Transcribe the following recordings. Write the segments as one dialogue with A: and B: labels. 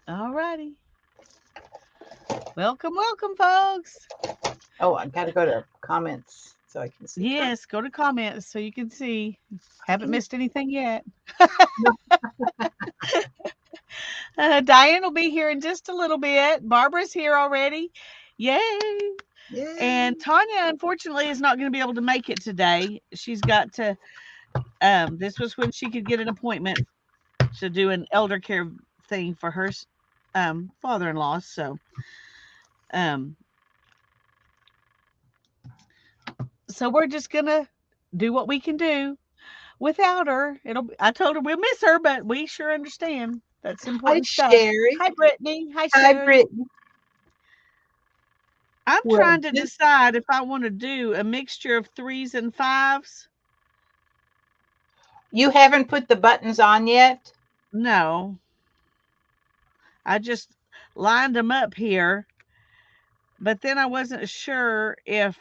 A: All righty. Welcome, welcome, folks.
B: Oh, I got to go to comments so I can see.
A: Yes, go to comments so you can see. Haven't
B: Okay.
A: missed anything yet.
B: No.
A: Diane will be here in just a little bit. Barbara's here already. Yay. And
B: Yay.
A: Tanya, unfortunately, is not going to be able to make it today. She's got to, this was when she could get an appointment to do an elder care thing for her father in law. Um, so we're just going to do what we can do without her. I told her we'll miss her, but we sure understand. That's
B: Hi,
A: important stuff.
B: Sherry.
A: Hi, Brittany. Hi,
B: Hi,
A: Sherry.
B: Brittany.
A: I'm
B: Well,
A: trying to decide if I want to do a mixture of threes and fives.
B: you haven't put the buttons on yet?
A: No, I just lined them up here, but then I wasn't sure if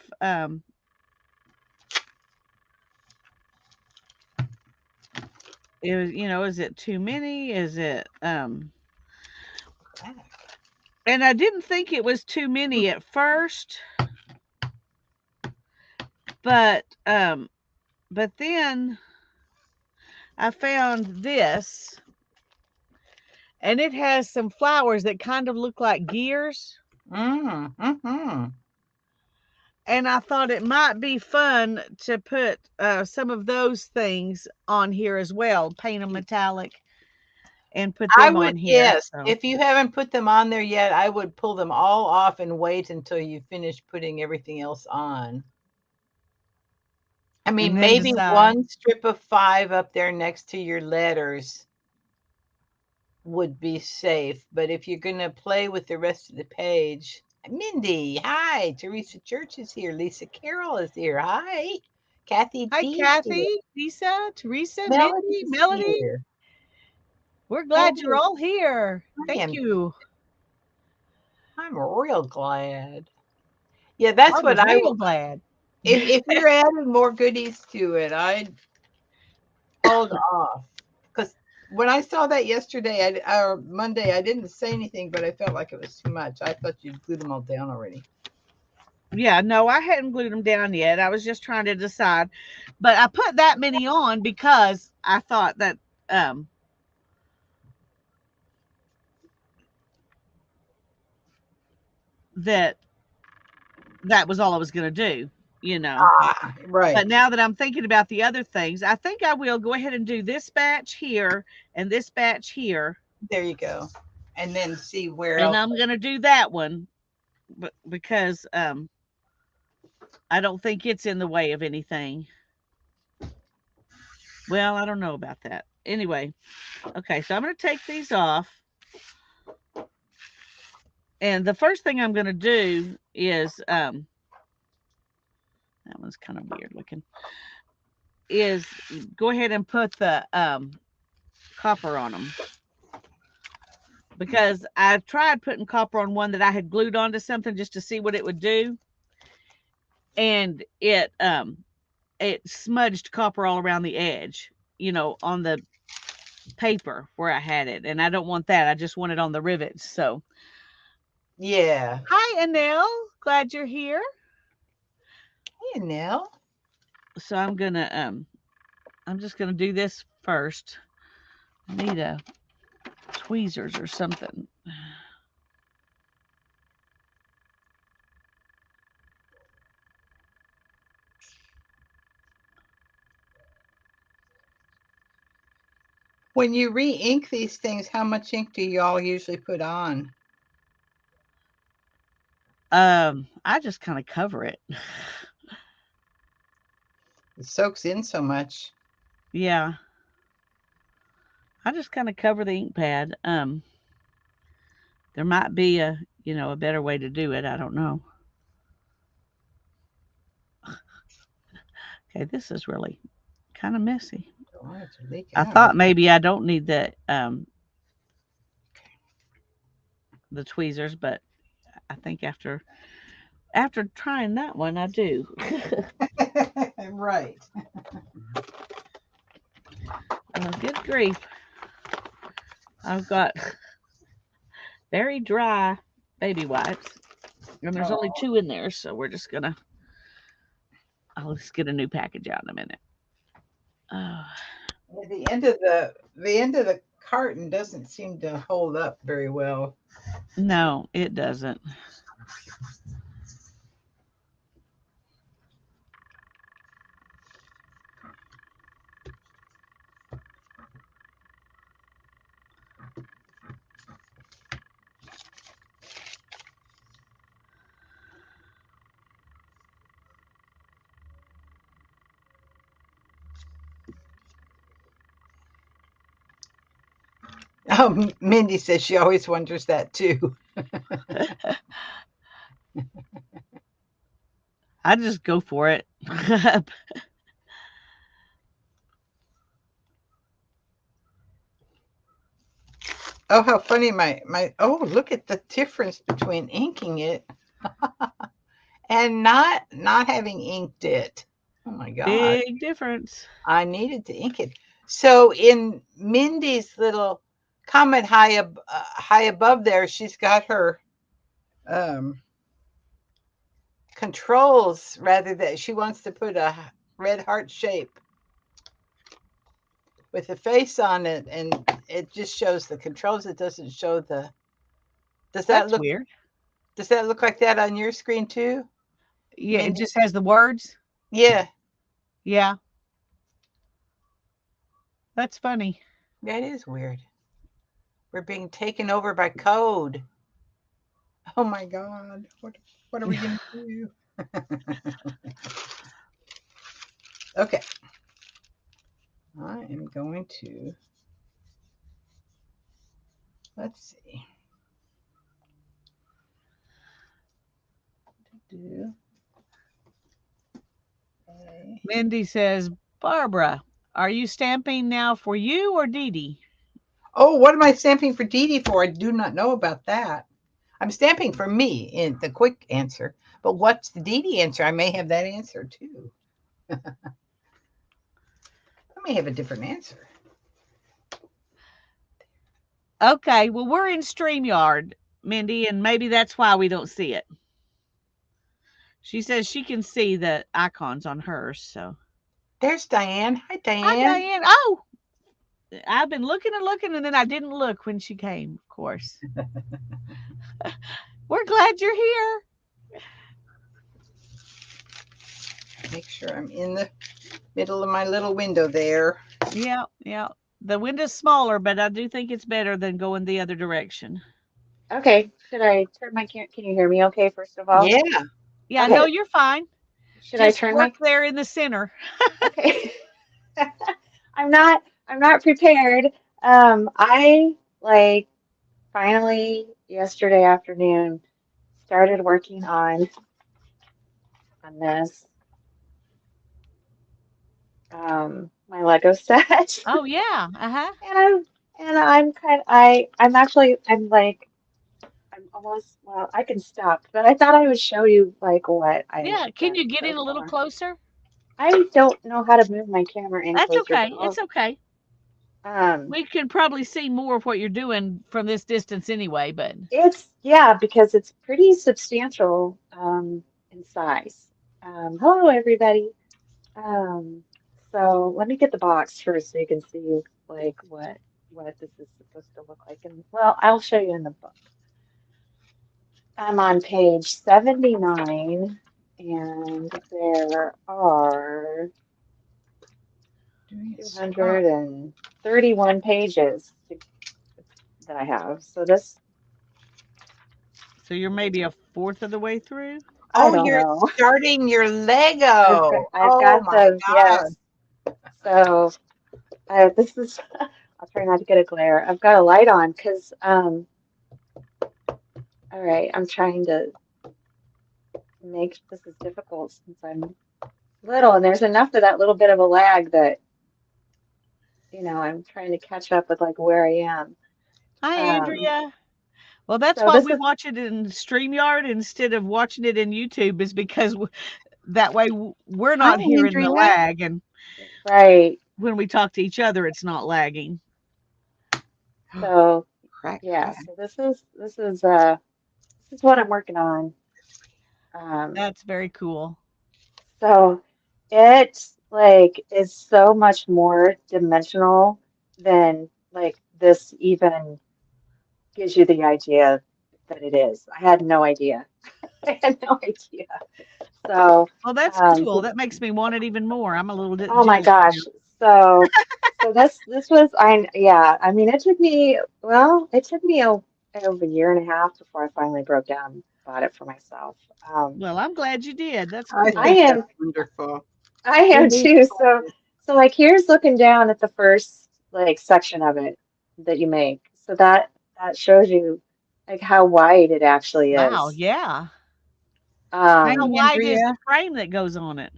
A: it was, is it too many? Is it and I didn't think it was too many at first, but then I found this, and it has some flowers that kind of look like gears.
B: Mm-hmm.
A: And I thought it might be fun to put some of those things on here as well, paint them metallic and put
B: I
A: them
B: would,
A: on here.
B: yes.
A: So,
B: If you haven't put them on there yet, I would pull them all off and wait until you finish putting everything else on. I
A: and
B: mean,
A: then
B: maybe
A: decide.
B: one strip of five up there next to your letters would be safe. But if you're going to play with the rest of the page, Mindy, hi. Teresa Church is here. Lisa Carroll is here. Hi. Kathy
A: Hi,
B: D's here.
A: Kathy, Lisa, Teresa, Mindy,
B: Melody's
A: Melody.
B: here.
A: We're
B: Hey,
A: glad you're all here.
B: I
A: Thank
B: am.
A: you.
B: I'm real glad. Yeah, that's what
A: Barbara's
B: I
A: real
B: will.
A: glad.
B: If you're adding more goodies to it, I'd hold off. Because when I saw that yesterday or Monday, I didn't say anything, but I felt like it was too much. I thought you'd glued them all down already.
A: Yeah, no, I hadn't glued them down yet. I was just trying to decide. But I put that many on because I thought that um that that was all I was going to do.
B: Ah, right.
A: But now that I'm thinking about the other things, I think I will go ahead and do this batch here and this batch here,
B: There you go. And then see where
A: and
B: else.
A: I'm going to do that one because I don't think it's in the way of anything. Well, I don't know about that. Anyway, okay, so I'm going to take these off. And the first thing I'm going to do is that one's kind of weird looking. Is go ahead and put the copper on them because I tried putting copper on one that I had glued onto something just to see what it would do, and it smudged copper all around the edge, on the paper where I had it, and I don't want that. I just want it on the rivets. So,
B: Yeah.
A: hi, Anel. Glad you're here.
B: Hey, Nell.
A: So I'm just gonna do this first. I need a tweezers or something.
B: When you re-ink these things, how much ink do y'all usually put on?
A: I just kind of cover it.
B: It soaks in so much.
A: Yeah, I just kind of cover the ink pad. There might be a better way to do it. I don't know. Okay, this is really kind of messy.
B: Don't want it to leak
A: I
B: out.
A: thought maybe I don't need the tweezers, but I think after trying that one, I do.
B: Right.
A: Good grief! I've got Very dry baby wipes. And there's only
B: Oh,
A: 2 in there, so we're just gonna. I'll just get a new package out in a minute. Oh,
B: the end of the carton doesn't seem to hold up very well.
A: no, it doesn't.
B: Mindy says she always wonders that too.
A: I just go for it.
B: Oh, how funny my oh, look at the difference between inking it and not having inked it. Oh my God.
A: Big difference.
B: I needed to ink it. So in Mindy's little comment high above there, she's got her um, controls rather than she wants to put a red heart shape with a face on it, and it just shows the controls. It doesn't show the. Does that
A: That's
B: look?
A: weird.
B: Does that look like that on your screen too,
A: Yeah, it
B: Mindy?
A: just has the words.
B: Yeah,
A: Yeah, that's funny.
B: that is weird. We're being taken over by code. Oh my God! What are we gonna do? Okay, I am going to. Let's see. Do a.
A: Mindy says, Barbara, are you stamping now for you or Dee Dee?
B: Oh, what am I stamping for Dee Dee for? I do not know about that. I'm stamping for me in the quick answer. But what's the Dee Dee answer? I may have that answer too. I may have a different answer.
A: Okay, well, we're in StreamYard, Mindy, and maybe that's why we don't see it. She says she can see the icons on hers, so.
B: There's Diane. Hi,
A: Hi,
B: Diane.
A: Diane. Oh, I've been looking and looking, and then I didn't look when she came, of course. We're glad you're here.
B: Make sure I'm in the middle of my little window there.
A: Yeah, yeah. The window's smaller, but I do think it's better than going the other direction.
C: Okay, should I turn my camera? Can you hear me okay, first of all?
B: Yeah.
A: Yeah, no,
C: Okay,
A: you're fine.
C: should I
A: Just
C: turn
A: work
C: my,
A: there in the center.
C: okay. I'm not prepared. I like finally yesterday afternoon started working on this, my Lego set.
A: Oh, yeah. Uh-huh.
C: I'm actually, I'm almost, well, I can stop, but I thought I would show you like what I've
A: Yeah. Can
C: done
A: you get
C: so
A: in a little
C: far.
A: closer?
C: I don't know how to move my camera in
A: That's
C: closer, but
A: okay. It's okay.
C: um,
A: We can probably see more of what you're doing from this distance anyway, but
C: yeah, because it's pretty substantial in size. Hello, everybody. Um, so let me get the box first so you can see like what this is supposed to look like. And well, I'll show you in the book. I'm on page 79, and there are 231 pages that I have. So this,
A: so you're maybe a fourth of the way through.
C: I
B: Oh,
C: don't
B: you're
C: know.
B: starting your Lego.
C: I've
B: Oh
C: got
B: my
C: the,
B: God.
C: yes. So this is, I'll try not to get a glare. I've got a light on because, all right, I'm trying to make, this is difficult since I'm little and there's enough of that little bit of a lag that, I'm trying to catch up with like where I am.
A: Hi,
C: Um,
A: Andrea. Well, that's
C: so
A: why
C: this
A: we
C: is,
A: watch it in StreamYard instead of watching it in YouTube, is because that way we're
C: hi,
A: not hearing the
C: Andrea.
A: lag. And
C: Right.
A: when we talk to each other, it's not lagging.
C: So
B: Crack,
C: Yeah,
B: crack.
C: so this is what I'm working on. Um,
A: That's very cool.
C: so it like is so much more dimensional than like this even gives you the idea that it is. I had no idea. I had no idea. So,
A: Well, that's
C: um,
A: cool. That makes me want it even more. I'm a little
C: oh my
A: jealous
C: gosh.
A: now.
C: So, so this was yeah, I mean it took me over a year and a half before I finally broke down and bought it for myself. Um,
A: Well, I'm glad you did. That's
B: I
C: I
A: cool.
B: think that's
C: am
B: wonderful.
C: I
B: We
C: am
B: need
C: too. So
B: toys.
C: so like here's looking down at the first like section of it that you make. So that shows you like how wide it actually
A: Wow,
C: is.
A: yeah. How
C: Um,
B: Hey,
A: wide is the
B: Andrea.
A: frame that goes on it?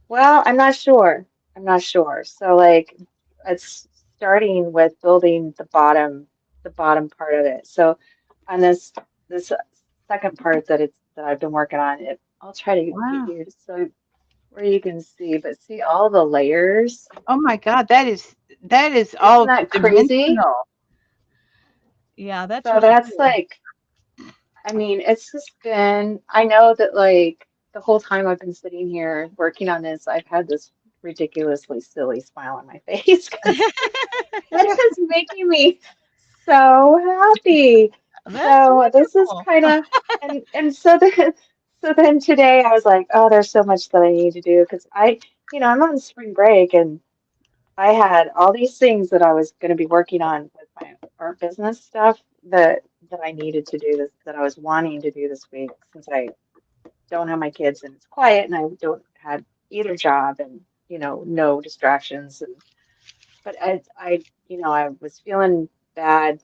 C: well, I'm not sure. I'm not sure. So like it's starting with building the bottom part of it. So on this second part that I've been working on, I'll try to get
B: Wow.
C: you so where you can see, but see all the layers.
B: Oh my God, that is
C: Isn't
B: all
C: that crazy?
B: dimensional.
A: Yeah, that's
C: So
A: really
C: that's
A: cool.
C: like, I mean, it's just been, I know that like the whole time I've been sitting here working on this, I've had this ridiculously silly smile on my face because this is making me so happy.
A: That's
C: So this is
A: wonderful.
C: kind of, and so then today I was like, oh, there's so much that I need to do because I'm on spring break and I had all these things that I was going to be working on with my art business stuff that I needed to do this that I was wanting to do this week since I don't have my kids and it's quiet and I don't have either job and no distractions and but I was feeling bad.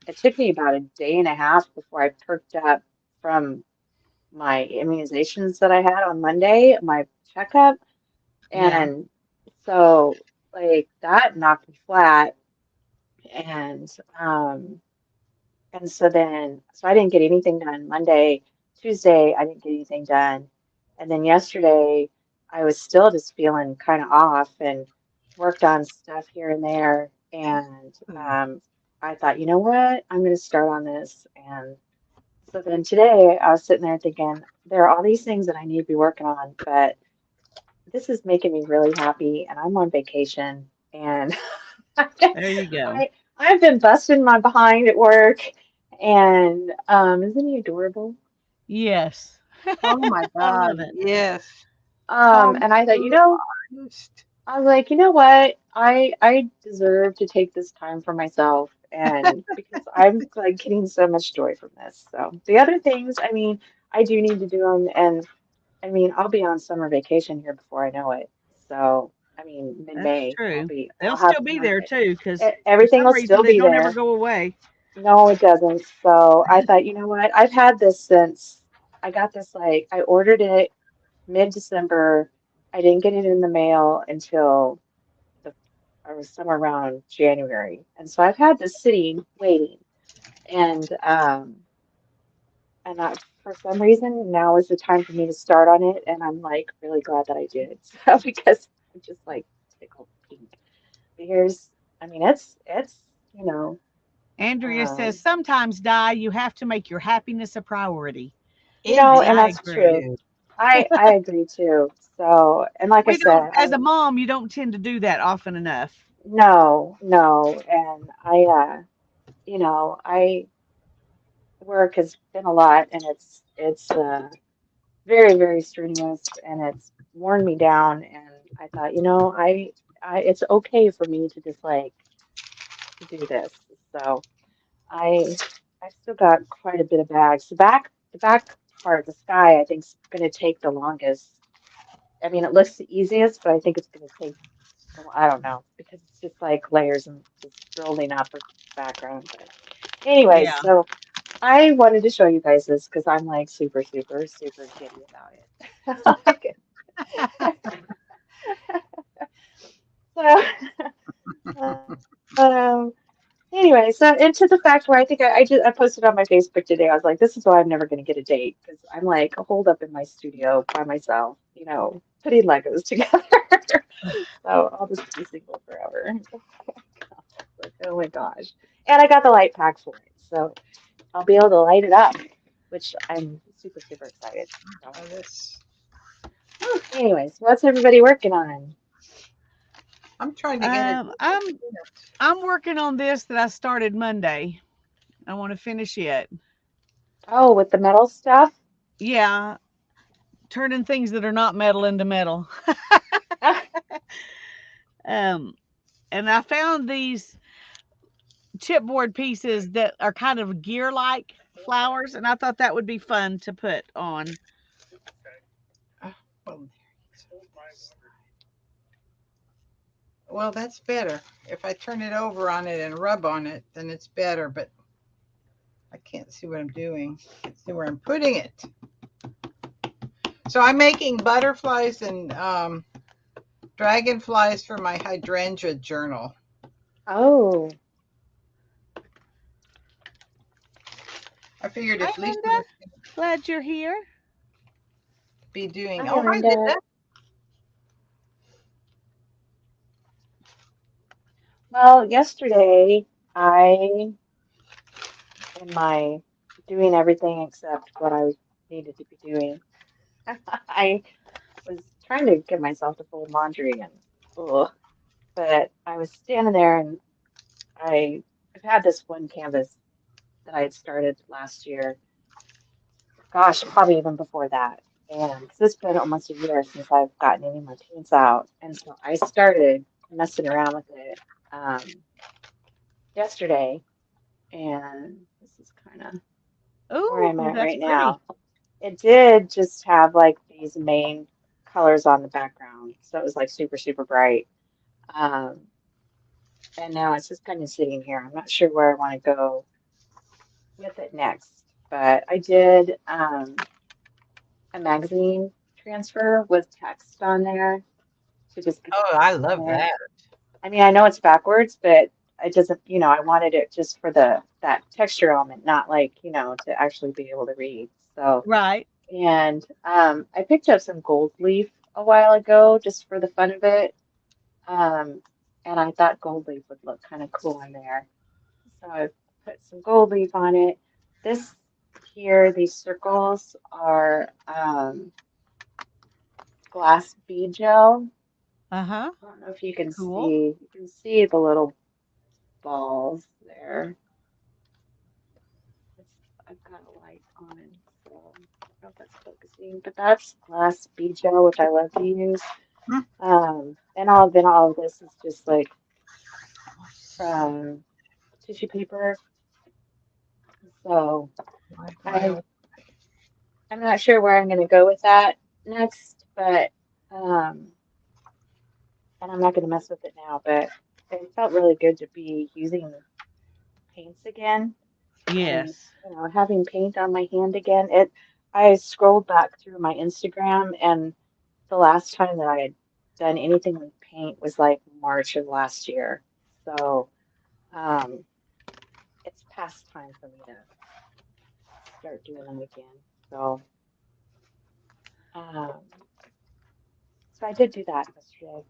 C: It took me about a day and a half before I perked up from my immunizations that I had on Monday, my checkup,
A: Yeah,
C: and so like that knocked me flat and um so I didn't get anything done Monday. Tuesday I didn't get anything done. And then yesterday I was still just feeling kind of off and worked on stuff here and there. And
B: Hmm.
C: I thought, you know what? I'm going to start on this. And so then today I was sitting there thinking, there are all these things that I need to be working on, but this is making me really happy. And I'm on vacation. And
A: there you go.
C: I I've been busting my behind at work, and isn't he adorable?
A: Yes.
B: Oh my
A: I
B: God,
A: love it.
B: yes. Call me
C: And I thought,
B: little artist.
C: I was like, you know what? I deserve to take this time for myself, and because I'm like getting so much joy from this. So the other things, I mean, I do need to do them, and I mean, I'll be on summer vacation here before I know it. So I mean,
A: That's
C: mid-May,
A: true.
C: I'll
A: They'll
C: have
A: still be there
C: my
A: too, because for
C: everything
A: some
C: will
A: reason
C: still
A: they
C: be
A: don't ever
C: there.
A: go away.
C: No, it doesn't. So I thought, you know what? I've had this since I got this, like, I ordered it mid-December. I didn't get it in the mail until the, I was somewhere around January. And so I've had this sitting, waiting. And, and for some reason, now is the time for me to start on it. And I'm like really glad that I did. So because I'm just like tickled pink. Because, I mean, it's, you know,
A: Andrea says,
C: um,
A: sometimes, Di, you have to make your happiness a priority.
C: and
A: I
B: Indeed,
C: that's
B: you
A: agree.
C: true.
B: do.
C: I agree too. So, and like I
A: We don't,
C: said,
A: as a mom, you don't tend to do that often enough.
C: no, and I work has been a lot, and it's very very strenuous, and it's worn me down. And I thought, I it's okay for me to just like to do this. So I I still got quite a bit of bags. The back part, the sky, I think is going to take the longest. I mean, it looks the easiest, but I think it's going to take, well, I don't know, because it's just like layers and just building up a background. But anyways,
A: Yeah.
C: so I wanted to show you guys this because I'm like super, super, super giddy about it. So, anyway, so into the fact where I think I posted on my Facebook today. I was like, this is why I'm never going to get a date because I'm like holed up in my studio by myself, putting Legos together. So I'll just be single forever. Like, oh my gosh. And I got the light pack for it. So I'll be able to light it up, which I'm super, super excited. So,
B: This,
C: anyways, what's everybody working on?
B: I'm trying to get it.
A: I'm working on this that I started Monday. I want to finish it.
C: Oh, with the metal stuff?
A: Yeah, turning things that are not metal into metal. Um, and I found these chipboard pieces that are kind of gear-like flowers, and I thought that would be fun to put on.
B: Well, that's better. If I turn it over on it and rub on it, then it's better, but I can't see what I'm doing. Can't see where I'm putting it. So I'm making butterflies and dragonflies for my hydrangea journal.
C: Oh,
B: I figured
A: Hi,
B: if Lisa
A: Linda.
B: was going
A: Glad you're here.
B: to be doing,
C: hi,
B: oh, hi,
C: Linda.
B: Linda.
C: Well, yesterday I, in my doing everything except what I needed to be doing, I was trying to get myself to fold laundry and, ugh, but I was standing there and I've had this one canvas that I had started last year. Gosh, probably even before that. And it's been almost a year since I've gotten any of my paints out. And so I started messing around with it yesterday. And this is kind of where I'm
A: Ooh,
C: at
A: that's
C: right
A: pretty.
C: now. It did just have like these main colors on the background. So it was like super, super bright. Um, and now it's just kind of sitting here. I'm not sure where I want to go with it next. But I did a magazine transfer with text on there to just put
B: Oh,
C: the
B: I
C: text in
B: love
C: there.
B: that.
C: I mean, I know it's backwards, but it doesn't, I wanted it just for that texture element, not like, to actually be able to read. So,
A: Right.
C: and I picked up some gold leaf a while ago just for the fun of it. Um, and I thought gold leaf would look kind of cool in there. So I put some gold leaf on it. This here, these circles are glass bead gel.
A: Uh-huh.
C: I don't know if you can
A: Cool.
C: see, you can see the little balls there. It's, I've got a light on, so I don't know if that's focusing, but that's glass bead gel, which I love to use.
B: Hmm.
C: And all of this is just like tissue paper. So I, I'm not sure where I'm going to go with that next, but and I'm not going to mess with it now, but it felt really good to be using paints again and
A: Yes.
C: having paint on my hand again. I scrolled back through my Instagram and the last time that I had done anything with paint was like March of last year. So um it's past time for me to start doing them again. So um so I did do that yesterday.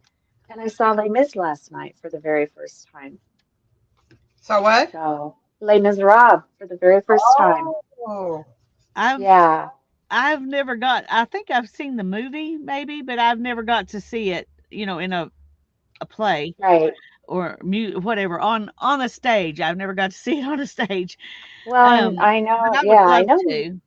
C: And I saw Les Mis last night for the very first time.
B: So what?
C: So Les Miserables for the very first time.
B: Oh,
A: I've
C: Yeah,
A: I've never got I think I've seen the movie maybe, but I've never got to see it, in a play
C: right.
A: or whatever on a stage. I've never got to see it on a stage.
C: Well, and I
A: But
C: know,
A: I would
C: yeah, I
A: love
C: know.
A: to.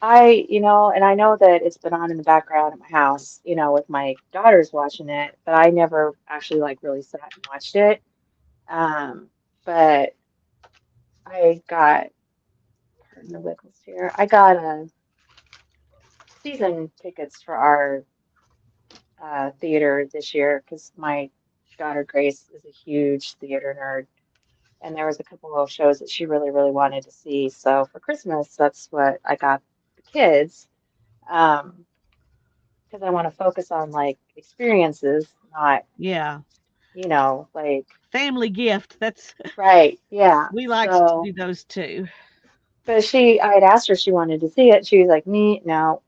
C: And I know that it's been on in the background at my house, with my daughters watching it, but I never actually like really sat and watched it. But I got, pardon the wiggles here, I got season tickets for our theater this year because my daughter Grace is a huge theater nerd, and there was a couple of shows that she really, really wanted to see. So for Christmas, that's what I got the kids. Um, because I want to focus on like experiences, not,
A: Yeah.
C: like,
A: Family gift. That's
C: right, yeah.
A: we likes to
C: So,
A: do those too.
C: but I had asked her if she wanted to see it. She was like, me, no.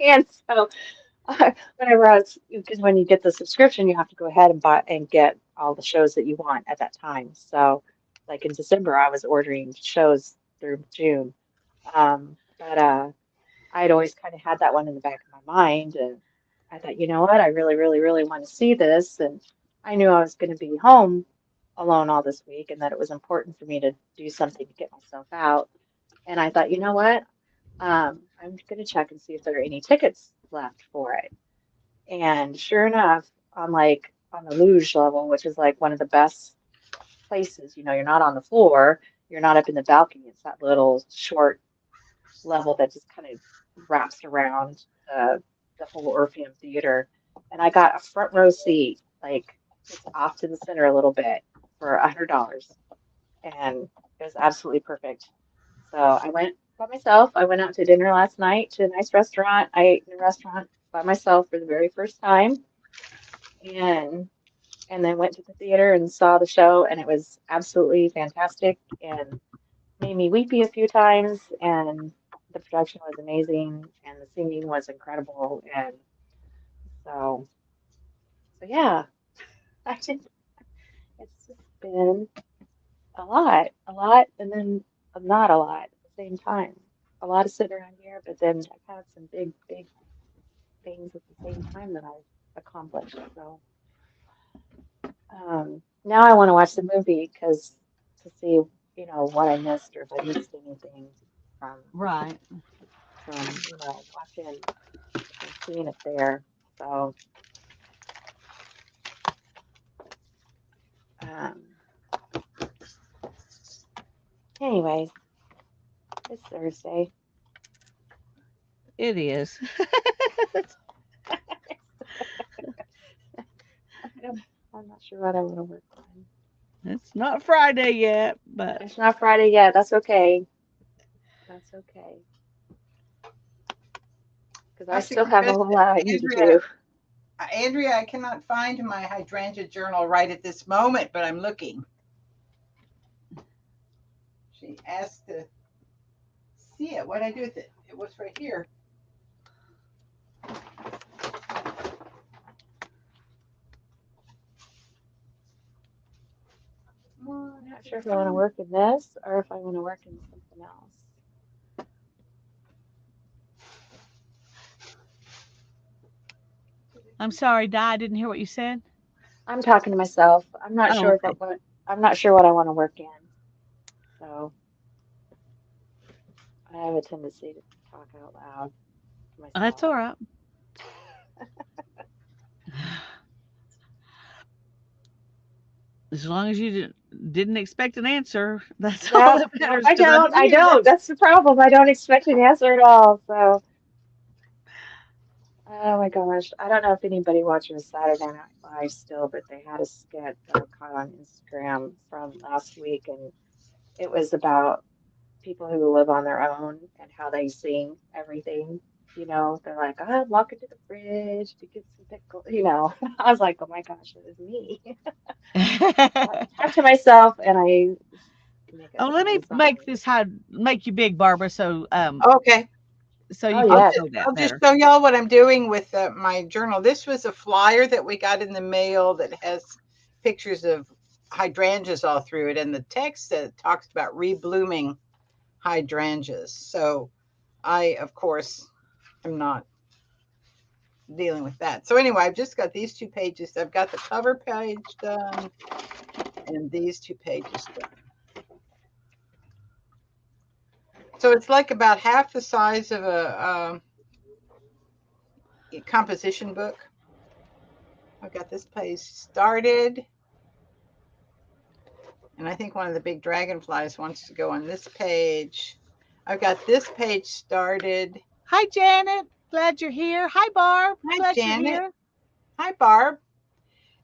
C: And so, whenever because when you get the subscription, you have to go ahead and buy and get all the shows that you want at that time. So, like in December, I was ordering shows through June. But I had always kind of had that one in the back of my mind, and I thought, you know what, I really, really, really want to see this, and I knew I was going to be home alone all this week, and that it was important for me to do something to get myself out. And I thought, you know what, I'm going to check and see if there are any tickets left for it. And sure enough, on the luge level, which is like one of the best places, you're not on the floor, you're not up in the balcony. It's that little short level that just kind of wraps around the whole Orpheum Theater. And I got a front row seat, like just off to the center a little bit for $100. And it was absolutely perfect. So I went by myself. I went out to dinner last night to a nice restaurant. I ate in a restaurant by myself for the very first time. And then went to the theater and saw the show, and it was absolutely fantastic and made me weepy a few times. And the production was amazing, and the singing was incredible. And so, so yeah, I just, it's just been a lot, and then not a lot at the same time. A lot of sitting around here, but then I've had some big, big things at the same time that I've accomplished. So now I want to watch the movie because to see, what I missed or if I missed anything from
A: Right.
C: watching and seeing it there. So, um, anyways, it's Thursday.
A: It is.
C: I'm not sure what I want to work on.
A: It's not Friday yet, but
C: It's not Friday yet. That's okay. That's okay. Because I
B: have to
C: still have a
B: confess
C: whole
B: that
C: lot I need to
B: Andrea,
C: do.
B: Andrea, I cannot find my hydrangea journal right at this moment, but I'm looking. She asked to see it. What did I do with it? It was right here.
C: I'm not sure if I want to work in this or if I want to work in something else.
A: I'm sorry, Di, I didn't hear what you said.
C: I'm talking to myself.
A: Oh, okay.
C: I'm not sure what I want to work in. So I have a tendency to talk out loud to
A: That's
C: myself.
A: all right. As long as you didn't expect an answer, that's all
C: No,
A: that
C: no,
A: matters.
C: I
A: Because I
C: don't.
A: didn't
C: I
A: hear
C: don't.
A: that.
C: That's the problem. I don't expect an answer at all. So, oh my gosh. I don't know if anybody watches Saturday Night Live still, but they had a skit that I caught on Instagram from last week, and it was about people who live on their own and how they sing everything. They're like, oh, I'm walking to the fridge to get some pickle. I was like, oh my gosh, that is me. I talk to myself and I make
A: Oh,
C: up
A: let me
C: silly
A: make
C: songs.
A: this high, make you big, Barbara, so
B: Okay.
A: so
C: Oh,
A: you
B: I'll
A: can
C: yes.
B: just,
A: show that
B: I'll just
A: better.
B: show y'all what I'm doing with my journal. This was a flyer that we got in the mail that has pictures of hydrangeas all through it, and the text that talks about reblooming hydrangeas. So I, of course, am not dealing with that. So anyway, I've just got these two pages. I've got the cover page done and these two pages done. So it's like about half the size of a composition book. I've got this page started, and I think one of the big dragonflies wants to go on this page. I've got this page started.
A: Hi, Janet. Glad you're here. Hi, Barb.
B: Hi,
A: Glad you're
B: Janet.
A: here.
B: Hi, Barb.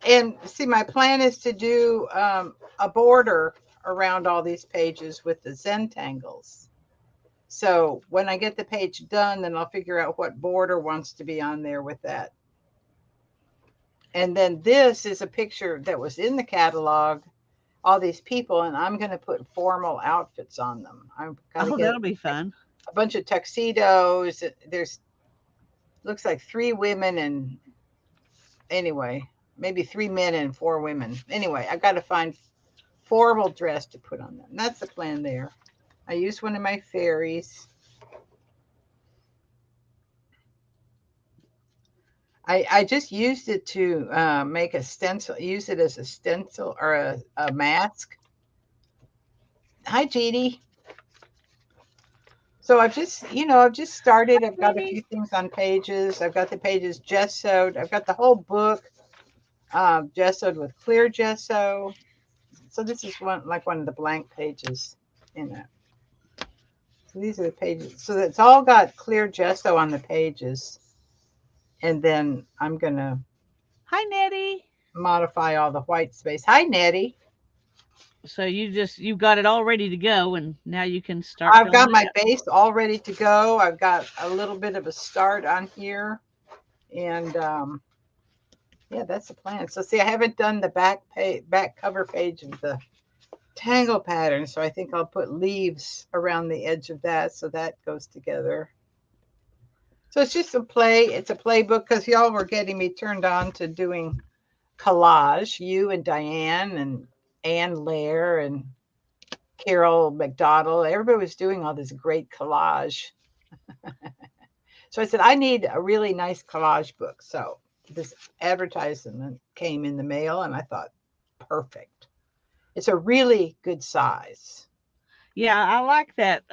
B: And see, my plan is to do a border around all these pages with the Zentangles. So when I get the page done, then I'll figure out what border wants to be on there with that. And then this is a picture that was in the catalog, all these people, and I'm going to put formal outfits on them. I'm going to
A: Oh,
B: get
A: that'll be fun.
B: a bunch of tuxedos. There's looks like 3 women and anyway, maybe 3 men and 4 women. Anyway, I've got to find formal dress to put on them. That's the plan there. I used one of my fairies. I just used it to make a stencil, use it as a stencil or a mask. Hi, Jeannie. So I've just started. I've got a few things on pages. I've got the pages gessoed. I've got the whole book gessoed with clear gesso. So this is one of the blank pages in it. So these are the pages. So it's all got clear gesso on the pages. And then I'm going to
A: Hi, Nettie.
B: modify all the white space. Hi, Nettie.
A: So you've got it all ready to go, and now you can start.
B: I've got
A: filling
B: my
A: it out.
B: base all ready to go. I've got a little bit of a start on here. And yeah, that's the plan. So see, I haven't done the back cover page of the tangle pattern. So I think I'll put leaves around the edge of that. So that goes together. So it's just a play. It's a playbook because y'all were getting me turned on to doing collage. You and Diane and Ann Lair and Carol McDonald. Everybody was doing all this great collage. So I said, I need a really nice collage book. So this advertisement came in the mail and I thought, perfect. It's a really good size.
A: Yeah, I like that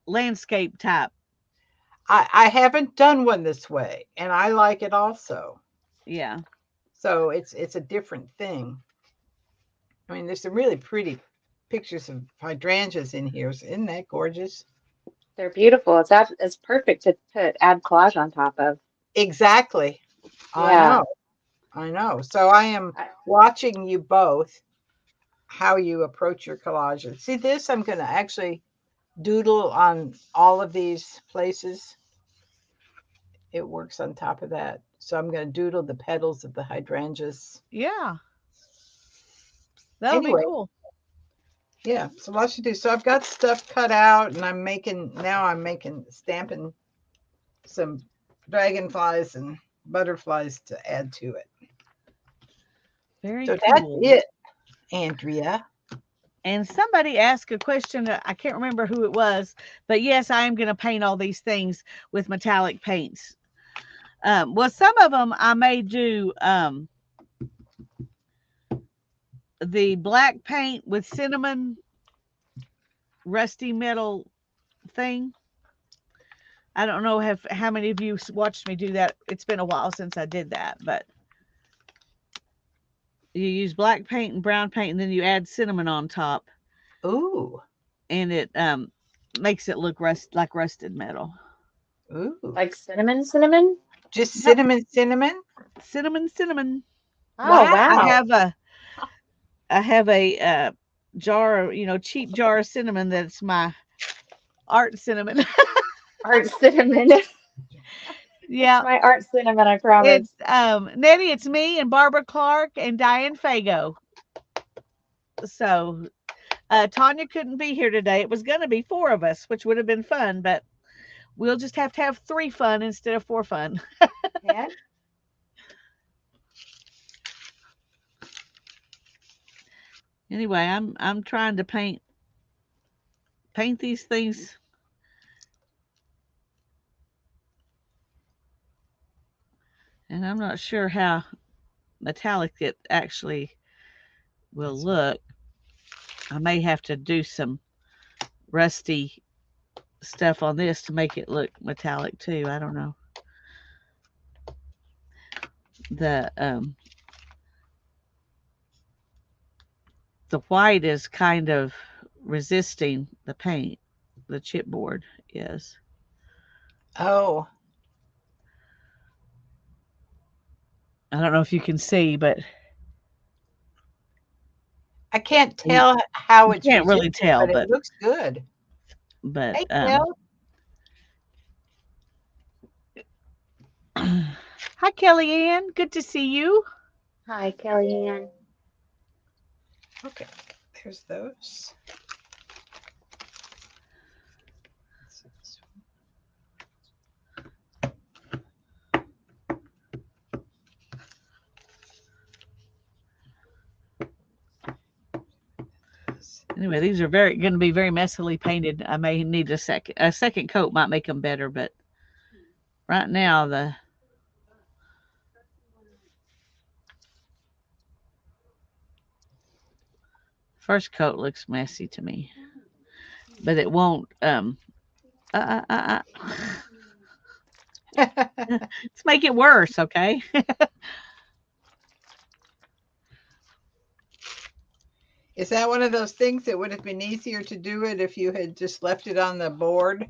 A: landscape type.
B: I haven't done one this way and I like it also.
A: Yeah.
B: So it's a different thing. I mean, there's some really pretty pictures of hydrangeas in here. Isn't that gorgeous?
C: They're beautiful. It's perfect to add collage on top of.
B: Exactly.
C: Yeah.
B: I know. So I am watching you both, how you approach your collages. See this? I'm going to actually doodle on all of these places. It works on top of that. So I'm going to doodle the petals of the hydrangeas.
A: Yeah. That'll be cool.
B: Yeah, so lots to do. So I've got stuff cut out and I'm stamping some dragonflies and butterflies to add to it.
A: Very
B: So
A: cool.
B: that's it, Andrea.
A: And somebody asked a question. I can't remember who it was, but yes, I am going to paint all these things with metallic paints. Well, some of them I may do the black paint with cinnamon rusty metal thing. I don't know how many of you watched me do that. It's been a while since I did that, but you use black paint and brown paint, and then you add cinnamon on top.
B: Ooh.
A: And it makes it look like rusted metal.
B: Ooh.
C: Like cinnamon?
B: Just cinnamon?
A: Cinnamon.
C: Oh, wow.
A: I have a jar, cheap jar of cinnamon that's my art cinnamon.
C: Art cinnamon.
A: Yeah.
C: It's my art cinnamon, I promise.
A: It's Nettie, it's me and Barbara Clark and Diane Fago. So Tanya couldn't be here today. It was going to be 4 of us, which would have been fun, but we'll just have to have 3 fun instead of 4 fun.
C: Yeah.
A: Anyway, I'm trying to paint these things. And I'm not sure how metallic it actually will look. I may have to do some rusty stuff on this to make it look metallic too. I don't know. The white is kind of resisting the paint. The chipboard is.
B: Oh.
A: I don't know if you can see, but
B: I can't tell how it's
A: can't really tell,
B: but it looks good.
A: But
B: hey, Kel.
A: Hi, Kellyanne. Good to see you.
C: Hi, Kellyanne.
B: Okay, there's those.
A: Anyway, these are going to be very messily painted. I may need a second coat might make them better, but right now the first coat looks messy to me, but it won't. Let's make it worse, okay?
B: Is that one of those things that would have been easier to do it if you had just left it on the board?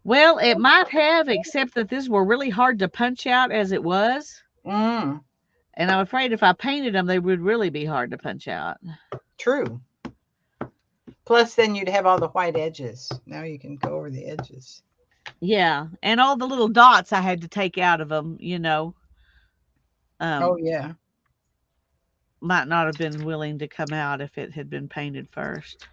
A: Well, it might have, except that these were really hard to punch out as it was.
B: Mm,
A: And I'm afraid if I painted them, they would really be hard to punch out.
B: true. Plus, then you'd have all the white edges. Now you can go over the edges.
A: Yeah, and all the little dots I had to take out of them,
B: Oh, yeah.
A: might not have been willing to come out if it had been painted first.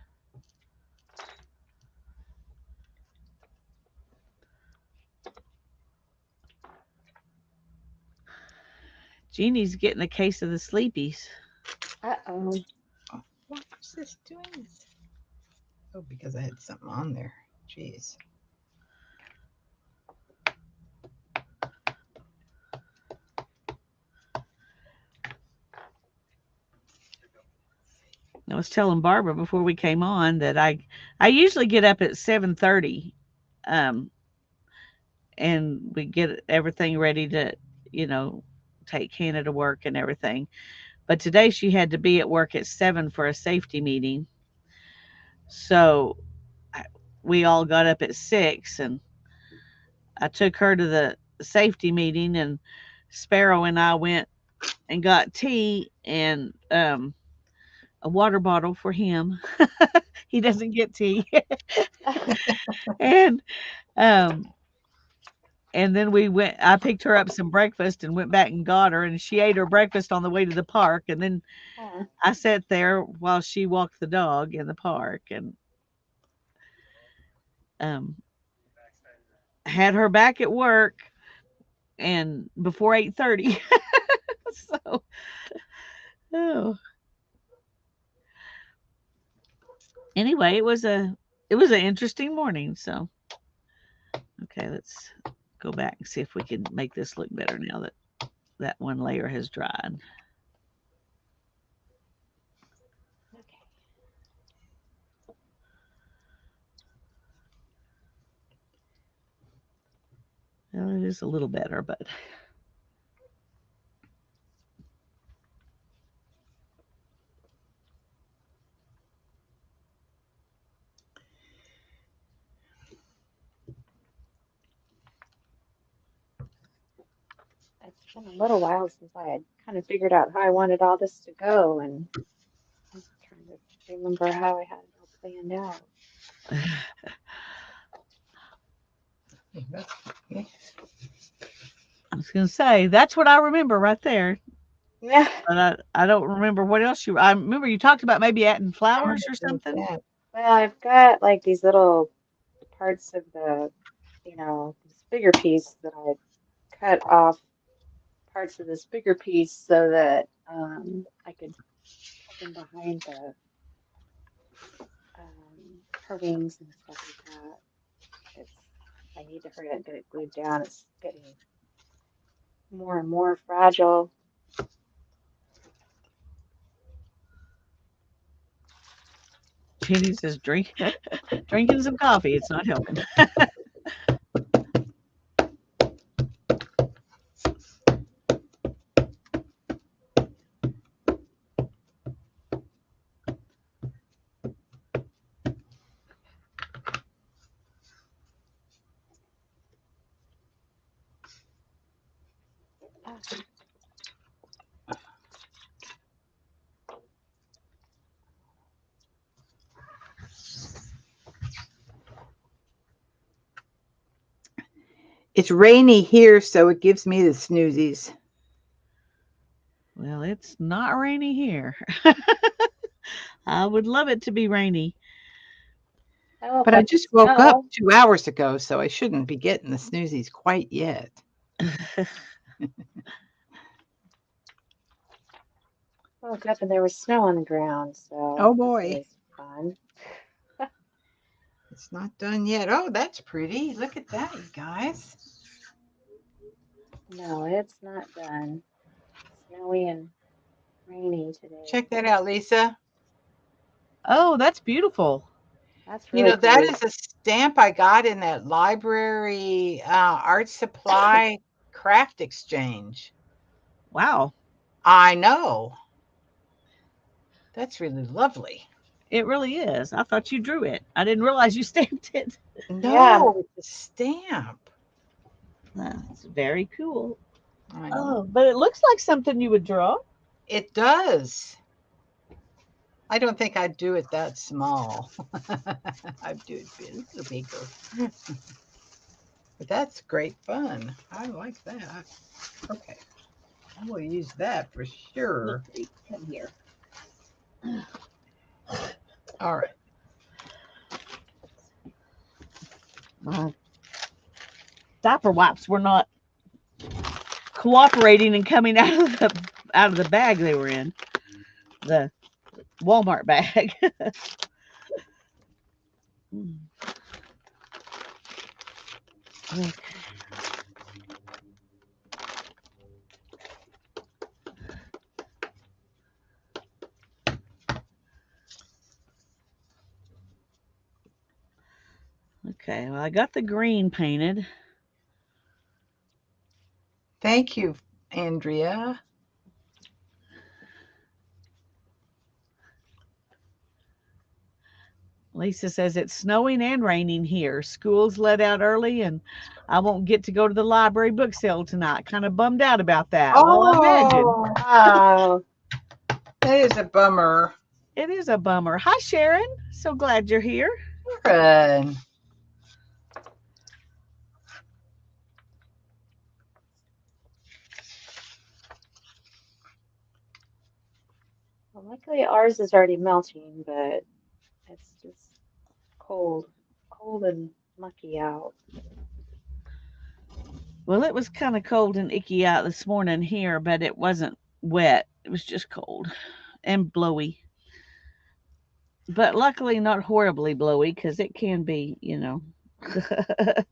A: Jeannie's getting a case of the sleepies.
C: Uh-oh.
B: Oh, what was this doing this? Oh, because I had something on there. Jeez.
A: I was telling Barbara before we came on that I usually get up at 7:30, and we get everything ready to, take Hannah to work and everything. But today she had to be at work at 7 for a safety meeting. So we all got up at 6, and I took her to the safety meeting, and Sparrow and I went and got tea and a water bottle for him. He doesn't get tea. and and then I picked her up some breakfast and went back and got her, and she ate her breakfast on the way to the park. And then I sat there while she walked the dog in the park, and had her back at work and before 8:30. So, oh. Anyway, it was an interesting morning. So, okay, let's go back and see if we can make this look better now that that one layer has dried.
C: Okay.
A: Well, it is a little better, but
C: It's been a little while since I had kind of figured out how I wanted all this to go, and I'm trying to remember how I had it all planned out.
A: I was going to say, that's what I remember right there.
C: Yeah.
A: But I don't remember what else I remember you talked about maybe adding flowers or something.
C: Well, I've got like these little parts of the, this bigger piece that I cut off parts of this bigger piece so that I could put them behind the her wings and stuff like that. I need to hurry up and get it glued down. It's getting more and more fragile.
A: Jeannie says drinking some coffee. It's not helping.
B: It's rainy here, so it gives me the snoozies.
A: Well, it's not rainy here. I would love it to be rainy.
B: But I just woke up 2 hours ago, so I shouldn't be getting the snoozies quite yet.
C: Woke up and there was snow on the ground, so
B: oh boy,
C: done.
B: It's not done yet. Oh, that's pretty. Look at that, you guys.
C: No, it's not done. Snowy and rainy today.
B: Check that out, Lisa.
A: Oh, that's beautiful.
C: That's
B: You
C: really
B: know, that
C: pretty.
B: is a stamp I got in that library art supply craft exchange.
A: Wow.
B: I know. That's really lovely.
A: It really is. I thought you drew it. I didn't realize you stamped it.
B: No, it's a stamp.
A: That's very cool.
B: I know.
A: Oh, but it looks like something you would draw.
B: It does. I don't think I'd do it that small. I'd do it a little bigger. But that's great fun. I like that. Okay. I will use that for sure.
A: Come here.
B: All right.
A: My diaper wipes were not cooperating and coming out of the bag they were in. The Walmart bag. Okay. Okay, well, I got the green painted.
B: Thank you, Andrea.
A: Lisa says it's snowing and raining here. School's let out early, and I won't get to go to the library book sale tonight. Kind of bummed out about that. Well, imagine.
C: Wow.
B: That is a bummer.
A: It is a bummer. Hi, Sharon. So glad you're here.
B: Good.
C: Well, luckily ours is already melting, but it's just cold and mucky out.
A: Well, it was kind of cold and icky out this morning here, but it wasn't wet. It was just cold and blowy. But luckily, not horribly blowy because it can be,
B: That's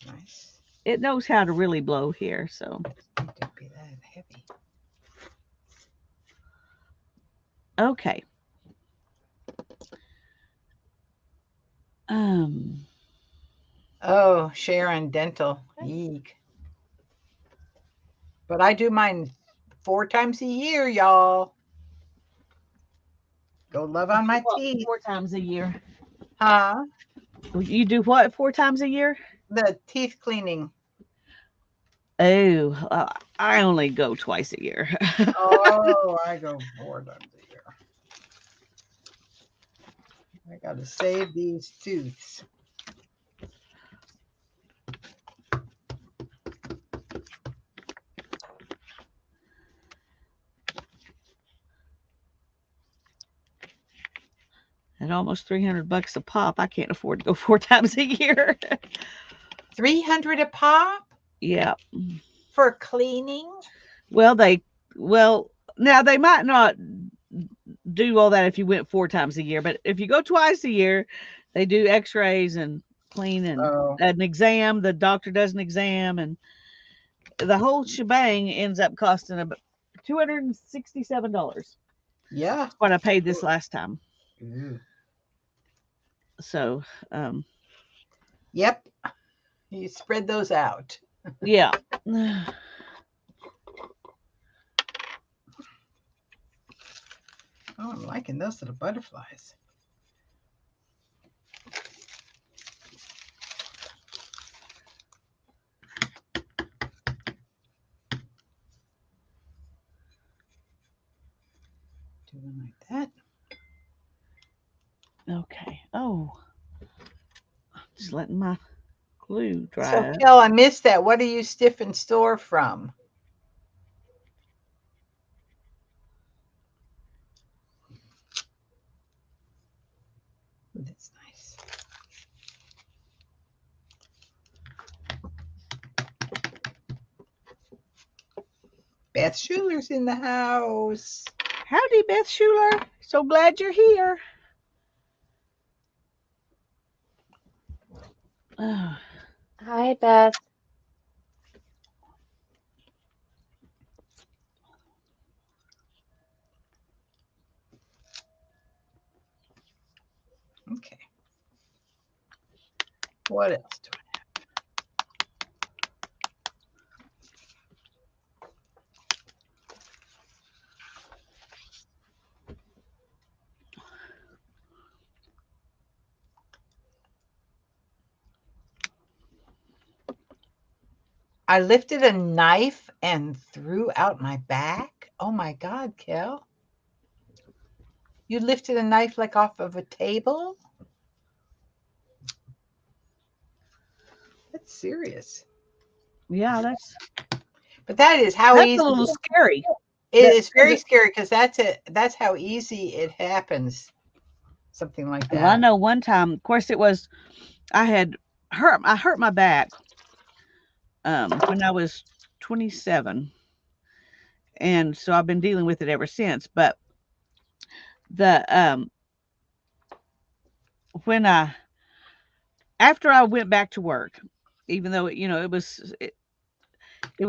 B: nice.
A: It knows how to really blow here. So,
B: Don't be that heavy.
A: okay.
B: Oh, Sharon, dental. Eek. But I do mine 4 times a year, y'all. Go love on my teeth.
A: 4 times a year.
B: Huh?
A: You do what 4 times a year?
B: The teeth cleaning.
A: Oh, I only go twice a year.
B: Oh, I go 4 times a year. I got to save these tooths.
A: At almost $300 a pop, I can't afford to go 4 times a year.
B: 300 a pop
A: Yeah.
B: for cleaning?
A: Well, now they might not do all that if you went 4 times a year, but if you go twice a year, they do x-rays and clean and an exam. The doctor does an exam, and the whole shebang ends up costing about $267.
B: Yeah.
A: That's what I paid this last time.
B: Ooh.
A: So,
B: Yep. You spread those out.
A: yeah.
B: Oh, I'm liking those little butterflies. Doing like that.
A: Okay. Oh, just letting my glue dry
B: So,
A: up.
B: Kel, I missed that. What do you stiff and store from? Ooh, that's nice. Beth Schuler's in the house.
A: Howdy, Beth Schuler. So glad you're here.
C: Hi, Beth.
B: Okay. What else do I lifted a knife and threw out my back? Oh my God, Kel. You lifted a knife like off of a table? That's serious.
A: Yeah, that's
B: But that is how
A: that's a
B: easy
A: little scary.
B: it
A: That
B: is very scary because that's how easy it happens. Something like
A: well, I
B: that.
A: know one time, of course, it was I hurt my back when I was 27, and so I've been dealing with it ever since. But the when I after I went back to work, even though it was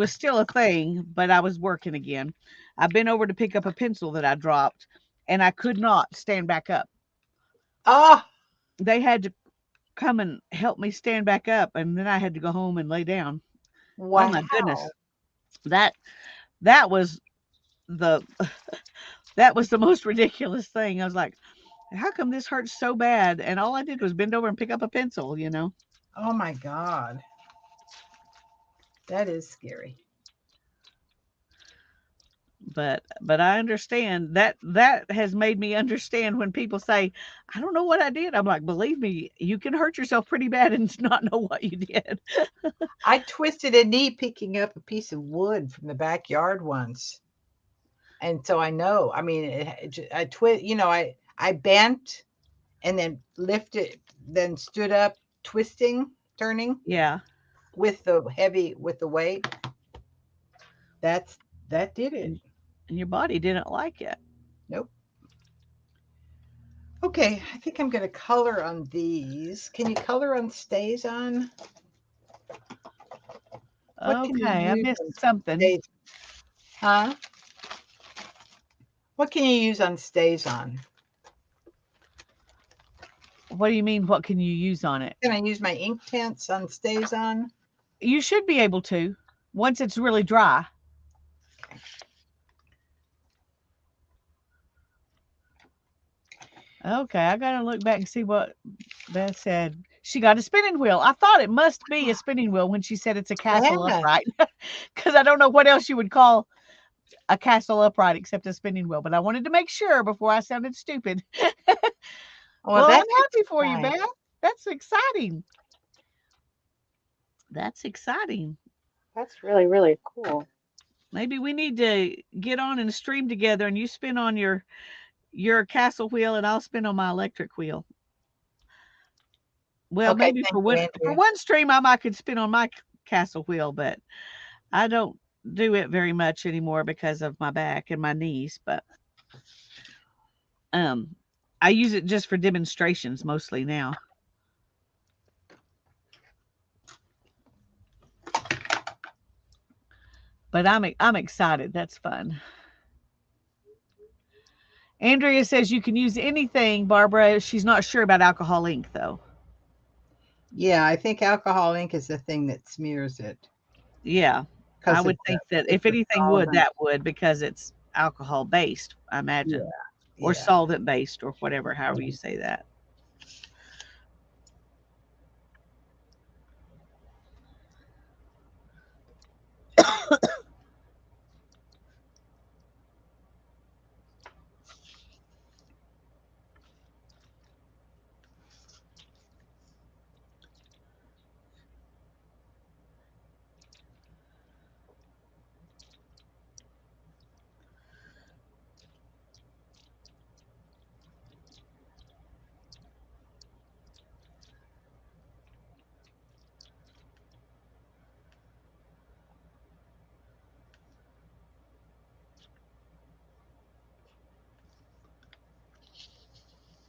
A: still a thing, but I was working again. I bent over to pick up a pencil that I dropped, and I could not stand back up.
B: Oh,
A: They had to come and help me stand back up, and then I had to go home and lay down. Oh my goodness.
B: wow.
A: That that was the that was the most ridiculous thing. I was like, how come this hurts so bad? And all I did was bend over and pick up a pencil.
B: Oh my God. That is scary.
A: But I understand that has made me understand when people say, I don't know what I did. I'm like, believe me, you can hurt yourself pretty bad and not know what you did.
B: I twisted a knee picking up a piece of wood from the backyard once. And so I know. I mean, I twist, I bent and then lifted, then stood up, twisting, turning
A: Yeah.
B: with the weight. That's that did it.
A: And, and your body didn't like it.
B: Nope. Okay, I think I'm going to color on these. Can you color on StazOn? What can you
A: Okay, I
B: use
A: missed
B: on
A: something.
B: Staz? Huh? What can you use on StazOn?
A: What do you mean? What can you use on it?
B: Can I use my Inktense on StazOn?
A: You should be able to once it's really dry. Okay, I gotta look back and see what Beth said. She got a spinning wheel. I thought it must be a spinning wheel when she said it's a castle
B: Yeah.
A: upright, because I don't know what else you would call a castle upright except a spinning wheel. But I wanted to make sure before I sounded stupid.
B: Well,
A: Well, I'm
B: that's
A: happy for you,
B: exciting.
A: Beth. That's exciting. That's exciting.
C: That's really, really cool.
A: Maybe we need to get on and stream together, and you spin on your castle wheel, and I'll spin on my electric wheel. Well,
B: Okay,
A: maybe
B: thank
A: for
B: you,
A: one
B: Andrea.
A: stream, I might could spin on my castle wheel, but I don't do it very much anymore because of my back and my knees. But um, I use it just for demonstrations mostly now. But I'm excited. That's fun. Andrea says you can use anything, Barbara. She's not sure about alcohol ink though.
B: Yeah, I think alcohol ink is the thing that smears it
A: Yeah, I
B: because
A: would think that
B: it's
A: if
B: a
A: anything would,
B: solvent.
A: that would because it's alcohol based, I
B: Yeah,
A: imagine, or
B: yeah.
A: solvent based, or whatever, however you say that.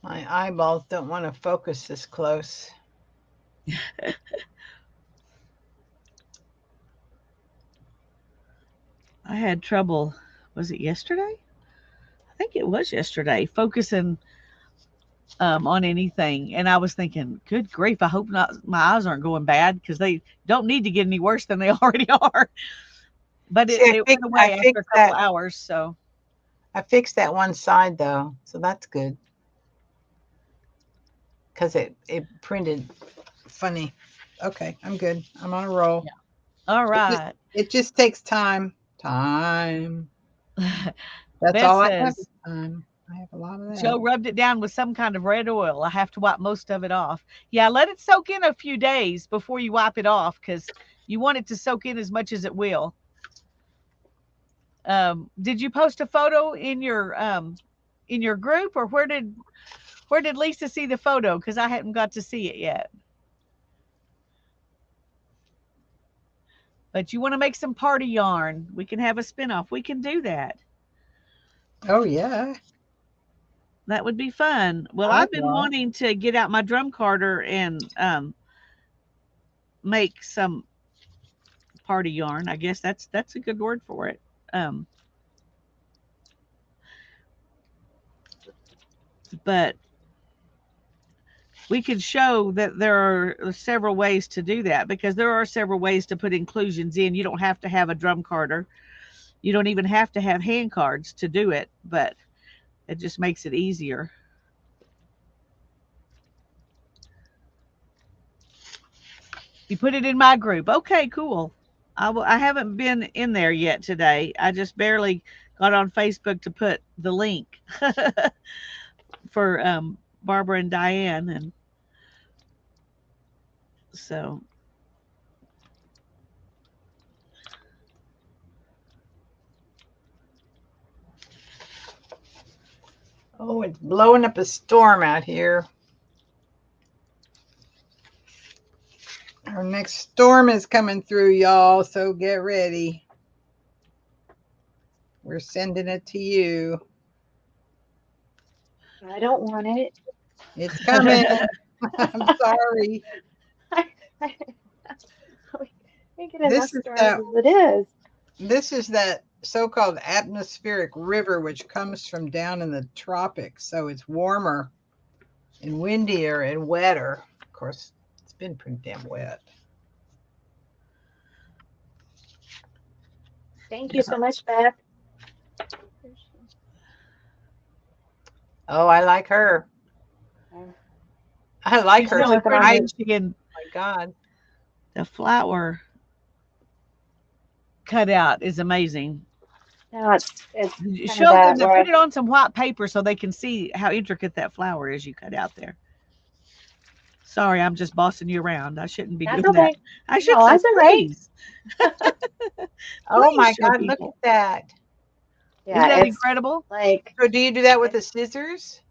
B: My eyeballs don't want to focus this close.
A: I had trouble. Was it yesterday? I think it was yesterday. Focusing on anything, and I was thinking, "Good grief! I hope not. My eyes aren't going bad because they don't need to get any worse than they already are." But
B: See,
A: it went away after a couple hours. So
B: I fixed that one side though, so that's good. Because it printed funny. Okay, I'm good. I'm on a roll.
A: all
B: It just,
A: right.
B: it just takes time. Time. That's
A: Beth
B: all I have
A: says
B: is time. I have a lot of that.
A: Joe rubbed it down with some kind of red oil. I have to wipe most of it off. Yeah, let it soak in a few days before you wipe it off because you want it to soak in as much as it will. Did you post a photo in your group, or where did Lisa see the photo? Because I hadn't got to see it yet. But you want to make some party yarn? We can have a spinoff. We can do that.
B: Oh yeah.
A: That would be fun. Well,
B: I
A: I've been
B: love.
A: wanting to get out my drum carder and make some party yarn. I guess that's a good word for it. Um, but we could show that there are several ways to do that because there are several ways to put inclusions in. You don't have to have a drum carder. You don't even have to have hand cards to do it, but it just makes it easier. You put it in my group. Okay, cool. I haven't been in there yet today. I just barely got on Facebook to put the link for Barbara and Diane, and so
B: Oh, it's blowing up a storm out here. Our next storm is coming through, y'all, so get ready. We're sending it to you.
C: I don't want it.
B: It's coming. I'm sorry.
C: We get enough
B: This is
C: storms
B: that
C: as it is.
B: this is that so-called atmospheric river which comes from down in the tropics. So it's warmer and windier and wetter. Of course, it's been pretty damn wet.
C: Thank you so much, Beth.
B: Oh, I like her.
C: I'm
B: I like
A: she's
B: her.
A: really
C: working on
A: pretty,
B: I,
C: her.
A: and she can
B: my God.
A: the flower cutout is amazing.
C: No, it's kind of
A: Show them
C: that
A: that, put
C: where
A: it on some white paper so they can see how intricate that flower is you cut out there. Sorry, I'm just bossing you around. I shouldn't be
C: that's
A: doing that.
C: okay.
A: I should
C: No,
A: say,
C: that's all right.
A: please,
B: Oh
A: please
B: my
A: show
B: God, look at
A: people.
B: that.
A: Isn't
C: Yeah,
A: that
C: it's
A: incredible?
C: like
B: So do you do that with the scissors?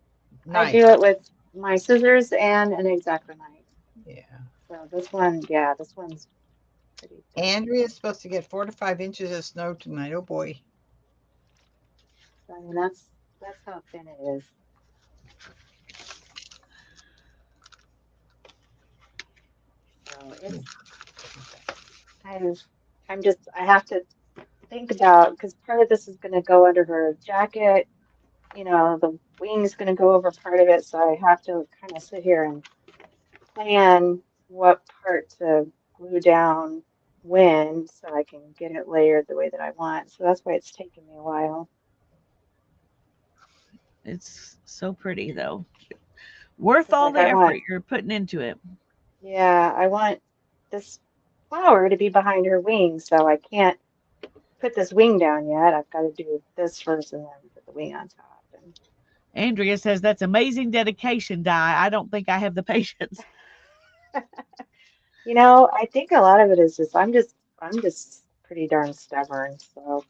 C: I
B: Knife.
C: do it with my scissors and an X-Acto knife.
B: Yeah.
C: So this one, yeah, this one's pretty thick.
B: Andrea is supposed to get 4 to 5 inches of snow tonight. Oh boy.
C: So, I mean, that's how thin it is. So it's I have to think about because part of this is going to go under her jacket. You know, the wing's going to go over part of it, so I have to kind of sit here and plan what part to glue down when so I can get it layered the way that I want. So that's why it's taking me a while.
A: It's so pretty, though. Worth
C: It's
A: all
C: like
A: the effort you're putting into it.
C: I want this flower to be behind her wing, so I can't put this wing down yet. I've got to do this first and then put the wing on top.
A: Andrea says that's amazing dedication, Di. I don't think I have the patience.
C: You know, I think a lot of it is just I'm just pretty darn stubborn. So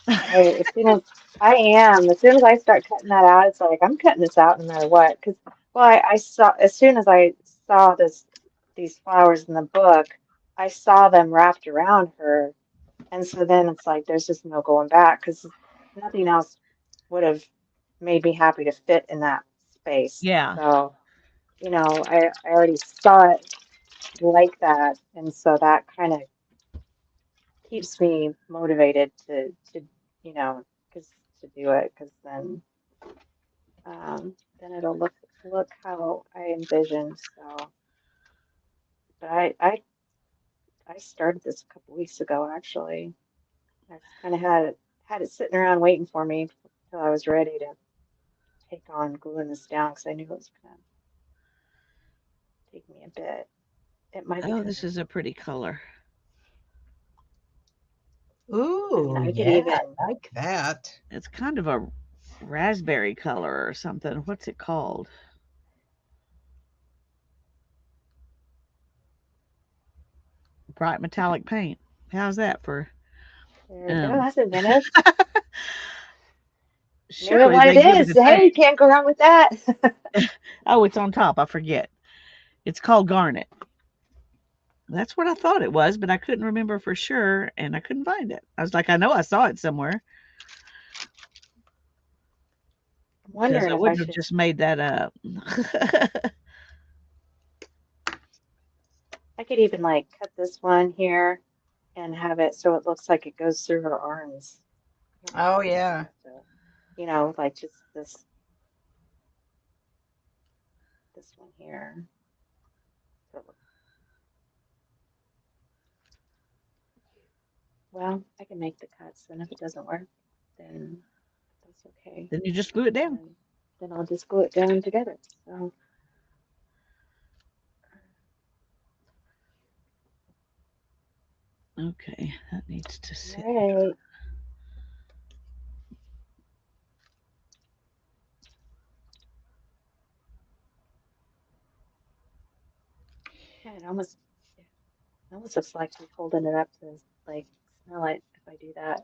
C: as soon as as soon as I start cutting that out, it's like I'm cutting this out no matter what. Because well, I saw as soon as I saw these flowers in the book, I saw them wrapped around her, and so then it's like there's just no going back because nothing else would have made me happy to fit in that space.
A: Yeah.
C: So, I already saw it like that, and so that kind of keeps me motivated to you know, because to do it, because then it'll look how I envisioned. So, but I started this a couple weeks ago actually. I just kind of had it sitting around waiting for me till I was ready to take on gluing this down because I knew it was gonna take me a bit. It might be
A: Oh,
C: because
A: this is a pretty color.
C: I mean
B: Ooh,
C: I could
B: yeah,
C: even
B: I like that.
A: It's kind of a raspberry color or something. What's it called? Bright metallic paint. How's that for?
C: there we go.
A: Um,
C: That's inventive. Name it
A: surely
C: what
A: they
C: it
A: give it
C: is.
A: a
C: Hey, you
A: name.
C: can't go wrong with that.
A: Oh, it's on top. I forget. It's called garnet. That's what I thought it was, but I couldn't remember for sure, and I couldn't find it. I was like, I know I saw it somewhere
C: I'm
A: because
C: wondering
A: I
C: if I
A: wouldn't have
C: should.
A: just made that up.
C: I could even like cut this one here and have it so it looks like it goes through her arms. I don't
B: Oh,
C: know if I
B: yeah.
C: have to, you know, like just this one here. So, well, I can make the cuts, and if it doesn't work, then that's okay.
A: Then you just glue it down.
C: Then I'll just glue it down together. So,
A: Okay, that needs to sit.
C: all right. Yeah, it almost looks like I'm holding it up to like smell it if I do that.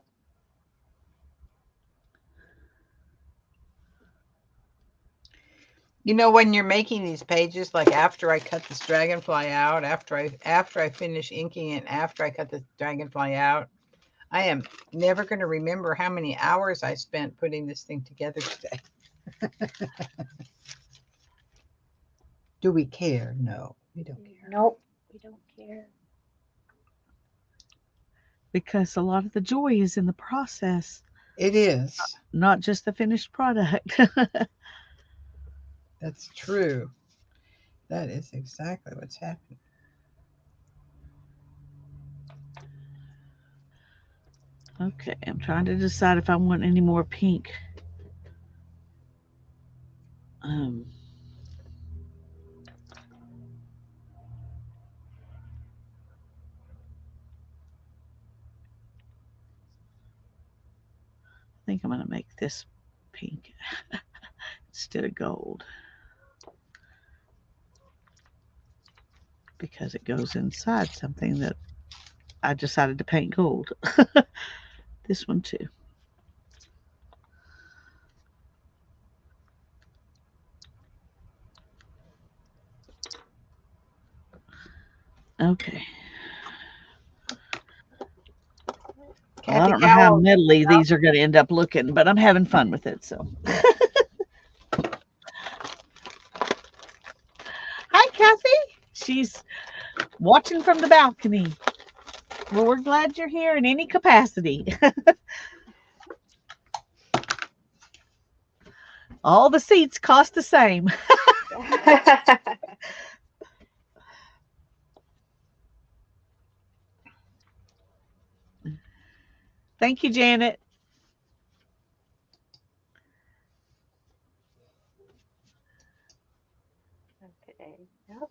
B: You know, when you're making these pages, like after I cut this dragonfly out, after I finish inking it, after I cut the dragonfly out, I am never going to remember how many hours I spent putting this thing together today. Do we care? No, we don't care.
C: Nope, we don't care.
A: Because a lot of the joy is in the process,
B: It is.
A: not just the finished product.
B: That's true. That is exactly what's happening.
A: Okay, I'm trying to decide if I want any more pink. Um, I think I'm going to make this pink instead of gold because it goes inside something that I decided to paint gold. This one too. Okay. Well, I
B: Kathy
A: don't know how
B: Cowell.
A: metally these are going to end up looking, but I'm having fun with it. So, hi, Kathy. She's watching from the balcony. Well, we're glad you're here in any capacity. All the seats cost the same. Thank you, Janet.
C: Okay. Yep.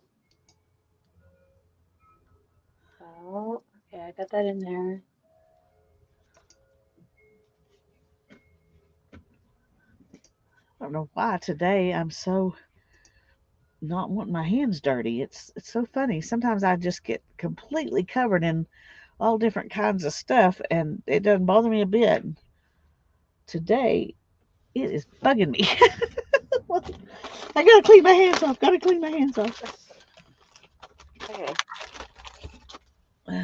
C: So, okay, I got that in there.
A: I don't know why today I'm so not wanting my hands dirty. It's so funny. Sometimes I just get completely covered in all different kinds of stuff and it doesn't bother me a bit. Today it is bugging me. I gotta clean my hands off. Gotta clean my hands off.
C: Okay,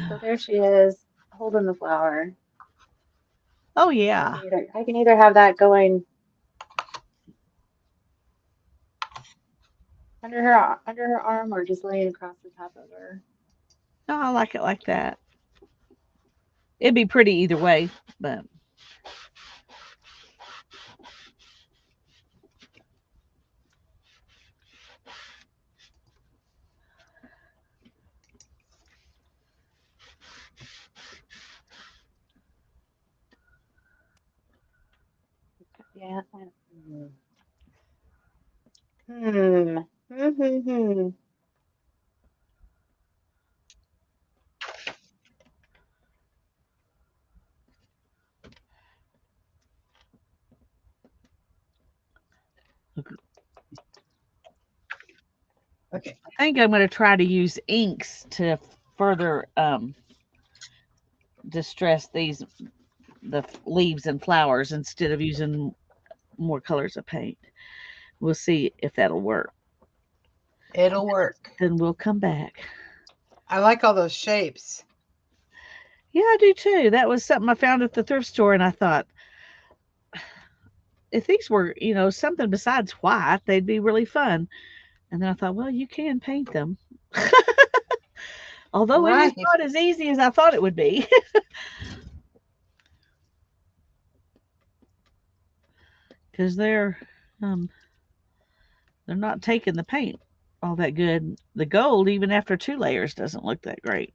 C: so there she is holding the flower.
A: Oh yeah.
C: I can either have that going under under her arm or just lay it across the top of her?
A: No, I like it like that. It'd be pretty either way, but
C: Yeah. Hmm. Hmm.
B: Okay.
A: I think I'm going to try to use inks to further distress the leaves and flowers instead of using more colors of paint. We'll see if that'll work.
B: It'll work.
A: Then we'll come back.
B: I like all those shapes.
A: Yeah, I do too. That was something I found at the thrift store, and I thought if these were, something besides white, they'd be really fun. And then I thought, well, you can paint them. Although it is
B: Right.
A: not as easy as I thought it would be. Because they're not taking the paint all that good. The gold, even after 2 layers, doesn't look that great.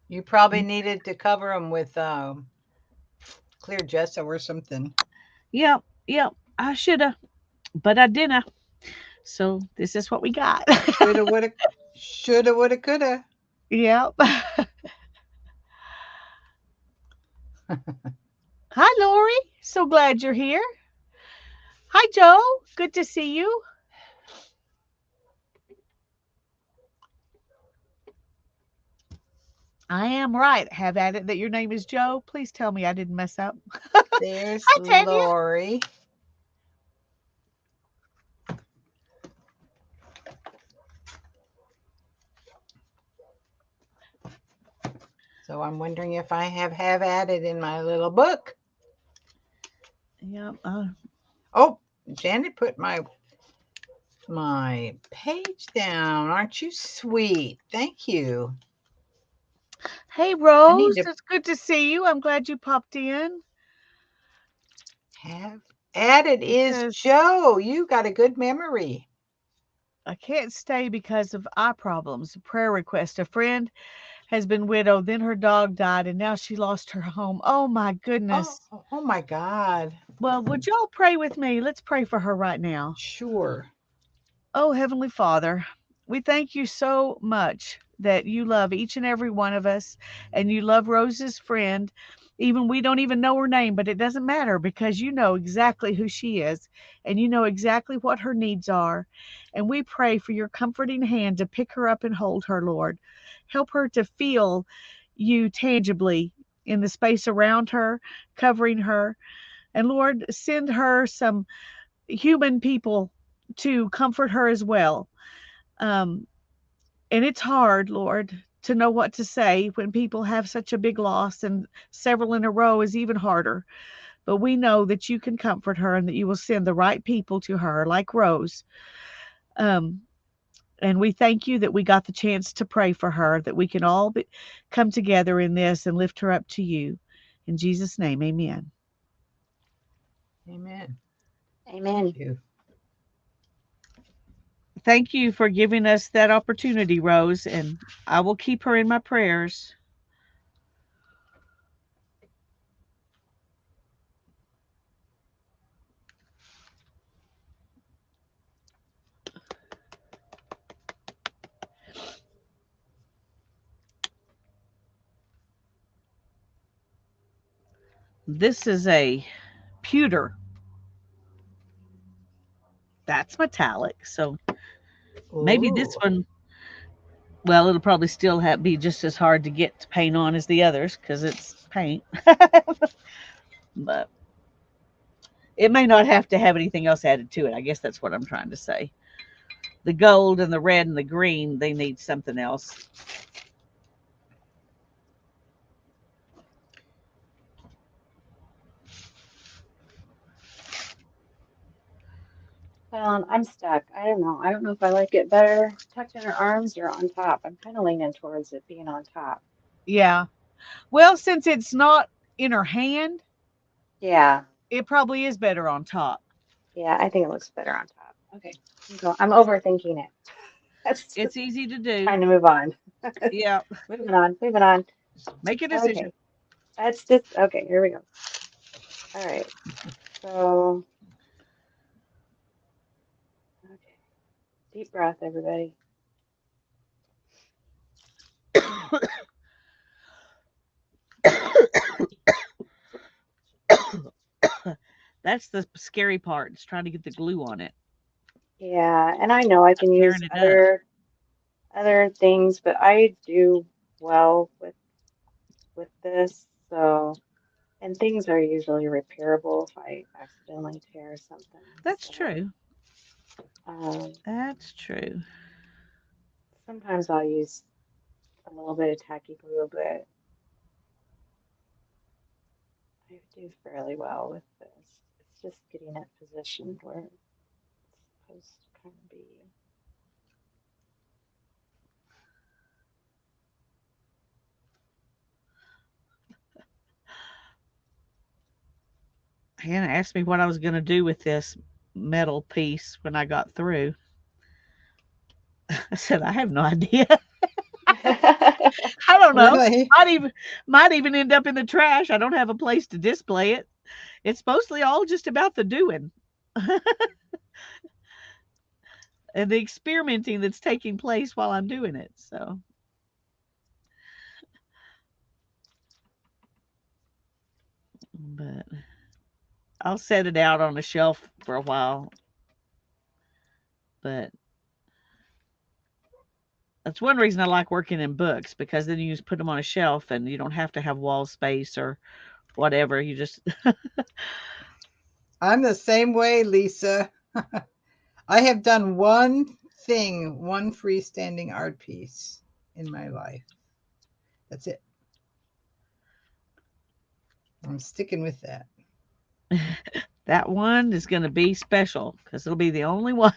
B: You probably needed to cover them with clear gesso or something.
A: Yep, I shoulda, but I didn't. So this is what we got.
B: Shoulda, woulda, coulda.
A: Yep. Hi, Lori. So glad you're here. Hi, Joe. Good to see you. I am right. Have at it that your name is Joe. Please tell me I didn't mess up.
B: There's
A: Hi, Tanya.
B: Lori. So I'm wondering if I have added in my little book.
A: Yep.
B: Oh, Janet put my page down. Aren't you sweet? Thank you.
A: Hey, Rose.
B: to-
A: It's good to see you. I'm glad you popped in.
B: Have added is
A: Because
B: Joe. You got a good memory.
A: I can't stay because of eye problems. A prayer request. A friend has been widowed, then her dog died, and now she lost her home. Oh my goodness.
B: Oh my God.
A: Well, would y'all pray with me? Let's pray for her right now.
B: Sure.
A: Oh, Heavenly Father, we thank you so much that you love each and every one of us, and you love Rose's friend. Even we don't even know her name, but it doesn't matter because you know exactly who she is and you know exactly what her needs are. And we pray for your comforting hand to pick her up and hold her, Lord. Help her to feel you tangibly in the space around her, covering her. And Lord, send her some human people to comfort her as well. Um, and it's hard, Lord, to know what to say when people have such a big loss, and several in a row is even harder. But we know that you can comfort her and that you will send the right people to her, like Rose. Um, and we thank you that we got the chance to pray for her, that we can all come together in this and lift her up to you. In Jesus' name, amen.
B: Amen.
C: Amen.
A: Thank you for giving us that opportunity, Rose, and I will keep her in my prayers. This is a pewter. That's metallic, so maybe this
B: Ooh.
A: one, well, it'll probably still be just as hard to get to paint on as the others because it's paint. But it may not have to have anything else added to it. I guess that's what I'm trying to say. The gold and the red and the green, they need something else.
C: Well, I'm stuck. I don't know. I don't know if I like it better tucked in her arms or on top. I'm kind of leaning towards it being on top.
A: Yeah. Well, since it's not in her hand,
C: Yeah.
A: it probably is better on top.
C: Yeah, I think it looks better on top. Okay. I'm overthinking it. That's
A: It's easy to do.
C: trying to move on.
A: Yeah.
C: Moving on, moving on.
A: Make a decision.
C: Okay. That's just okay. Here we go. All right. So, okay. Deep breath, everybody.
A: That's the scary part. It's trying to get the glue on it,
C: Yeah, and I know I can use
A: tearing it up.
C: other things, but I do well with this. So, and things are usually repairable if I accidentally tear something.
A: That's
C: So,
A: true.
C: um,
A: That's true.
C: sometimes I'll use a little bit of tacky glue, but I do fairly well with this. It's just getting it positioned where it's supposed to kind of be.
A: Hannah asked me what I was going to do with this metal piece when I got through. I said, I have no idea. I don't know.
B: Really?
A: Might even end up in the trash. I don't have a place to display it. It's mostly all just about the doing and the experimenting that's taking place while I'm doing it. So, but I'll set it out on a shelf for a while. But that's one reason I like working in books because then you just put them on a shelf and you don't have to have wall space or whatever. You just
B: I'm the same way, Lisa. I have done one thing, one freestanding art piece in my life. That's it. I'm sticking with that.
A: that one is going to be special because it'll be the only one.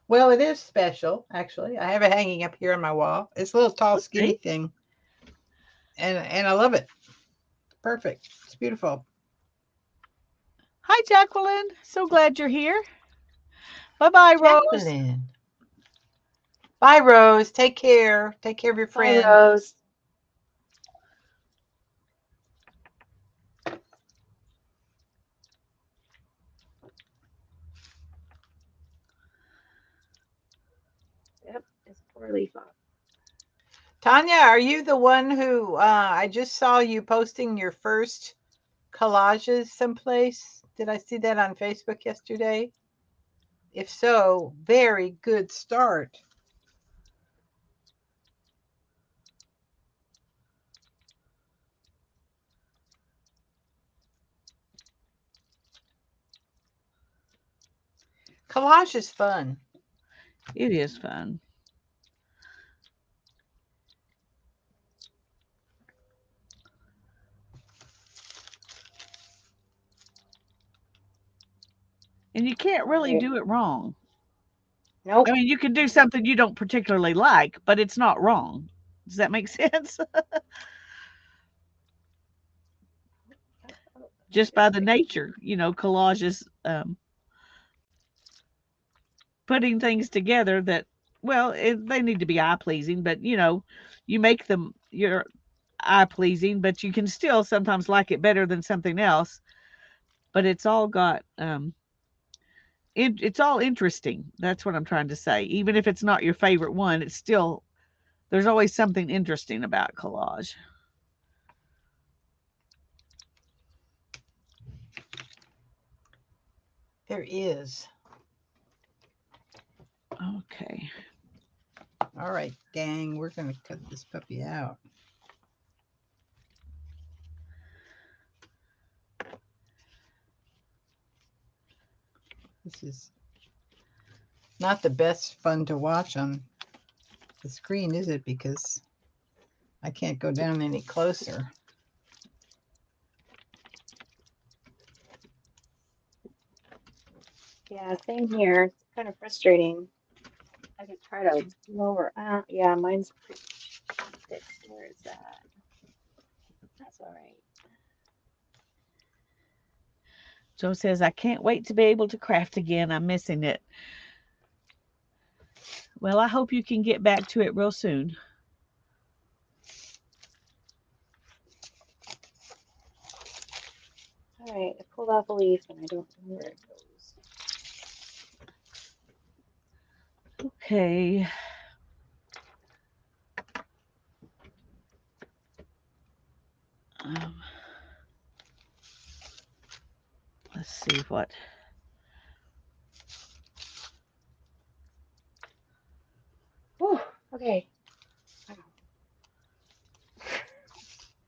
B: Well, it is special, actually. I have it hanging up here on my wall. It's a little tall, skinny
A: Okay.
B: thing, and I love it. Perfect. It's beautiful.
A: Hi, Jacqueline. So glad you're here. Bye bye, Rose.
B: Jacqueline. Bye, Rose. Take care. Take care of your
C: Bye,
B: friend.
C: Rose. Yep, it's poor leaf off.
B: Tanya, are you the one who I just saw you posting your first collages someplace? Did I see that on Facebook yesterday? If so, very good start. Collage is fun.
A: It is fun. And you can't
C: All
A: really
C: right.
A: do it wrong. I
C: Nope.
A: mean, you can do something you don't particularly like, but it's not wrong. Does that make sense?
C: Oh,
A: Just
C: it's
A: by the
C: fixed.
A: nature, collages, putting things together that, well, they need to be eye pleasing, but you make them your eye pleasing, but you can still sometimes like it better than something else. But it's all got it's all interesting. That's what I'm trying to say. Even if it's not your favorite one, it's still there's always something interesting about collage.
B: There is.
A: Okay.
B: All right, gang, we're going to cut this puppy out. This is not the best fun to watch on the screen, is it? Because I can't go down any closer.
C: Yeah, Yeah, same here. It's kind of frustrating. I could try to lower. Yeah, mine's pretty fixed. Where is that? That's all right.
A: Joe says, I can't wait to be able to craft again. I'm missing it. Well, I hope you can get back to it real soon.
C: All right, I pulled off a leaf and I don't know where it goes.
A: Okay. Um, let's see what.
C: Whew, okay. Wow,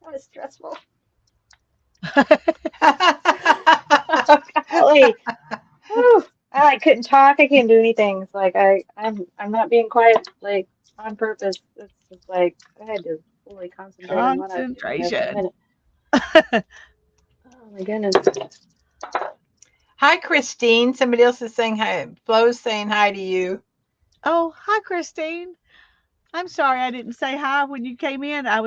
C: that was stressful. Golly. Whew. I couldn't talk. I can't do anything. It's like I'm not being quiet like on purpose. It's just like I had to fully concentrate on what I was doing there for a
A: Concentration.
C: minute. Oh my goodness.
B: Hi, Christine. Somebody else is saying hi. Flo's saying hi to you.
A: Oh, hi, Christine. I'm sorry I didn't say hi when you came in. I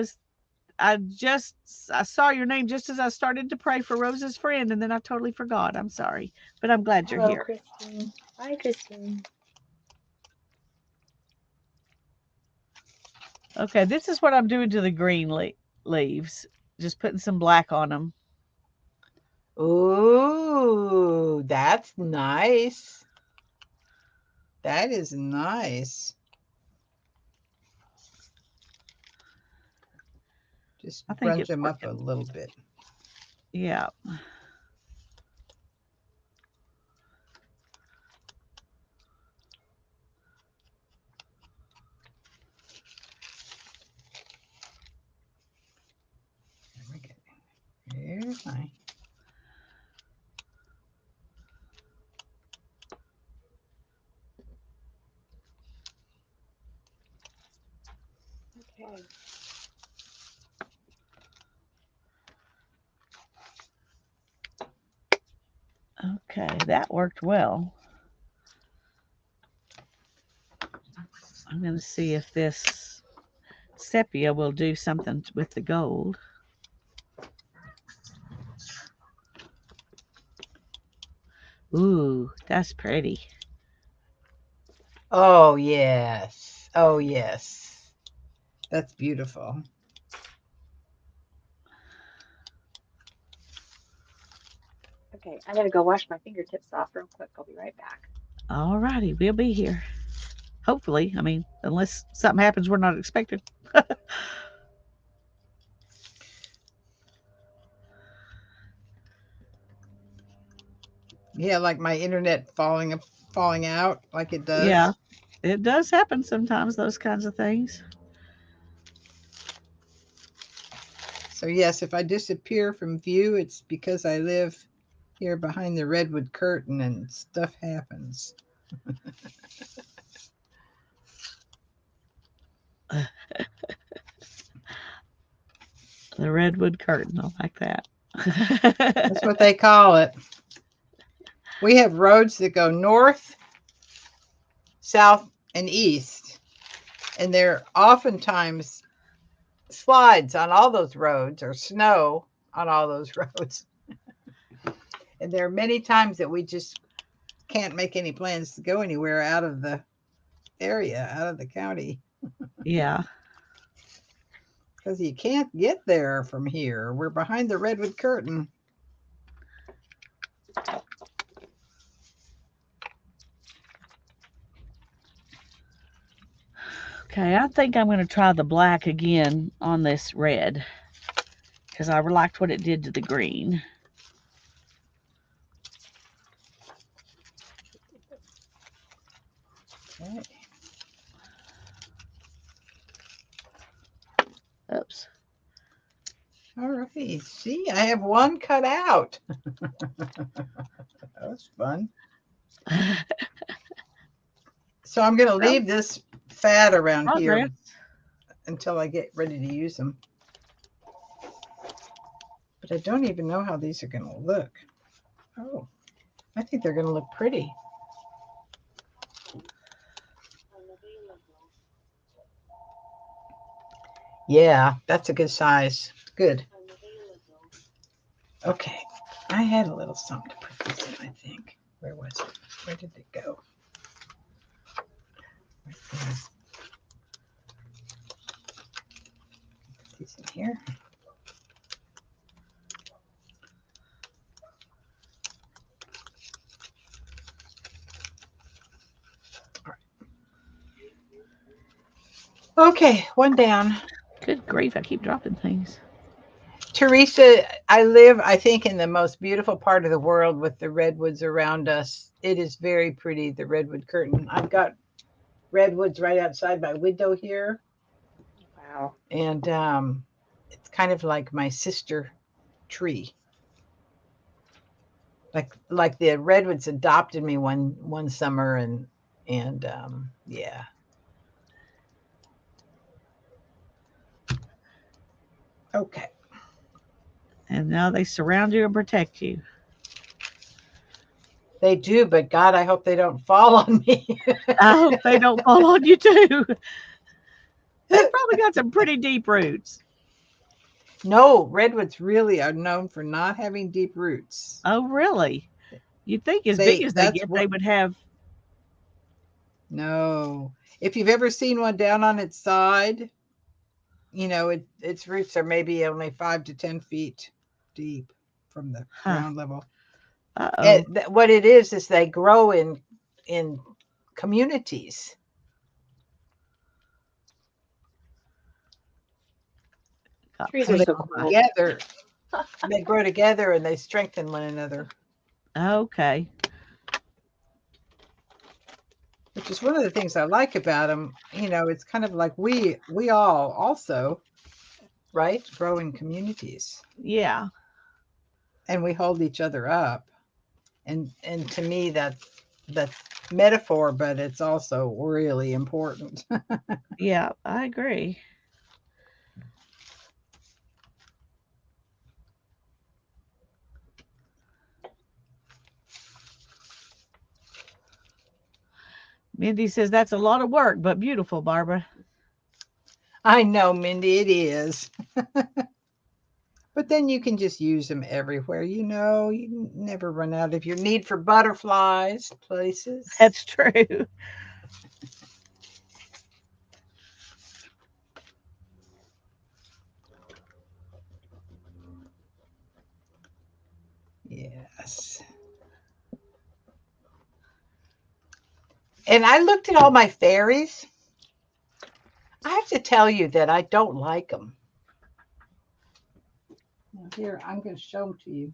A: saw your name just as I started to pray for Rose's friend, and then I totally forgot. I'm sorry, but I'm glad you're
C: Hello,
A: here.
C: Christine. Hi, Christine.
A: Okay, this is what I'm doing to the green leaves. Just putting some black on them.
B: Ooh, that's nice. That is nice. Just
A: I think
B: brunch
A: it's
B: them up a
A: working.
B: little bit.
A: Yeah.
B: There we go. Here's my.
C: Okay.
A: Okay, that worked well. I'm going to see if this sepia will do something with the gold. Ooh, that's pretty.
B: Oh, yes. Oh, yes. That's beautiful.
C: Okay, I'm gonna go wash my fingertips off real quick. I'll be right back.
A: All righty, we'll be here. Hopefully, I mean, unless something happens we're not expecting.
B: Yeah, like my internet falling out like it does.
A: Yeah, it does happen sometimes, those kinds of things.
B: So yes, if I disappear from view, it's because I live here behind the redwood curtain and stuff happens.
A: The redwood curtain, I like that.
B: That's what they call it. We have roads that go north, south, and east, and there are oftentimes slides on all those roads or snow on all those roads. And there are many times that we just can't make any plans to go anywhere out of the area, out of the county,
A: Yeah.
B: because you can't get there from here. We're behind the redwood curtain.
A: Okay, I think I'm going to try the black again on this red because I liked what it did to the green.
B: Okay.
A: Oops.
B: All right. See, I have one cut out. That was fun. So I'm going to
A: Well,
B: leave this fat around here
A: progress.
B: until I get ready to use them. But I don't even know how these are going to look. Oh, I think they're going to look pretty. Yeah, that's a good size. Good. Okay. I had a little something to put this in, I think. Where was it? Where did it go? Right there. Put these in here. Okay, one down.
A: Good grief, I keep dropping things.
B: Teresa, I live, I think, in the most beautiful part of the world with the redwoods around us. It is very pretty, the redwood curtain. I've got redwoods right outside my window here,
C: Wow.
B: and it's kind of like my sister tree. Like the redwoods adopted me one summer, and yeah. Okay.
A: And now they surround you and protect you.
B: They do, but God, I hope they don't fall on me.
A: I hope they don't fall on you too. They've probably got some pretty deep roots.
B: No, redwoods really are known for not having deep roots.
A: Oh, really? You'd think as big as they
B: That's
A: get, they
B: what
A: would have.
B: No. If you've ever seen one down on its side, its roots are maybe only 5 to 10 feet deep from the
A: Huh.
B: ground level.
A: Uh-oh.
B: What it is they grow in communities.
A: Got
C: Trees
B: So
C: are
B: they
A: paint
C: so
A: on
B: grow
A: my.
C: cool.
B: together. They grow together and they strengthen one another,
A: Okay.
B: which is one of the things I like about them. It's kind of like we all also, right, grow in communities,
A: Yeah.
B: and we hold each other up. And to me, that's metaphor, but it's also really important.
A: Yeah, I agree. Mindy says that's a lot of work, but beautiful, Barbara.
B: I know, Mindy, it is. But then you can just use them everywhere. You never run out of your need for butterflies places.
A: That's true.
B: Yes. And I looked at all my fairies. I have to tell you that I don't like them. Here, I'm going to show them to you.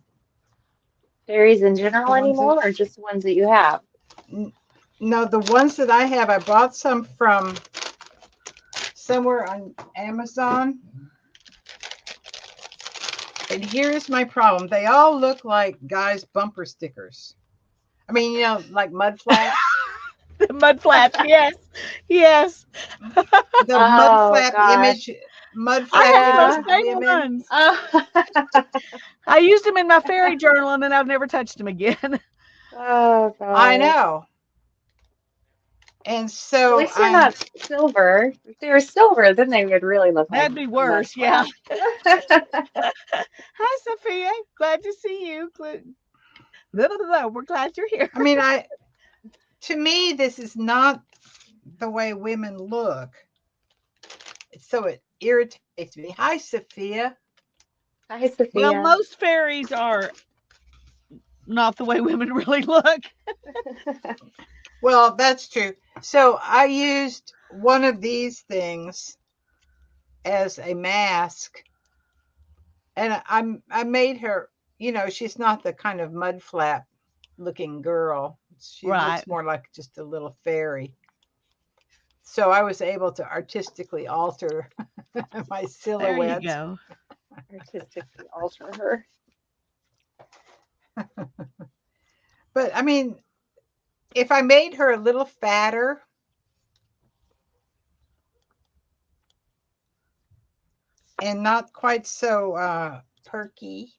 C: Fairies in
B: The
C: general
B: ones that,
C: anymore, or just ones that you have?
B: no, the ones that I have, I bought some from somewhere on Amazon. And here's my problem. They all look like guys' bumper stickers. I mean, like mud flaps.
A: The mud flaps, yes. Yes.
B: The mud
C: Oh
B: flap
C: gosh.
B: image, mud
A: I
B: flap
A: have those
B: image
C: Yeah.
B: of
A: same
B: women.
A: ones.
C: Oh,
A: I used them in my fairy journal and then I've never touched them again.
C: oh
B: I
C: gosh.
B: know. And
C: At
B: so
C: least they're not silver. If they were silver, then they would really look like
A: That'd be
C: a mud
A: worse, yeah.
C: flap.
A: Hi, Sophia. Glad to see you. We're glad you're here.
B: I mean, to me, this is not the way women look. So it irritates me. Hi, Sophia.
C: Hi,
A: Well,
C: Sophia.
A: most fairies are not the way women really look.
B: Well, that's true. So I used one of these things as a mask, and I made her. She's not the kind of mud flap looking girl. She
A: Right.
B: looks more like just a little fairy. So I was able to artistically alter my
A: There you
B: silhouette.
A: go.
C: Artistically alter her.
B: But I mean, if I made her a little fatter and not quite so perky.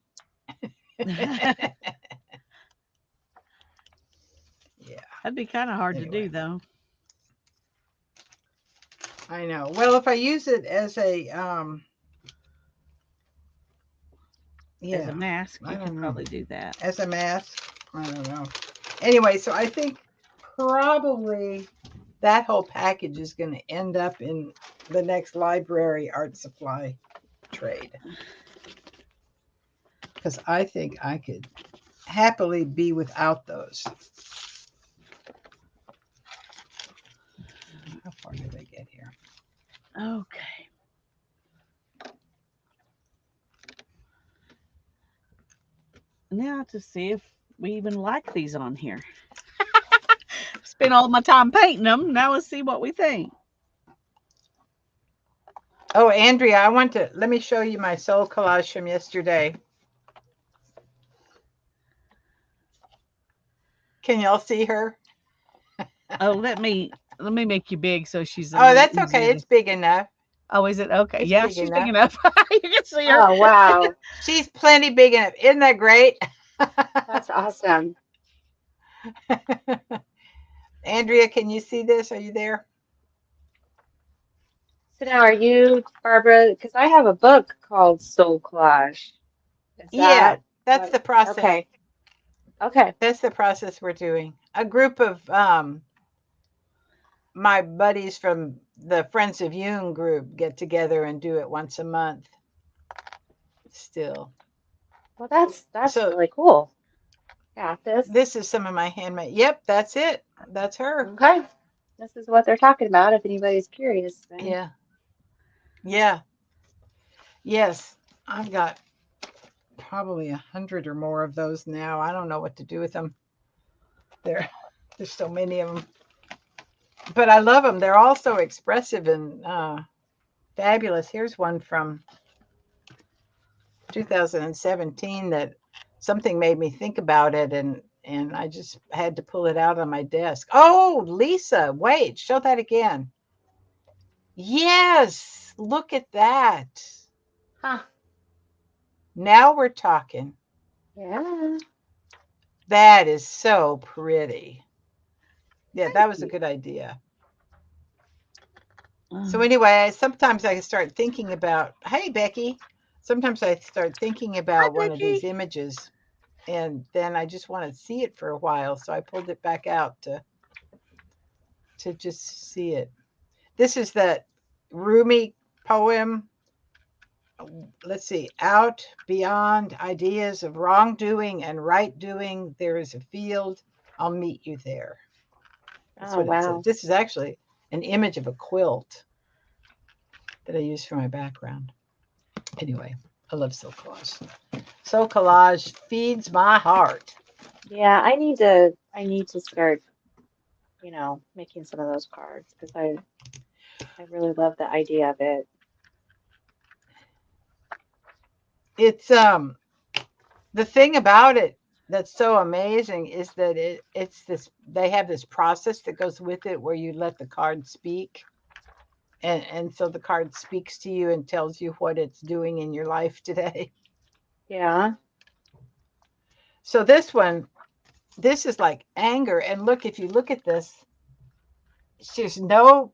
B: Yeah.
A: That'd be kind of hard to
B: Anyway.
A: do, though.
B: I know. Well, if I use it as a
A: As
B: yeah,
A: a mask,
B: I
A: you
B: don't
A: could
B: know.
A: probably do that.
B: As a mask, I don't know. Anyway, so I think probably that whole package is going to end up in the next library art supply trade, because I think I could happily be without those. How far did I get here?
A: Okay. Now to see if we even like these on here. Spent all my time painting them. Now let's see what we think.
B: Oh, Andrea, let me show you my soul collage from yesterday. Can y'all see her?
A: Oh, let me make you big so she's a
B: Oh,
A: little
B: that's okay.
A: easier to.
B: It's big enough.
A: Oh, is it okay?
B: It's
A: Yeah,
B: big
A: she's big
B: enough.
A: enough. You can see her.
C: Oh, wow.
B: She's plenty big enough. Isn't that great?
C: That's awesome.
B: Andrea, can you see this? Are you there?
C: So now are you, Barbara, because I have a book called Soul Collage. Is
B: Yeah,
C: that
B: that's
C: what?
B: the process.
C: Okay. Okay.
B: That's the process we're doing. A group of my buddies from the Friends of Jung group get together and do it once a month. Still.
C: Well, that's
B: So
C: really cool. Got this.
B: this is some of my handmade. Yep, that's it. That's her.
C: Okay. This is what they're talking about if anybody's curious then.
B: Yeah. Yeah. Yes. I've got probably 100 or more of those now. I don't know what to do with them. There's so many of them. But I love them. They're all so expressive and fabulous. Here's one from 2017 that something made me think about it, and I just had to pull it out on my desk. Oh, Lisa, wait, show that again. Yes, look at that.
C: Huh.
B: Now we're talking.
C: Yeah.
B: That is so pretty. Yeah, that
C: Thank
B: was a
C: you.
B: good idea. So
A: Oh,
B: anyway, sometimes I start thinking about, hey Becky, sometimes I start thinking
A: hi,
B: about one of these
A: Becky.
B: images and then I just want to see it for a while. So I pulled it back out to just see it. This is that Rumi poem. Let's see. Out beyond ideas of wrongdoing and right doing, there is a field. I'll meet you there. That's
C: Oh,
B: what it says.
C: wow.
B: This is actually an image of a quilt that I use for my background. Anyway, I love Soul Collage. Soul Collage feeds my heart.
C: Yeah, I need to start, making some of those cards because I really love the idea of it.
B: It's the thing about it that's so amazing is that it's this they have this process that goes with it where you let the card speak and so the card speaks to you and tells you what it's doing in your life today.
C: Yeah.
B: So this is like anger, and look, if you look at this, there's no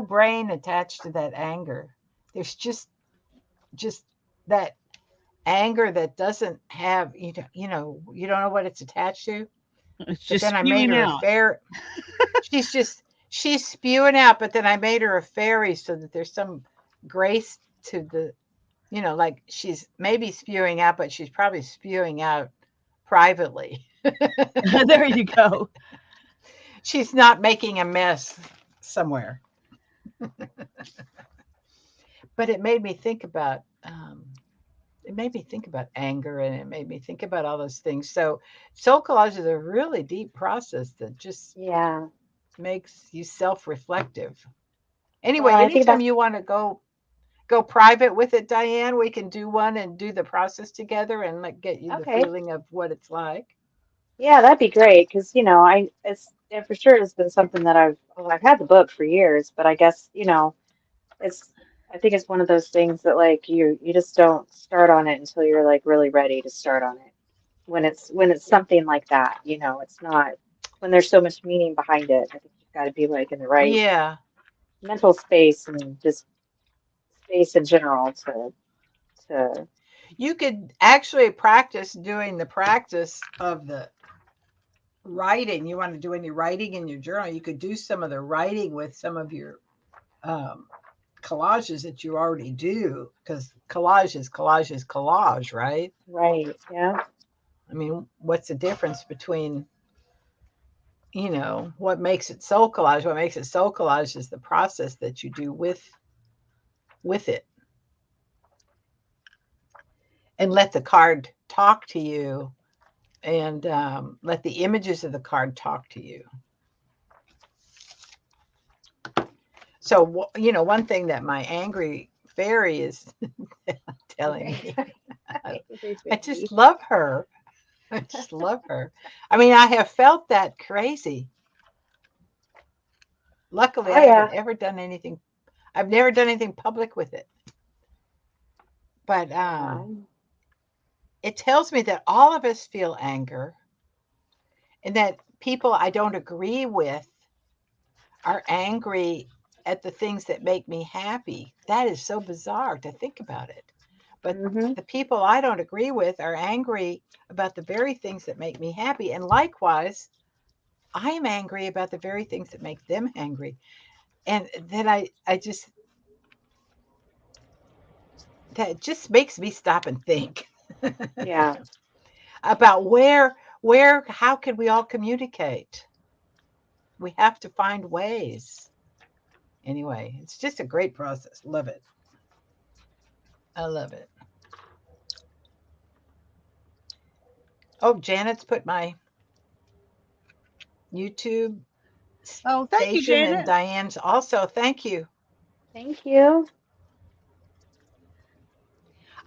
B: brain attached to that anger. There's just that anger that doesn't have you don't know what it's attached to.
A: It's
B: But
A: just
B: then I made
A: spewing
B: her a
A: out.
B: fair. She's spewing out, but then I made her a fairy so that there's some grace to the, like she's maybe spewing out, but she's probably spewing out privately.
A: There you go.
B: She's not making a mess somewhere. But it made me think about anger, and it made me think about all those things. So soul collage is a really deep process that just
C: Yeah.
B: makes you self-reflective.
C: Well,
B: Anyway,
C: I think
B: anytime
C: that's
B: you want to go private with it, Diane, we can do one and do the process together and like get you the
C: okay.
B: feeling of what it's like.
C: Yeah, that'd be great because for sure it's been something that I've had the book for years, but I guess, it's I think it's one of those things that like you just don't start on it until you're like really ready to start on it. When it's something like that, it's not when there's so much meaning behind it. I think you've got to be like in the right
B: Yeah.
C: mental space and just space in general to
B: You could actually practice doing the practice of the writing. You want to do any writing in your journal, you could do some of the writing with some of your collages that you already do, because collage is collage, right?
C: right. Yeah.
B: I mean, what's the difference between, what makes it soul collage? What makes it soul collage is the process that you do with it, and let the card talk to you, and let the images of the card talk to you. So, one thing that my angry fairy is telling me, I just love her. I just love her. I mean, I have felt that crazy. Luckily,
C: Oh
B: I
C: yeah.
B: haven't ever done anything. I've never done anything public with it. But it tells me that all of us feel anger, and that people I don't agree with are angry at the things that make me happy. That is so bizarre to think about it. But
C: Mm-hmm.
B: the people I don't agree with are angry about the very things that make me happy. And likewise, I am angry about the very things that make them angry. And then I just, that just makes me stop and think
C: Yeah.
B: about how can we all communicate? We have to find ways. Anyway, it's just a great process. Love it. I love it. Oh, Janet's put my YouTube
A: Oh, thank you,
B: station, and
A: Janet.
B: Diane's also. Thank you.
C: Thank you.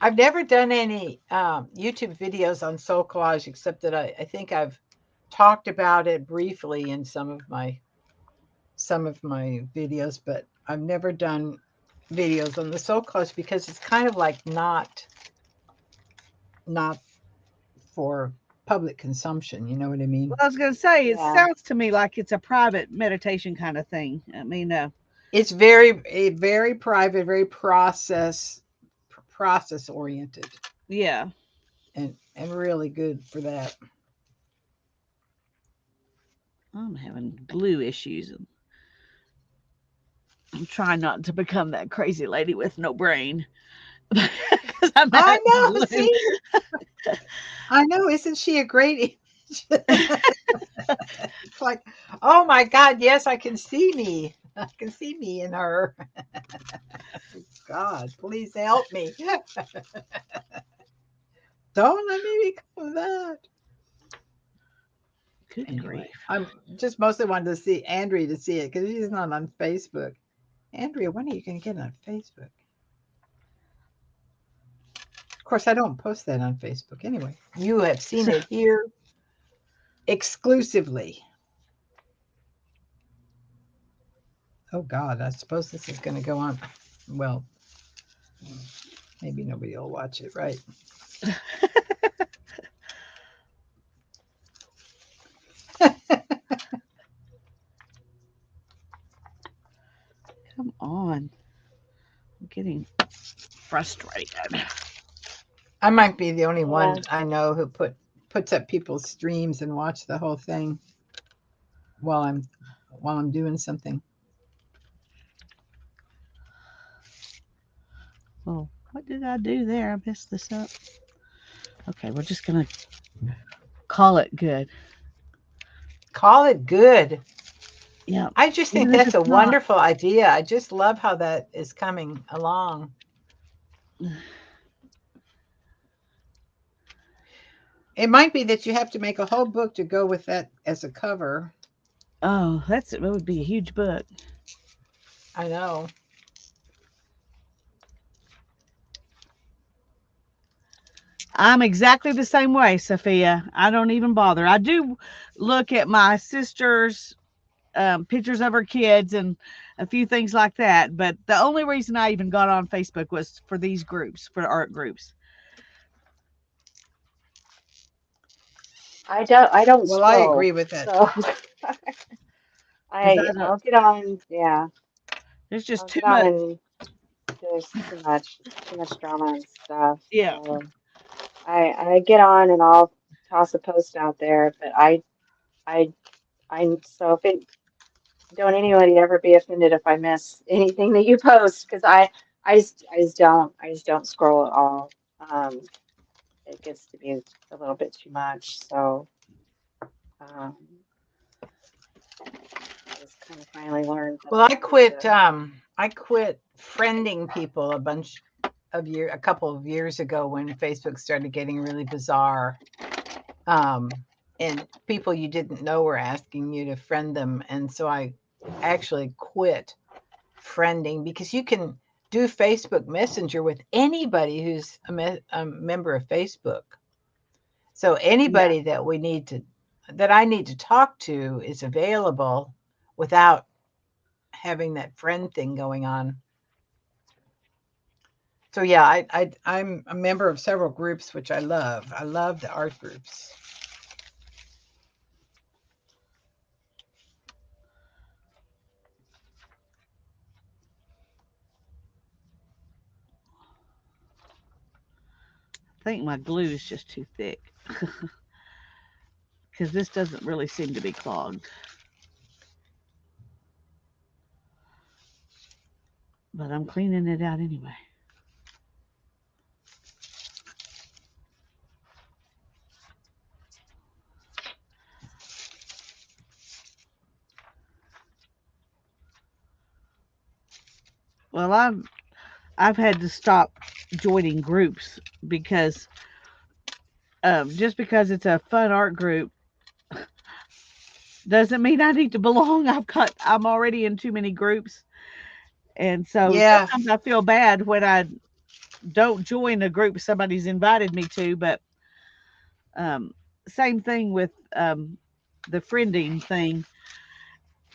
B: I've never done any YouTube videos on soul collage, except that I think I've talked about it briefly in some of my videos, but I've never done videos on the soul collage because it's kind of like not for public consumption. You know what I mean?
A: Well, I was going to say, it
C: Yeah.
A: sounds to me like it's a private meditation kind of thing. I mean,
B: It's very private, very process oriented,
A: yeah.
B: and really good for that.
A: I'm having glue issues. And I'm trying not to become that crazy lady with no brain. Because I'm
B: I
A: having
B: know.
A: glue.
B: See, I know. Isn't she a great image? It's like, oh my God, yes, I can see me. I can see me in her. God, please help me. Don't let me become that.
A: Good
B: Anyway,
A: grief.
B: I'm just mostly wanted to see Andrea to see it because she's not on Facebook. Andrea, when are you going to get on Facebook? Of course, I don't post that on Facebook anyway. You have seen it here exclusively. Oh God, I suppose this is going to go on. Well, maybe nobody will watch it, right?
A: Come on. I'm getting frustrated.
B: I might be the only
C: Yeah.
B: one I know who puts up people's streams and watch the whole thing while I'm doing something.
A: Oh, what did I do there? I messed this up. Okay, we're just going to call it good.
B: Call it good.
A: Yeah.
B: I just think
A: Even if
B: that's a
A: it's not.
B: wonderful idea. I just love how that is coming along. It might be that you have to make a whole book to go with that as a cover.
A: Oh, that would be a huge book.
B: I know.
A: I'm exactly the same way, Sophia. I don't even bother. I do look at my sister's pictures of her kids and a few things like that. But the only reason I even got on Facebook was for these groups, for art groups.
C: I don't
B: Well, I
C: scroll.
B: agree with that.
C: So
A: Because I don't.
C: I'll get on. Yeah.
A: There's just
C: I'll
A: too
C: get on
A: much.
C: and there's too much drama and stuff.
A: Yeah.
C: So I get on and I'll toss a post out there, but I so if it don't anybody ever be offended if I miss anything that you post because I just don't scroll at all. It gets to be a little bit too much, so um, I just kind of finally learned that
B: Well,
C: I need to.
B: I quit friending people a couple of years ago when Facebook started getting really bizarre. Um, and people you didn't know were asking you to friend them, and so I actually quit friending because you can do Facebook Messenger with anybody who's a member of Facebook. So
A: Yeah.
B: anybody that I need to talk to is available without having that friend thing going on. So yeah, I'm a member of several groups which I love. I love the art groups.
A: I think my glue is just too thick because this doesn't really seem to be clogged. But I'm cleaning it out anyway. Well, I've had to stop joining groups because just because it's a fun art group doesn't mean I need to belong. I'm already in too many groups, and so
B: Yeah,
A: sometimes I feel bad when I don't join a group somebody's invited me to. But um, same thing with the friending thing.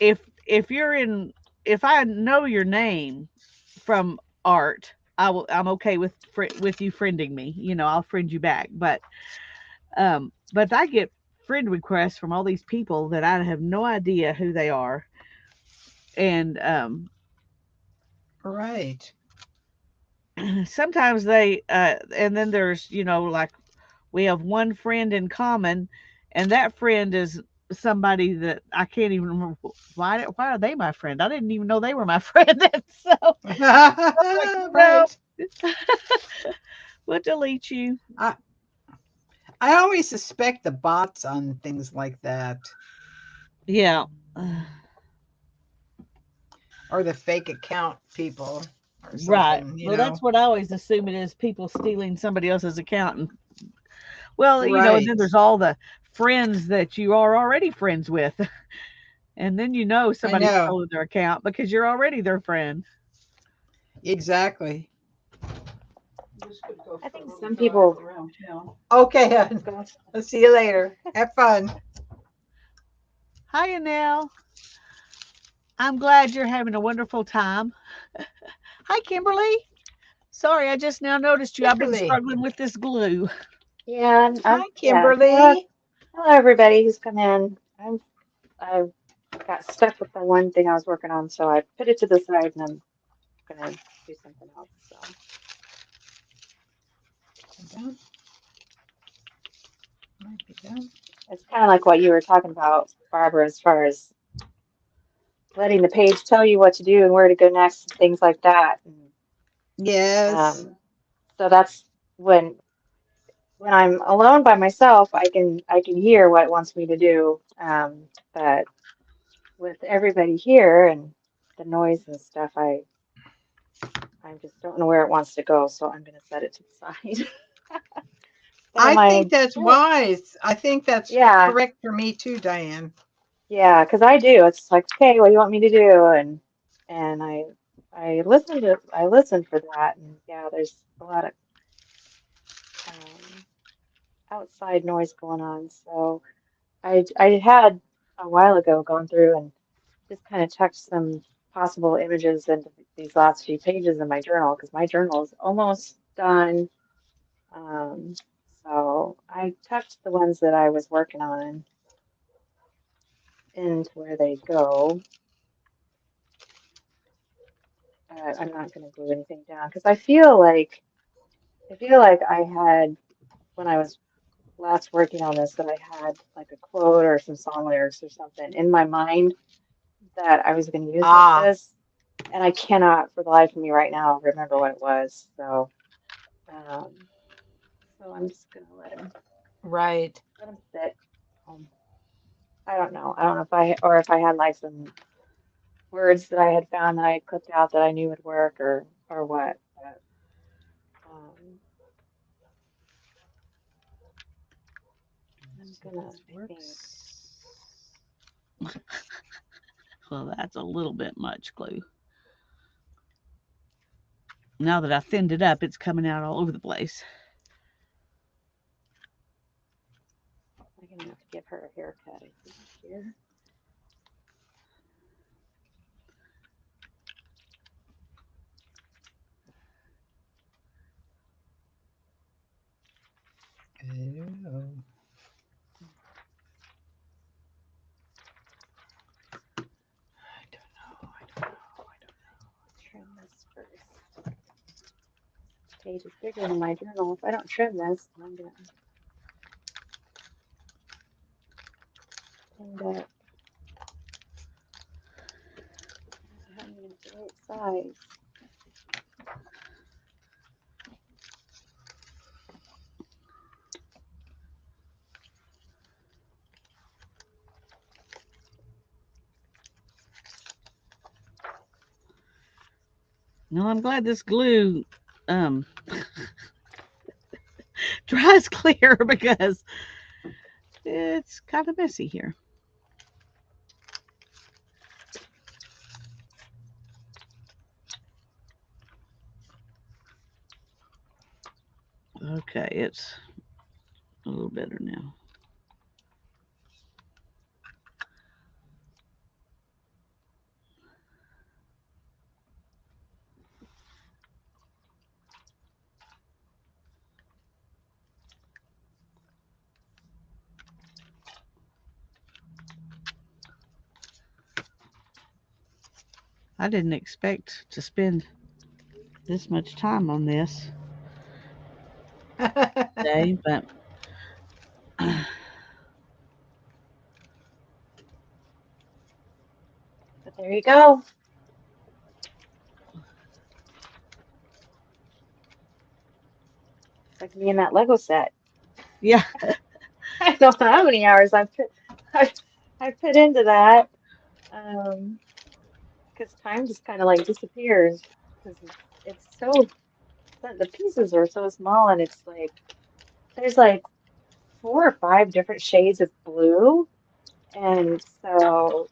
A: If if you're in, if I know your name from art, I'm okay with with you friending me. You know, I'll friend you back. But I get friend requests from all these people that I have no idea who they are, and
B: right.
A: sometimes and then there's, like, we have one friend in common, and that friend is somebody that I can't even remember why are they my friend? I didn't even know they were my friend. And so I'm like, no,
B: Right.
A: we'll delete you.
B: I I always suspect the bots on things like that
A: Yeah.
B: or the fake account people or
A: Right.
B: something, you
A: Well,
B: know.
A: that's what I always assume it is, people stealing somebody else's account. And well, and then
B: Right.
A: there's all the friends that you are already friends with. And then
B: I
A: somebody's
B: know.
A: stolen their account because you're already their friend.
B: Exactly.
C: I think some people
B: Okay,
C: go.
B: I'll see you later. Have fun.
A: Hi, Annelle. I'm glad you're having a wonderful time. Hi, Kimberly. Sorry, I just now noticed you. I've been
B: Kimberly.
A: struggling with this glue.
C: Yeah,
B: Hi,
C: yeah. Hello,
B: Kimberly.
C: hello everybody who's come in. I got stuck with the one thing I was working on, so I put it to the side and I'm gonna do something else. So
B: Done. Might be done.
C: it's kind of like what you were talking about, Barbara, as far as letting the page tell you what to do and where to go next and things like that. And,
B: Yes.
C: um, so that's when I'm alone by myself, I can hear what it wants me to do. But with everybody here and the noise and stuff, I just don't know where it wants to go, so I'm gonna set it to the side. But
B: I
C: am
B: think
C: I?
B: that's wise. I think that's
C: Yeah,
B: correct for me too, Diane.
C: yeah, because I do. It's like, okay, what do you want me to do? And I listen for that, and yeah, there's a lot of um, outside noise going on. So I had a while ago gone through and just kind of checked some possible images into these last few pages in my journal because my journal is almost done. Um, so I tucked the ones that I was working on into where they go. I'm not going to glue anything down because I feel like I had, when I was last working on this, that I had like a quote or some song lyrics or something in my mind that I was going to use with
B: Ah,
C: this, and I cannot for the life of me right now remember what it was. So, um, I'm just gonna
B: right.
C: let him sit. Um, I don't know. I don't know if if I had like some words that I had found that I had clipped out that I knew would work or what. But, I'm gonna, I think.
B: Works.
A: Well, that's a little bit much glue. Now that I thinned it up, it's coming out all over the place.
C: I'm gonna have to give her a haircut, I think, here.
B: Oh. I don't know.
C: Trim this first. This page is bigger than my journal. If I don't trim this, I'm gonna end up having it the right size.
A: Well, I'm glad this glue um, dries clear because it's kind of messy here. Okay, it's a little better now. I didn't expect to spend this much time on this today, but
C: But there you go. It's like me and that Lego set.
A: yeah,
C: I don't know how many hours I, I put into that. Because time just kind of like disappears because it's so, the pieces are so small, and it's like there's like 4 or 5 different shades of blue, and so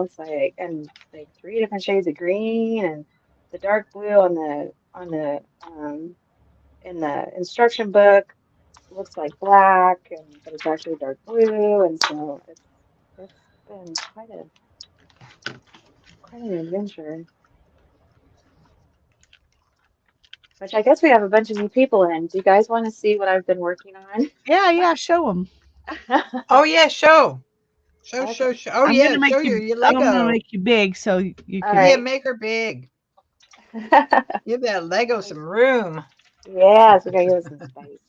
C: it's like, and like 3 different shades of green, and the dark blue on the in the instruction book looks like black, but it's actually dark blue, and so it's been quite an adventure. Which I guess we have a bunch of new people in. Do you guys want to see what I've been working on?
A: yeah, show them.
B: Oh yeah, show.
C: Okay.
B: Show. Oh
A: I'm
B: yeah,
A: gonna
B: show
A: make
B: your
A: I'm gonna
B: Lego.
A: make you big so you
C: All
A: can.
B: Yeah,
C: right.
B: make her big. Give that Lego some room.
C: Yes, we gotta give it some space.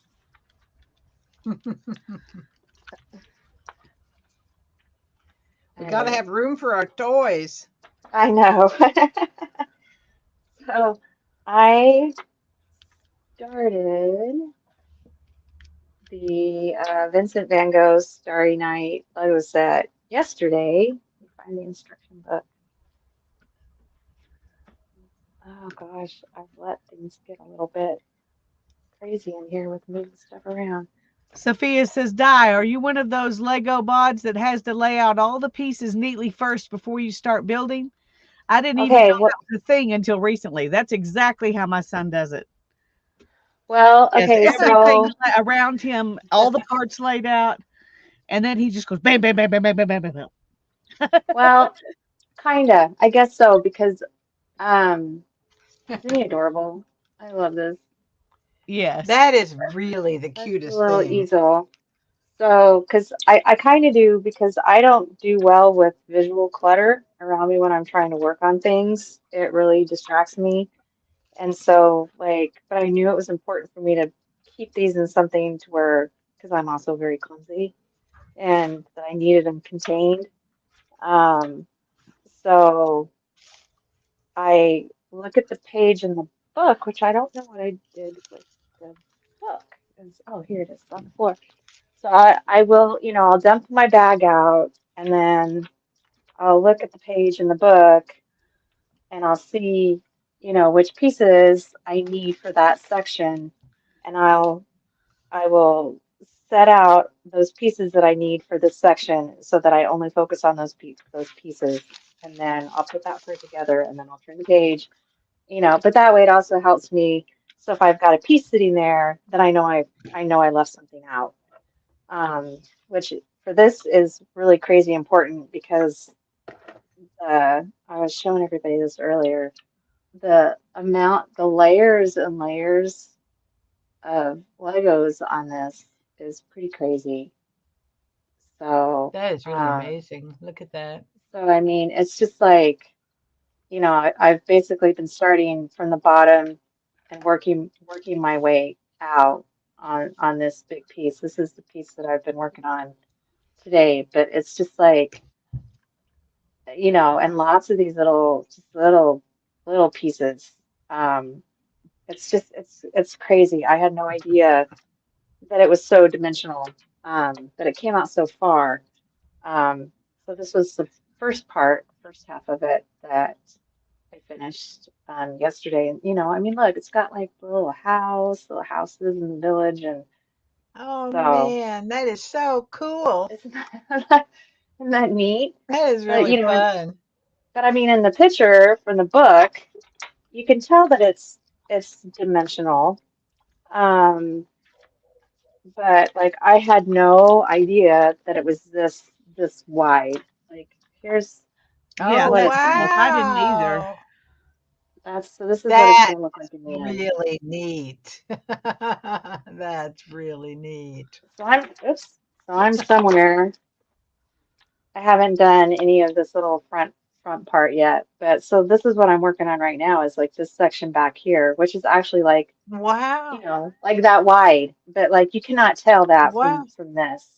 B: We
C: All
B: gotta
C: right.
B: have room for our toys.
C: I know. So I started the Vincent van Gogh Starry Night Lego set yesterday. Let me find the instruction book. Oh gosh, I've let things get a little bit crazy in here with moving stuff around.
A: Sophia says, "Di, are you one of those Lego mods that has to lay out all the pieces neatly first before you start building?" I didn't even
C: Okay,
A: know that was a thing until recently. That's exactly how my son does it. Yes,
C: okay,
A: everything
C: so
A: around him, all the parts laid out, and then he just goes bam, bam, bam, bam, bam, bam, bam, bam.
C: well, kinda. I guess so because isn't he adorable? I love this.
A: Yes.
B: That is really the
C: That's the
B: cutest
C: little
B: thing.
C: easel. So, because I kind of do, because I don't do well with visual clutter around me when I'm trying to work on things. It really distracts me. And so, like, but I knew it was important for me to keep these in something to where, because I'm also very clumsy and that I needed them contained. Um, so I look at the page in the book, which I don't know what I did with the book. Oh, here it is on the floor. So I will, I'll dump my bag out and then I'll look at the page in the book and I'll see, which pieces I need for that section. And I will set out those pieces that I need for this section so that I only focus on those pieces. And then I'll put that part together and then I'll turn the page, but that way it also helps me. So if I've got a piece sitting there, then I know I left something out. Which for this is really crazy important because I was showing everybody this earlier. The layers and layers of Legos on this is pretty crazy. So,
B: That is really amazing. Look at that.
C: so I mean, it's just like, I've basically been starting from the bottom and working my way out on this big piece. This is the piece that I've been working on today, but it's just like, and lots of these little pieces. Um, it's crazy. I had no idea that it was so dimensional, that it came out so far. So this was the first half of it that I finished yesterday. And I mean, look, it's got like the little houses in the village, and
B: Oh
C: so
B: man, that is so cool.
C: isn't that, isn't that neat?
B: That is
C: But
B: really fun.
C: but I mean, in the picture from the book, you can tell that it's dimensional. Um, but like I had no idea that it was this wide. Like here's
A: Yeah,
B: Oh
C: what it's
A: that's
C: gonna
A: neat.
C: look.
A: I didn't either.
B: wow.
C: So this is what it's
B: That's
C: gonna look like in the end.
B: really neat. That's really neat.
C: So I'm somewhere. I haven't done any of this little front part yet, but so this is what I'm working on right now is like this section back here, which is actually like,
B: Wow.
C: like that wide, but like you cannot tell that
B: Wow.
C: from this.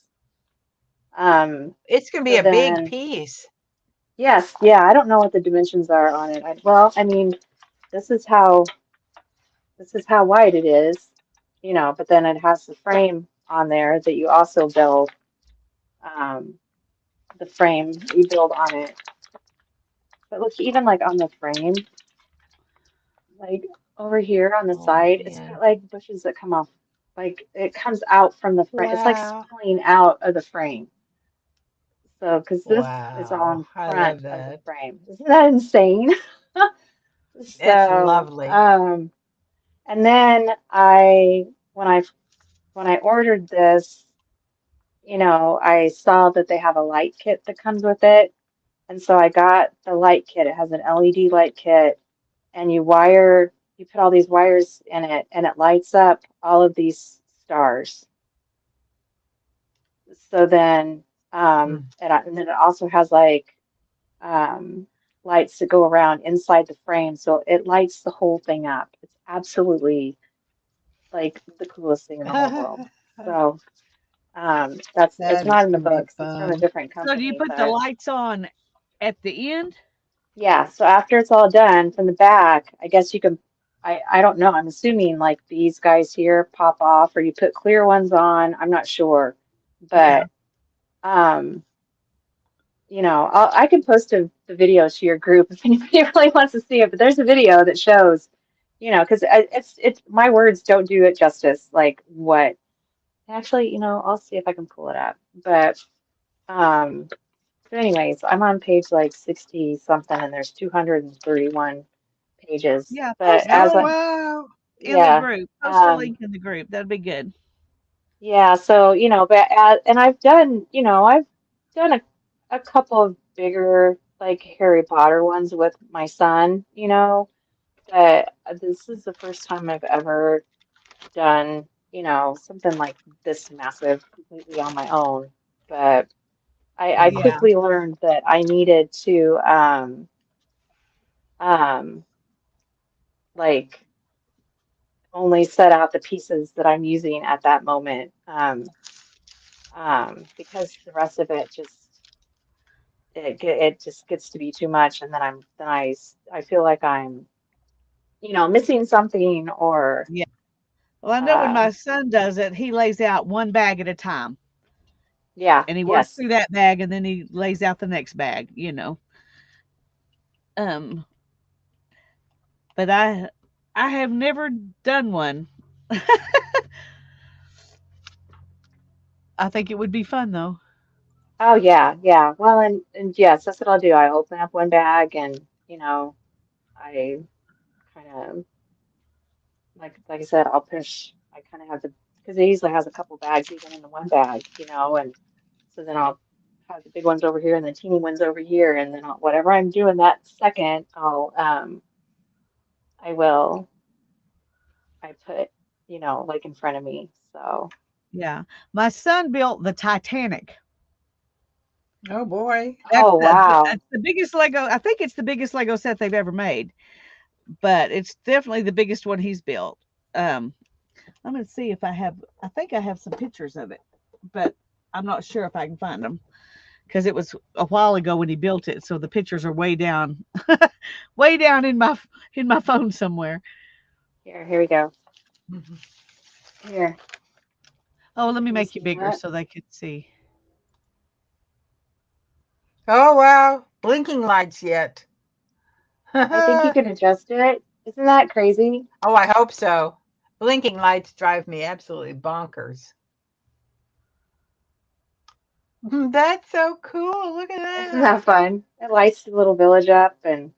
C: Um,
B: It's going to be
C: so
B: a big
C: then
B: piece.
C: yes, yeah, I don't know what the dimensions are on it. Well, I mean, this is how this is how wide it is, but then it has the frame on there that you also build. Um, the frame you build on it. But look, even like on the frame, like over here on the
B: Oh
C: side, it's got
B: man.
C: like bushes that come off. Like it comes out from the frame. It's like
B: Wow.
C: spilling out of the frame. So, because this is all
B: Wow.
C: in
B: I
C: front
B: love
C: of the
B: that.
C: frame. Isn't that insane?
B: It's
C: So,
B: lovely.
C: and then when I ordered this, I saw that they have a light kit that comes with it. And so I got the light kit. It has an LED light kit, and you put all these wires in it, and it lights up all of these stars. So then,
B: Mm.
C: and then it also has like um, lights that go around inside the frame, so it lights the whole thing up. It's absolutely like the coolest thing in the whole world. So it's
B: That
C: not
B: is
C: in the
B: going to be
C: books. It's from a
B: fun.
C: different
A: So do you
C: company,
A: put the
C: but
A: lights on at the end?
C: yeah. So after it's all done from the back, I guess you can. I don't know. I'm assuming like these guys here pop off, or you put clear ones on. I'm not sure,
A: Yeah.
C: but um, I can post the video to your group if anybody really wants to see it. But there's a video that shows, because it's my words don't do it justice. Like what actually, I'll see if I can pull it up. Um, but anyways, I'm on page like 60 something, and there's 231 pages.
A: Yeah.
C: But
A: Post a
C: as
B: Oh
C: I,
A: link
B: wow.
A: in the
C: yeah,
A: group. Post a
C: um,
A: link in the group. That'd be good.
C: yeah. So but and I've done a couple of bigger like Harry Potter ones with my son. But this is the first time I've ever done, something like this massive completely on my own. But I
A: Yeah.
C: quickly learned that I needed to um, like only set out the pieces that I'm using at that moment, because the rest of it it just gets to be too much, and then I feel like I'm missing something or
A: Yeah. Well, I know when
C: uh,
A: my son does it, he lays out one bag at a time
C: yeah,
A: and he works
C: yes.
A: through that bag and then he lays out the next bag. Um, but I have never done one. I think it would be fun though.
C: Oh yeah, yeah. Well, and yes, that's what I'll do. I open up one bag and I kind of like I said, I'll push. I kind of have the because it usually has a couple bags even in the one bag, and so then I'll have the big ones over here and the teeny ones over here, and then whatever I'm doing that second, I will I put like in front of me. So
A: Yeah. My son built the Titanic.
B: Oh boy.
C: oh wow,
A: That's the biggest Lego. I think it's the biggest Lego set they've ever made, but it's definitely the biggest one he's built. Um, I'm gonna see if I have. I think I have some pictures of it, but I'm not sure if I can find them because it was a while ago when he built it. So the pictures are way down, way down in my phone somewhere.
C: here we go.
B: Mhm.
C: Here,
A: Oh, let me
C: can you
A: make you
C: see
A: bigger
C: that?
A: so they could see.
B: Oh wow. Blinking lights yet.
C: I think you
B: Oh,
C: can adjust it. Isn't that crazy?
B: I hope so. Blinking lights drive me absolutely bonkers. That's so cool. Look at
C: Isn't
B: that.
C: that fun? It lights the little village up, and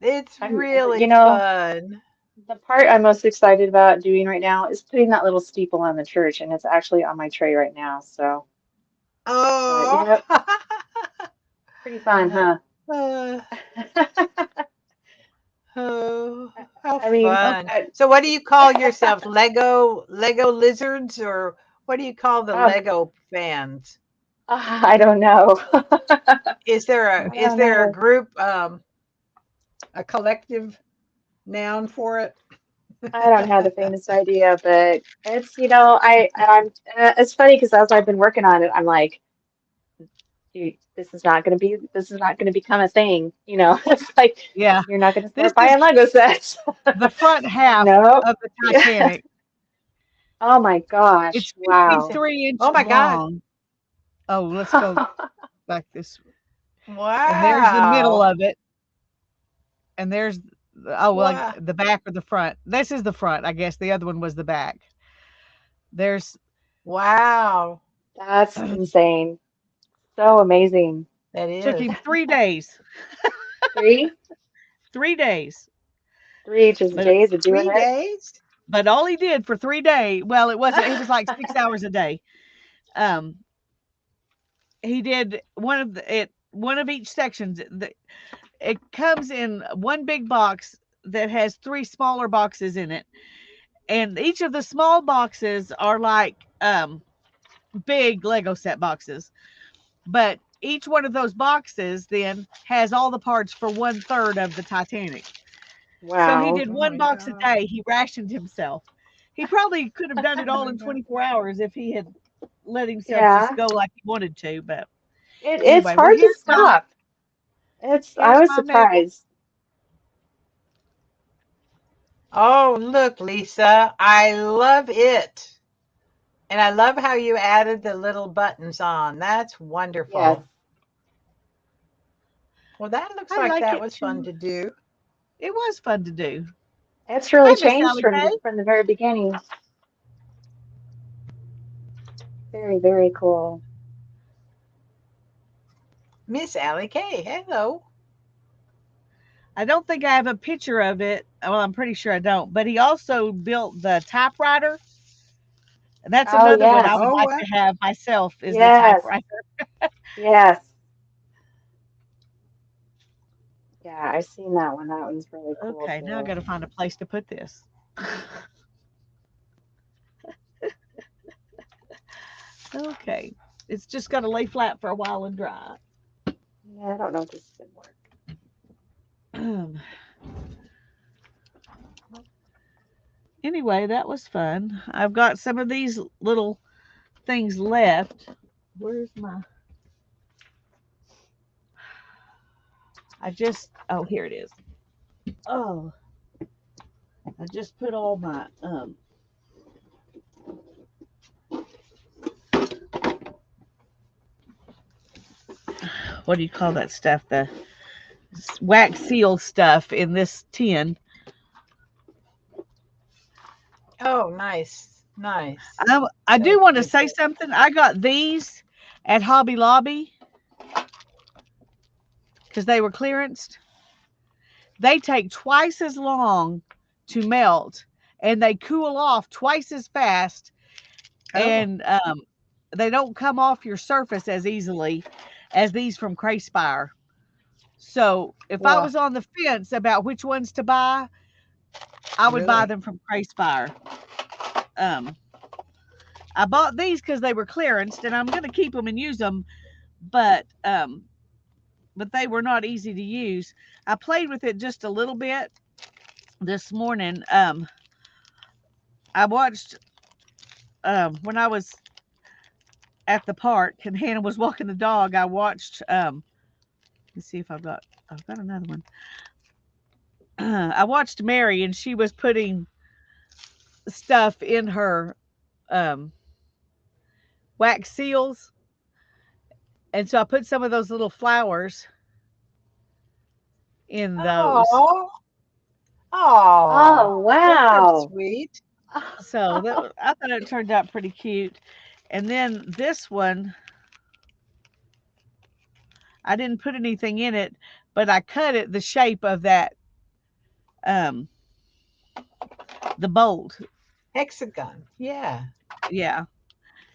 B: It's
C: I'm,
B: really fun.
C: the part I'm most excited about doing right now is putting that little steeple on the church, and it's actually on my tray right now. So, but
B: Oh.
C: yeah, pretty fun, huh?
B: Uh, oh, how
C: I mean,
B: fun.
A: Okay.
B: So what do you call yourselves? Lego lizards, or what do you call the
C: oh,
B: Lego fans?
C: I don't know. I
B: Is
C: don't
B: there a
C: know.
B: group, a collective noun for it?
C: I don't have the faintest idea, but it's, it's funny because as I've been working on it, I'm like, dude, this is not going to become a thing. It's like,
A: Yeah.
C: you're not going to
A: This
C: start
A: is
C: buying Lego sets.
A: the front half
C: No.
A: of the
C: Yeah.
A: Titanic.
C: Oh my gosh.
A: It's
C: Wow.
A: 53
B: Oh
A: inches
B: my God.
A: long. Oh, let's go back this. And there's the middle
B: Wow.
A: of it. And there's oh well,
B: Wow.
A: the back or the front. This is the front, I guess. The other one was the back. There's
B: Wow.
C: That's insane. So amazing.
B: That
A: took
B: is.
A: him 3 days.
C: Three,
A: 3 days.
C: three just
A: But
C: days of doing
B: Three
C: it.
B: days?
A: all he did for 3 days, well, it was like 6 hours a day. Um, he did one of each sections. It comes in one big box that has three smaller boxes in it, and each of the small boxes are like big Lego set boxes. But each one of those boxes then has all the parts for 1/3 of the Titanic. So he
C: Wow.
A: did
B: Oh
A: one
B: my
A: box a
B: God.
A: day. He rationed himself. He probably could have done it
B: Oh
A: all
B: my
A: in
B: God.
A: 24 hours if he had let himself just
C: Yeah.
A: go like he wanted to. But
C: It's
A: anyway, well,
C: hard to stop. I
A: here's
C: was
A: my Mabel.
C: surprised.
B: Oh, look, Lisa. I love it. And I love how you added the little buttons on. That's
C: Yes.
B: wonderful. Well, that looks
A: I
B: like
A: like
B: that
A: it
B: was fun
A: too.
B: to do.
A: It was fun to do.
C: It's really
A: Hi, Miss
C: changed
A: Sally
C: from
A: Kay.
C: the very beginning. Very, very cool.
B: Miss Allie Kay, hello.
A: I don't think I have a picture of it. Well, I'm pretty sure I don't. But he also built the typewriter. And that's
C: Oh
A: another one I
C: yes.
A: would
B: Oh,
A: like
B: wow.
A: to have myself is the
C: Yes.
A: typewriter.
C: Yes. Yeah, I've seen that one. That one's really cool
A: Okay, now I
C: too.
A: got to find a place to put this. Okay. It's just got to lay flat for a while and dry.
C: Yeah, I don't know if this is gonna work.
A: Anyway, that was fun. I've got some of these little things left. Where's my? Oh, here it is. Oh, I just put all my what do you call that stuff? The wax seal stuff in this tin.
B: Oh, nice. Nice.
A: I do
B: That's
A: want to
B: good.
A: say something. I got these at Hobby Lobby because they were clearanced. They take twice as long to melt and they cool off twice as fast,
B: Oh.
A: and they don't come off your surface as easily as these from Crayspire. So if I
B: Wow.
A: was on the fence about which ones to buy, I would buy
B: Really?
A: them from Crayspire. I bought these because they were clearanced, and I'm going to keep them and use them, but they were not easy to use. I played with it just a little bit this morning. I watched when I was at the park and Hannah was walking the dog. I watched. Let's see if I've got another one. I watched Mary, and she was putting stuff in her wax seals, and so I put some of those little flowers in those.
B: Oh.
C: Oh,
B: That's so
C: wow.
B: sweet.
A: So I thought it turned out pretty cute. And then this one, I didn't put anything in it, but I cut it the shape of that, the bolt.
B: Hexagon. Yeah.
A: Yeah.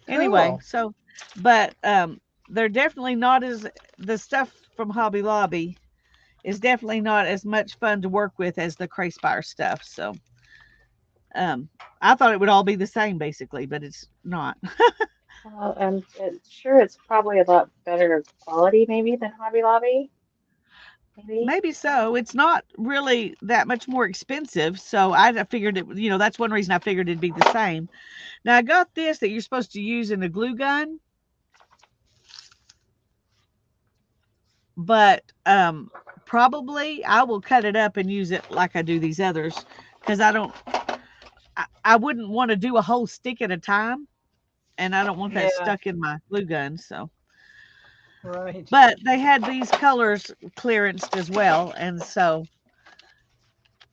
A: Anyway,
B: Cool.
A: so, but they're definitely not the stuff from Hobby Lobby is definitely not as much fun to work with as the Crayspire stuff. So, I thought it would all be the same basically, but it's not.
C: Well, I'm sure it's probably a lot better quality maybe than Hobby Lobby. Maybe.
A: Maybe so. It's not really that much more expensive. So I figured it, that's one reason I figured it'd be the same. Now I got this that you're supposed to use in a glue gun. But probably I will cut it up and use it like I do these others because I wouldn't want to do a whole stick at a time. And I don't want that
B: Yeah.
A: stuck in my glue gun. So.
B: Right.
A: But they had these colors clearanced as well, and so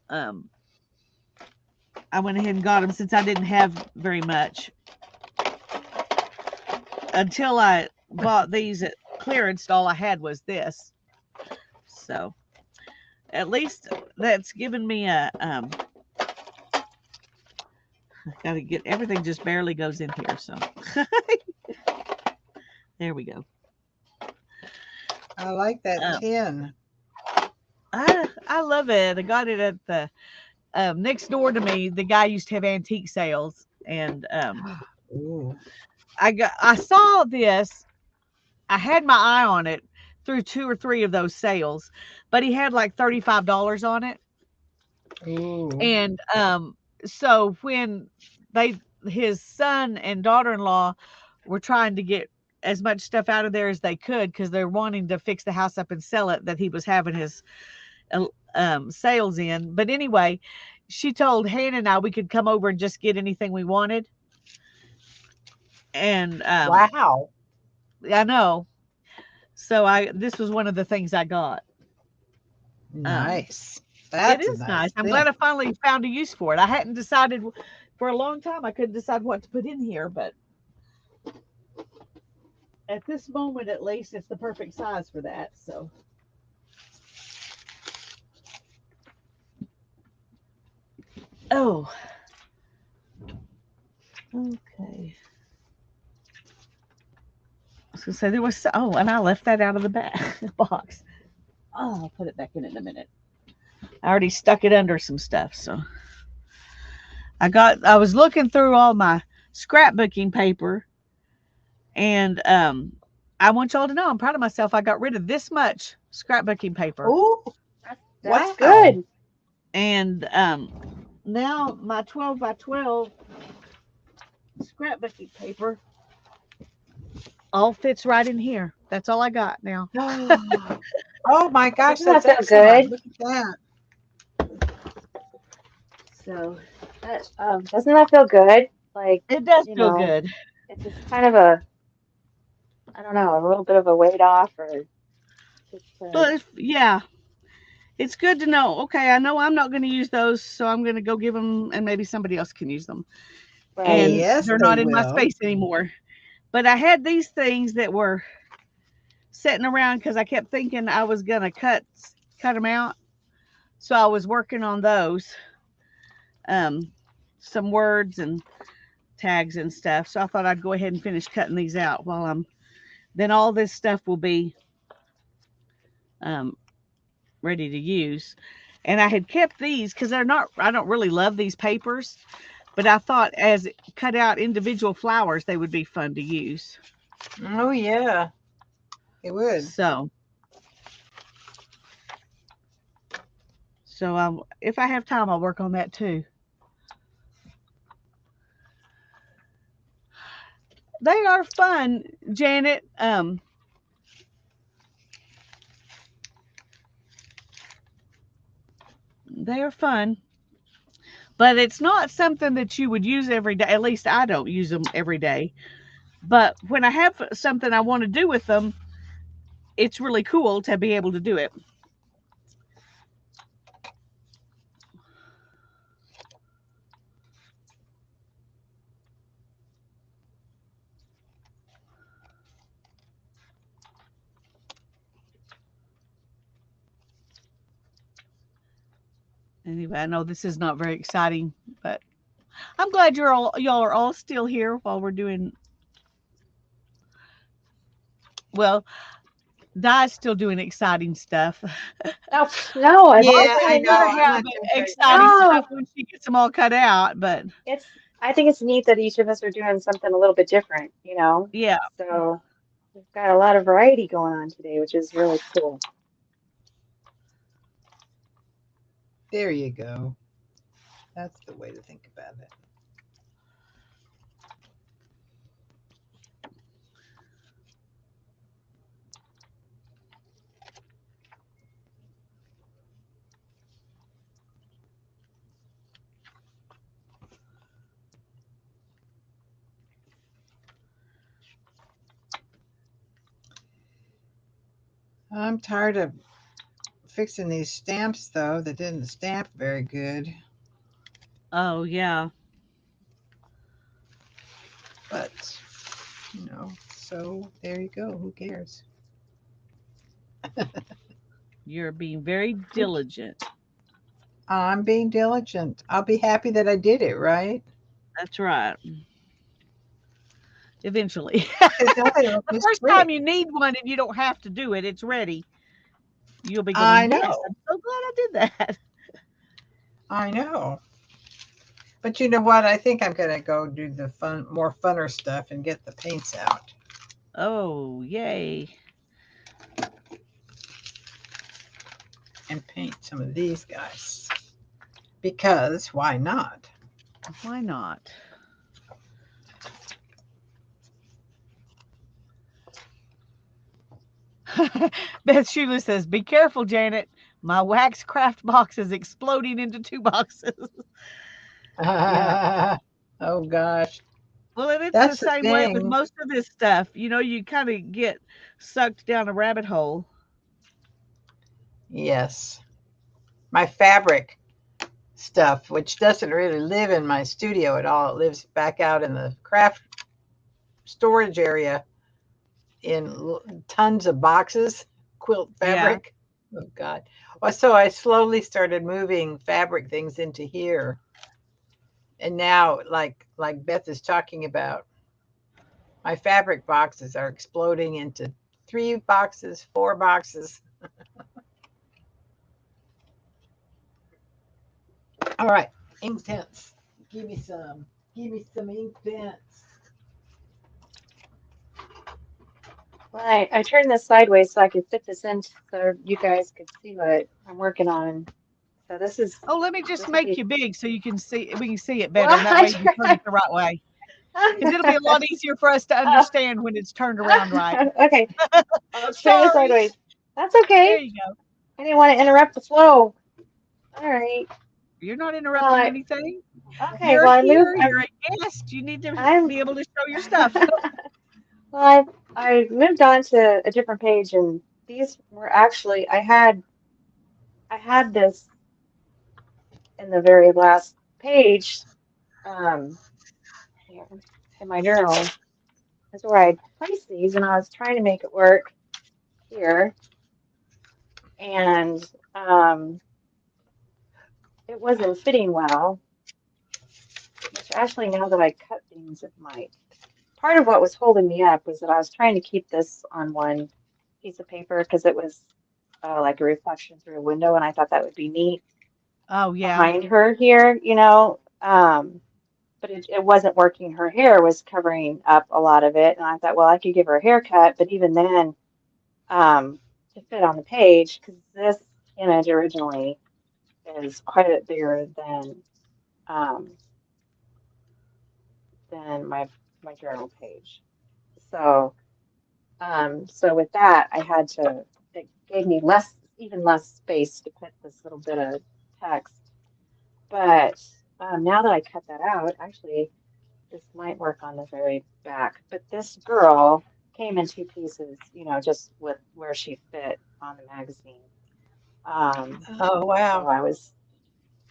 A: I went ahead and got them since I didn't have very much until I bought these at clearance. All I had was this, so at least that's given me a I gotta get everything just barely goes in here, so there we go.
B: I like that tin.
A: I love it. I got it at the next door to me. The guy used to have antique sales, and
B: Ooh.
A: I saw this. I had my eye on it through 2 or 3 of those sales, but he had like $35 on it.
B: Ooh.
A: And so when his son and daughter-in-law were trying to get as much stuff out of there as they could because they're wanting to fix the house up and sell it that he was having his sales in. But anyway, she told Hannah and I we could come over and just get anything we wanted. And
B: Wow.
A: I know. So this was one of the things I got.
B: Nice. That's
A: it is
B: a
A: nice. I'm
B: thing.
A: glad I finally found a use for it. I hadn't decided for a long time. I couldn't decide what to put in here, but at this moment, at least, it's the perfect size for that. So. Oh. Okay. I was going to say there was, and I left that out of the box. Oh, I'll put it back in a minute. I already stuck it under some stuff. So I was looking through all my scrapbooking paper And I want y'all to know I'm proud of myself. I got rid of this much scrapbooking paper.
B: Oh,
C: That's
B: wow.
C: good.
A: And now my 12 by 12 scrapbooking paper all fits right in here. That's all I got now.
B: Oh my gosh,
C: Doesn't that
B: that's
C: feel
B: excellent.
C: good?
B: Look at that.
C: So doesn't that feel good? Like,
A: It does
C: you
A: feel
C: know,
A: good.
C: it's just kind of a, I don't know, a little bit of a weight off or just
A: But yeah, it's good to know. Okay, I know I'm not going to use those, so I'm going to go give them, and maybe somebody else can use them.
C: right.
A: And
B: Yes,
A: they're
B: they
A: not in my
B: will.
A: space anymore. But I had these things that were sitting around because I kept thinking I was going to cut them out. So I was working on those, um, some words and tags and stuff. So I thought I'd go ahead and finish cutting these out while I'm. Then all this stuff will be um, ready to use. And I had kept these because they're not. I don't really love these papers, but I thought as cut out individual flowers, they would be fun to use.
B: Oh yeah, it would.
A: So, if I have time, I'll work on that too. They are fun, Janet. They are fun, but it's not something that you would use every day. At least I don't use them every day. But when I have something I want to do with them, it's really cool to be able to do it. Anyway, I know this is not very exciting, but I'm glad y'all are all still here while we're doing. Well, Di's still doing exciting stuff.
C: No, no, it's
B: Yeah,
A: Barbara
B: I
A: will
C: okay.
B: know.
A: let her
B: I'm
A: have
B: not doing very good.
A: exciting stuff
C: No,
A: when she gets them all cut out, but
C: it's, I think it's neat that each of us are doing something a little bit different, you know?
A: yeah,
C: So we've got a lot of variety going on today, which is really cool.
B: There you go. That's the way to think about it. I'm tired of fixing these stamps though that didn't stamp very good.
A: oh yeah,
B: But so there you go. Who cares?
A: you're being very diligent.
B: I'm being diligent. I'll be happy that I did it, right?
A: That's right. Eventually,
B: Because now they look
A: the
B: just
A: first
B: great.
A: time you need one and you don't have to do it, it's ready. You'll be
B: I
A: going, yes,
B: know.
A: I'm so glad I did that.
B: I know. But you know what? I think I'm gonna go do the more funner stuff and get the paints out
A: Oh, yay.
B: and paint some of these guys. Because why not?
A: Why not? Beth Shula says, be careful, Janet. My wax craft box is exploding into two boxes. Yeah.
B: Oh gosh.
A: Well, and it's the
B: That's the
A: same way with
B: thing.
A: most of this stuff. You kind of get sucked down a rabbit hole.
B: Yes. My fabric stuff, which doesn't really live in my studio at all. It lives back out in the craft storage area in tons of boxes, quilt
A: Yeah.
B: fabric. Oh God. Well, so I slowly started moving fabric things into here. And now, like Beth is talking about, my fabric boxes are exploding into 3 boxes, 4 boxes. All right, ink pens. Give me some. Give me some ink pens.
C: Well, I turned this sideways so I could fit this in so you guys could see what I'm working on. So
A: Oh, let me just
C: this will
A: make
C: be
A: you big so you can see. We can see it better,
C: well,
A: and that
C: I
A: way you turn
C: tried.
A: it the right way. Because it'll be a lot easier for us to
C: Oh,
A: understand when it's turned around right.
C: okay, I'll turn it
A: Sorry.
C: sideways. That's okay.
A: There you go.
C: I didn't want to interrupt the flow. All right.
A: You're not
C: Well,
A: interrupting anything.
C: okay.
A: You're
C: Well, I moved.
A: here. You're a guest. You need to
C: I'm.
A: be able to show your stuff.
C: Well, I moved on to a different page, and these were actually I had this in the very last page, here in my journal. That's where I placed these, and I was trying to make it work here, and it wasn't fitting well. Which actually, now that I cut things, it might. Part of what was holding me up was that I was trying to keep this on one piece of paper because it was like a reflection through a window, and I thought that would be neat
A: Oh, yeah.
C: behind her here, you know. But it wasn't working. Her hair was covering up a lot of it, and I thought, well, I could give her a haircut, but even then, to fit on the page, because this image originally is quite a bit bigger um, than my journal page. So so with that, it gave me even less space to put this little bit of text. But now that I cut that out, actually, this might work on the very back. But this girl came in two pieces, you know, just with where she fit on the magazine.
B: Oh,
C: So
B: wow.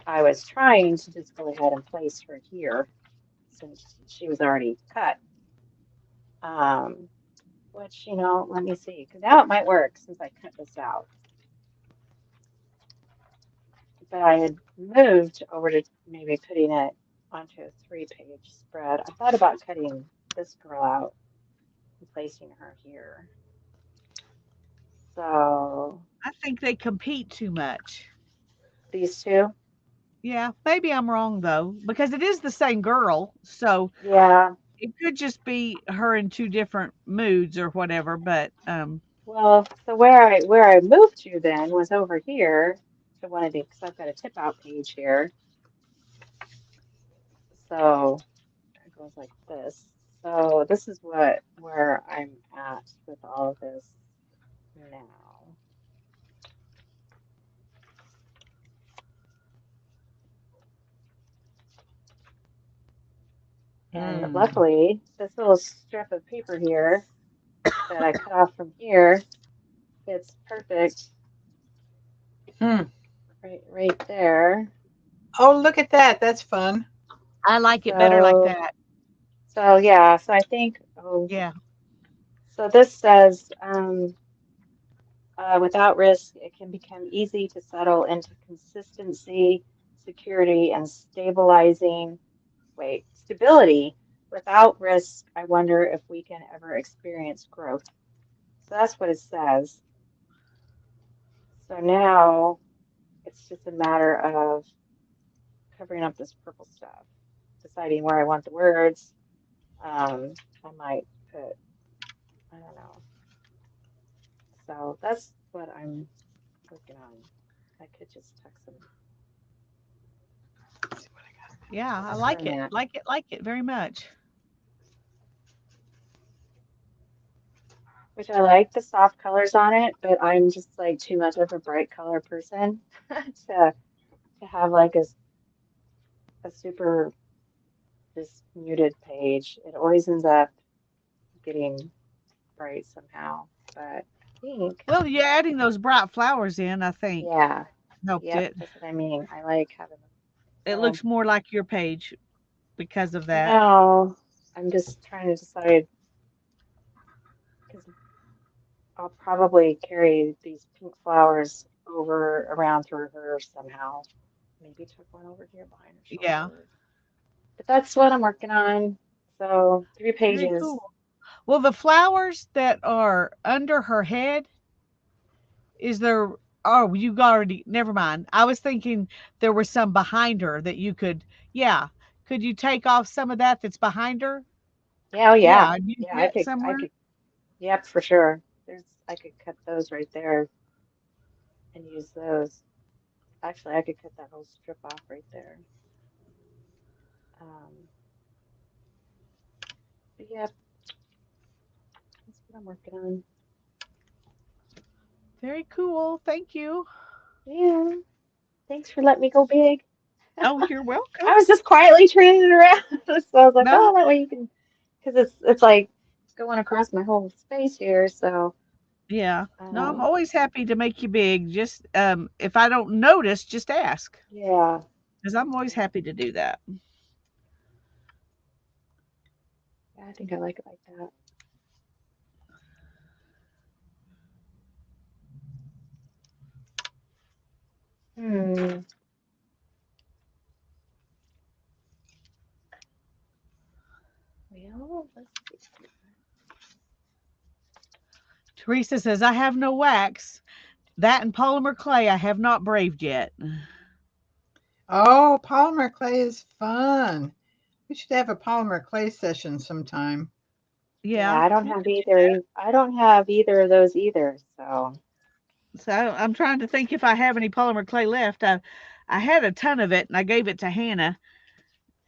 C: I was trying to just go ahead and place her here since she was already cut. Um, which, you know, let me see, because now it might work since I cut this out. But I had moved over to maybe putting it onto a 3-page spread. I thought about cutting this girl out and placing her here. So
A: I think they compete too much.
C: these two,
A: Yeah, maybe I'm wrong though, because it is the same girl. So
C: yeah.
A: it could just be her in two different moods or whatever. But
C: Well, so where I moved to then was over here to one of the because I've got a tip out page here. So it goes like this. So this is where I'm at with all of this now. And
B: Hmm.
C: luckily, this little strip of paper here that I cut off from here fits perfect
B: Hmm.
C: right there.
B: Oh, look at that. That's fun.
A: I like it better like
C: So
A: that.
C: yeah, so I think
A: Yeah.
C: so this says without risk, it can become easy to settle into consistency, security, and stability. Without risk, I wonder if we can ever experience growth. So that's what it says. So now it's just a matter of covering up this purple stuff, deciding where I want the words. I might put, I don't know. So that's what I'm working on. I could just text them
A: Yeah, I like
C: from
A: it.
C: that.
A: Like it very much.
C: Which I like the soft colors on it, but I'm just like too much of a bright color person to have like a super just muted page. It always ends up getting bright somehow. But I think,
A: Well, you adding those bright flowers in, I think,
C: yeah,
A: helped
C: yep,
A: it.
C: that's what I mean. I like having them.
A: It
C: So
A: looks more like your page because of that.
C: now I'm just trying to decide because I'll probably carry these pink flowers over around through her somehow. Maybe tuck one over here behind her
A: Yeah,
C: shoulder. But that's what I'm working on. So three
A: very
C: pages.
A: cool. Well, the flowers that are under her head, is there? Oh, you already. Never mind. I was thinking there were some behind her that you could. Yeah, could you take off some of that that's behind her?
C: Yeah, oh yeah.
A: Yeah, and use
C: Yeah,
A: it
C: I
A: somewhere.
C: could Yep, for sure. I could cut those right there and use those. Actually, I could cut that whole strip off right there. But yeah, that's what I'm working on.
A: Very cool. Thank you.
C: Yeah, thanks for letting me go big.
A: Oh, you're welcome.
C: I was just quietly turning it around, so I was like,
A: No,
C: oh, that way you can, because it's like going across my whole space here. So,
A: yeah. No, I'm
C: um,
A: always happy to make you big. Just if I don't notice, just ask.
C: yeah,
A: Because I'm always
C: yeah,
A: happy to do that.
C: yeah, I think I like it like that. Hmm. Well, let's see.
A: Teresa says, I have no wax. That and polymer clay I have not braved yet.
B: Oh, polymer clay is fun. We should have a polymer clay session sometime.
C: Yeah,
A: Yeah,
C: I don't
A: we
C: have
A: could do
C: either. I don't have either of those either. So,
A: that. So I'm trying to think if I have any polymer clay left. I had a ton of it and I gave it to Hannah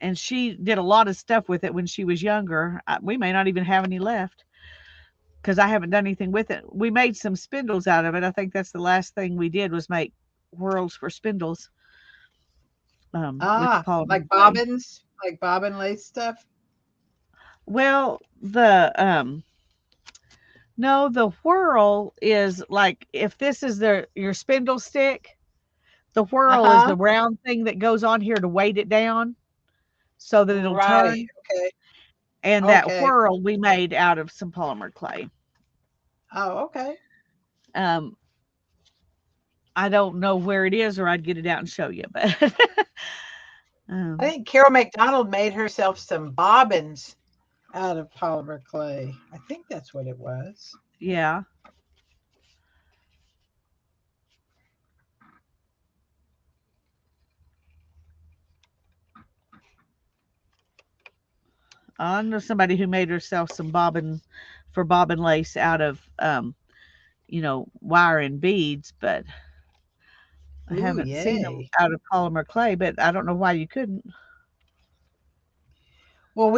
A: and she did a lot of stuff with it when she was younger. We may not even have any left because I haven't done anything with it. We made some spindles out of it. I think that's the last thing we did was make whirls for spindles with the
B: Ah,
A: polymer clay.
B: like bobbin lace stuff.
A: Well, the no, the whirl is like if this is your spindle stick, the whirl is
B: Uh-huh.
A: the round thing that goes on here to weight it down so that it'll
B: Right.
A: turn.
B: Okay.
A: And that
B: Okay.
A: whirl we made out of some polymer clay.
B: Oh, okay.
A: Um, I don't know where it is, or I'd get it out and show you. But
B: I
A: um,
B: think Carol McDonald made herself some bobbins out of polymer clay. I think that's what it was.
A: yeah, I know somebody who made herself some bobbin lace out of wire and beads, but I
B: Ooh,
A: haven't seen them
B: yay.
A: out of polymer clay. But I don't know why you couldn't.
B: Well,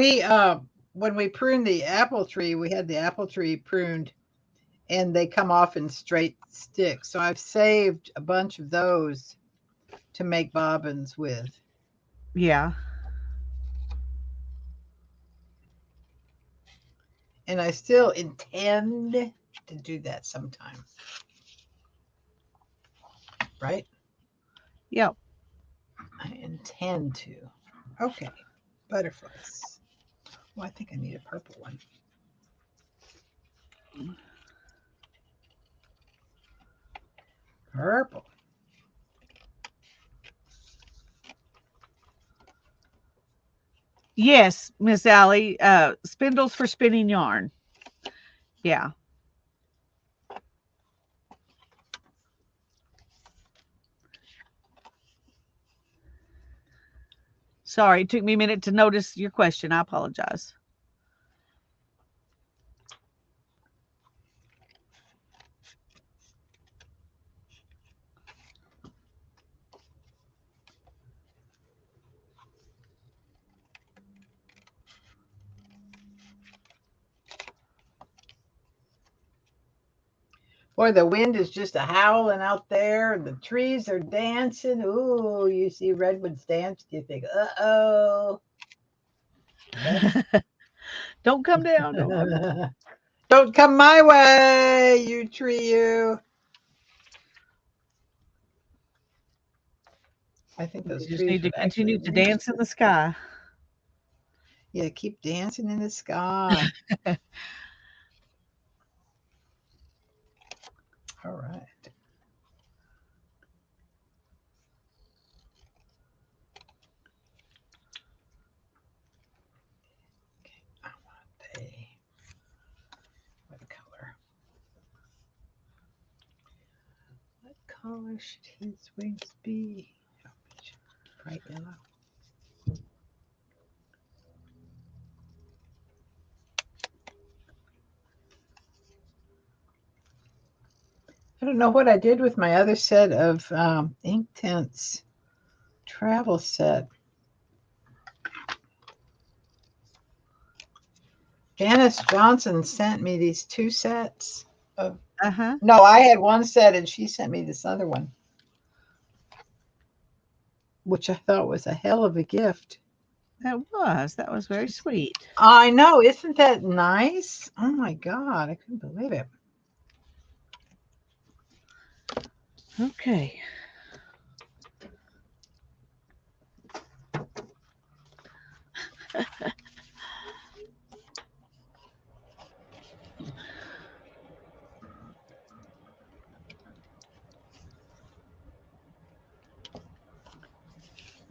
B: when we pruned the apple tree, we had the apple tree pruned and they come off in straight sticks. So I've saved a bunch of those to make bobbins with.
A: Yeah,
B: And I still intend to do that sometime, right?
A: yep.
B: I intend to. Okay, butterflies. Well, I think I need a purple one. Purple.
A: Yes, Miss Allie. Spindles for spinning yarn. Yeah. Sorry, it took me a minute to notice your question. I apologize.
B: Boy, the wind is just a howling out there. The trees are dancing. Ooh, you see redwoods dance. You think, uh-oh.
A: Don't come down. Don't come.
B: Don't come my way, you tree, you. I think those
A: You just
B: trees
A: need to
B: would actually
A: continue to
B: lynch.
A: dance in the sky.
B: Yeah, keep dancing in the sky. All right. I want a what color? What color should his wings be? Oh, bright yellow. I don't know what I did with my other set of Inktense travel set. Janice Johnson sent me these 2 sets of.
A: Uh-huh.
B: No, I had 1 set and she sent me this other one, which I thought was a hell of a gift.
A: That was very sweet.
B: I know, isn't that nice? Oh my God, I couldn't believe it.
A: Okay.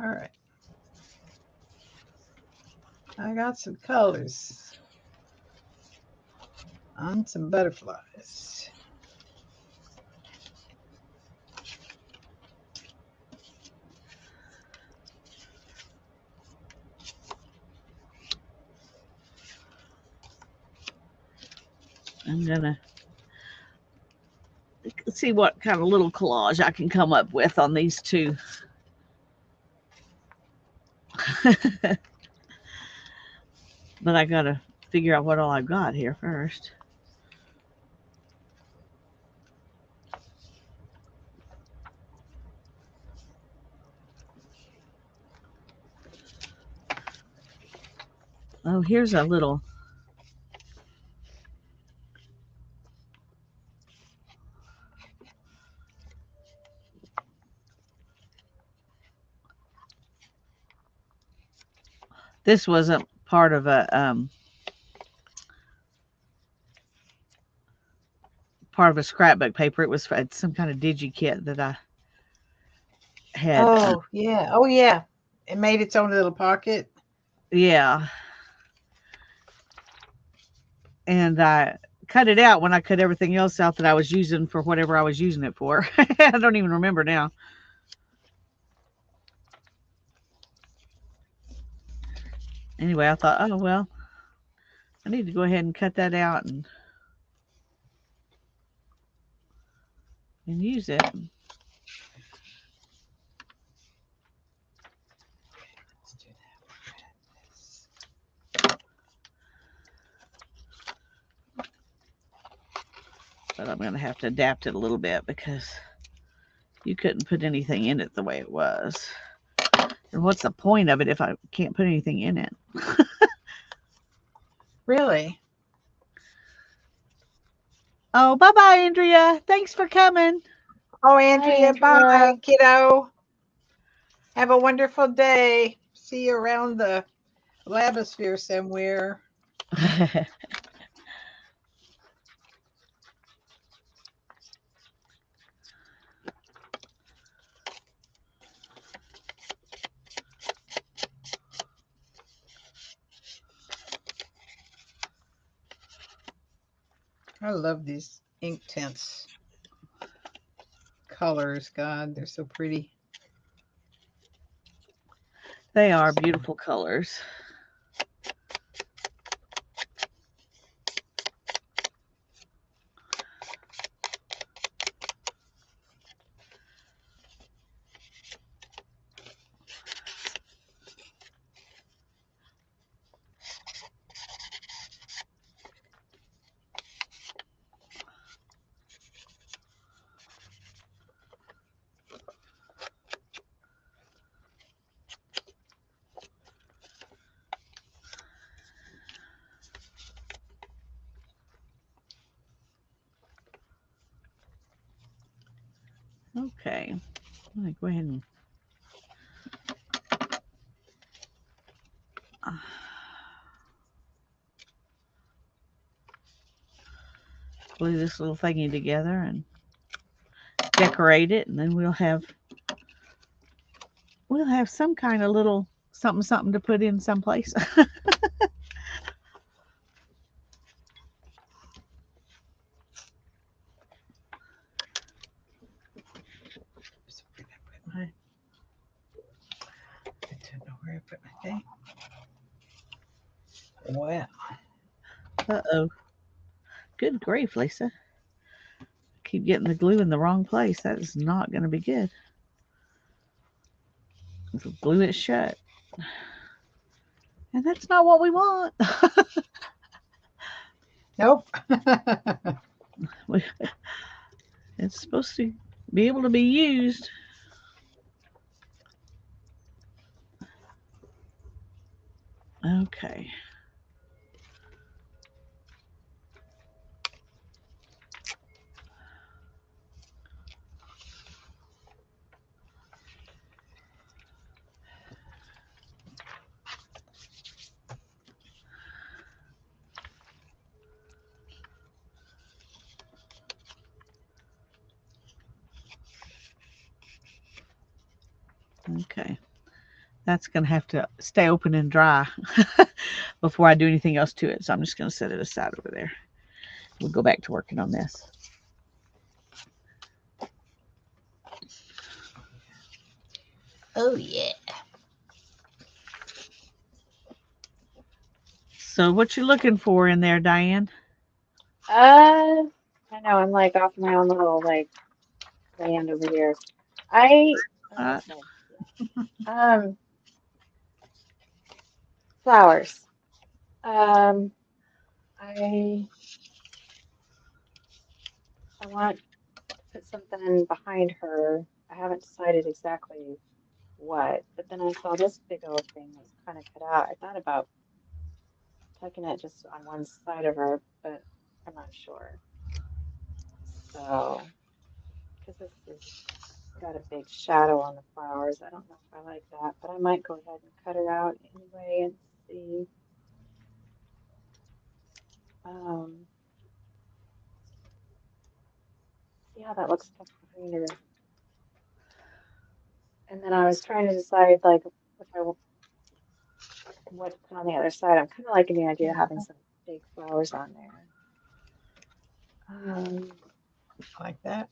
B: All right. I got some colors on some butterflies.
A: I'm gonna see what kind of little collage I can come up with on these 2. But I gotta figure out what all I've got here first. Oh, here's a little. This wasn't part of a scrapbook paper. It was some kind of digi kit that I had.
B: Oh, yeah. Oh, yeah. It made its own little pocket.
A: Yeah. And I cut it out when I cut everything else out that I was using for whatever I was using it for. I don't even remember now. Anyway, I thought, oh, well, I need to go ahead and cut that out and use it.
B: Let's do that.
A: But I'm going to have to adapt it a little bit because you couldn't put anything in it the way it was. And what's the point of it if I can't put anything in it?
B: Really?
A: Oh, bye-bye, Andrea. Thanks for coming.
B: Oh, Andrea, bye,
C: Andrea.
B: kiddo. Have a wonderful day. See you around the labosphere somewhere. I love these Inktense colors. God, they're so pretty.
A: They are beautiful colors. Okay. I'm going to go ahead and glue this little thingy together and decorate it, and then we'll have some kind of little something to put in someplace.
B: I don't know where I put my thing. Wow.
A: Uh-oh. Good grief, Lisa. keep getting the glue in the wrong place. That is not going to be good. Glue it shut. And that's not what we want.
B: Nope.
A: It's supposed to be able to be used. Okay. Okay. That's going to have to stay open and dry before I do anything else to it. So I'm just going to set it aside over there. We'll go back to working on this.
B: Oh, yeah.
A: So what you looking for in there, Diane?
C: I know I'm like off my own little like land over here.
A: Uh,
C: Um, flowers. I want to put something behind her. I haven't decided exactly what, but then I saw this big old thing that was kind of cut out. I thought about tucking it just on one side of her, but I'm not sure. So, because this has got a big shadow on the flowers, I don't know if I like that, but I might go ahead and cut her out anyway and see. Um, see how that looks behind her. And then I was trying to decide like if I what to put on the other side. I'm kind of liking the idea of having some big flowers on there.
B: Like that.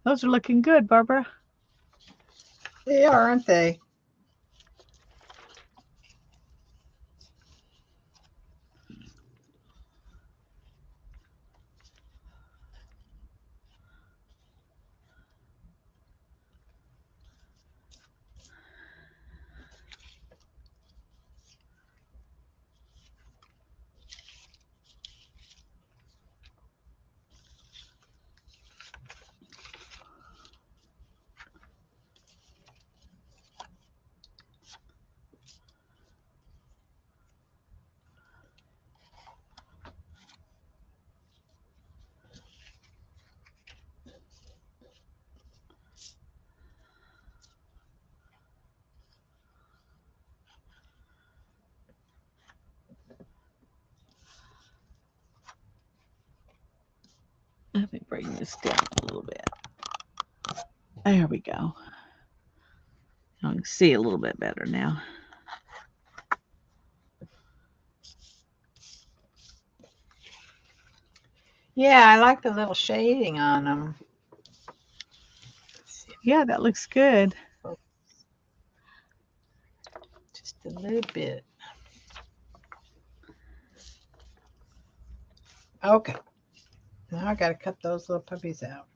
A: those are looking good, Barbara.
B: They are, aren't they?
A: Let me bring this down a little bit. There we go. I can see a little bit better now.
B: Yeah, I like the little shading on them.
A: Yeah, that looks good.
B: Just a little bit. Okay. Now I got to cut those little puppies out.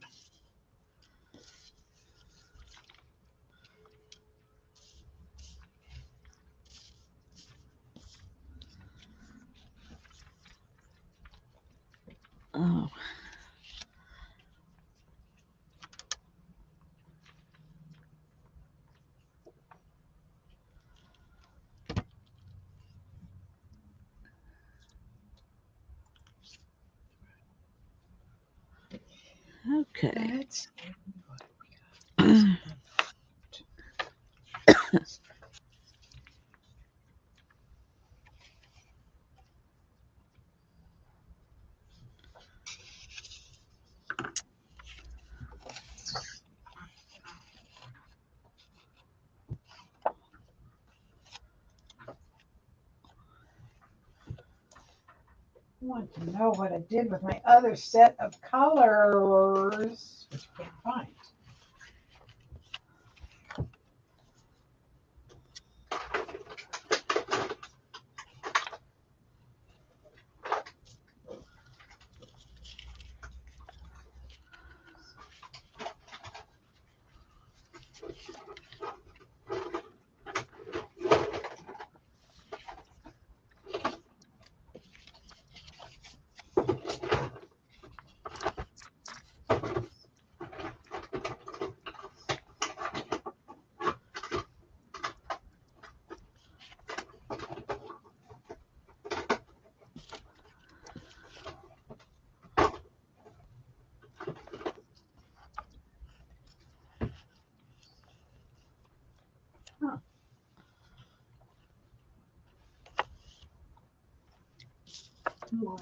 A: Oh. Okay.
B: Let's want to know what I did with my other set of colors, which I can't find. What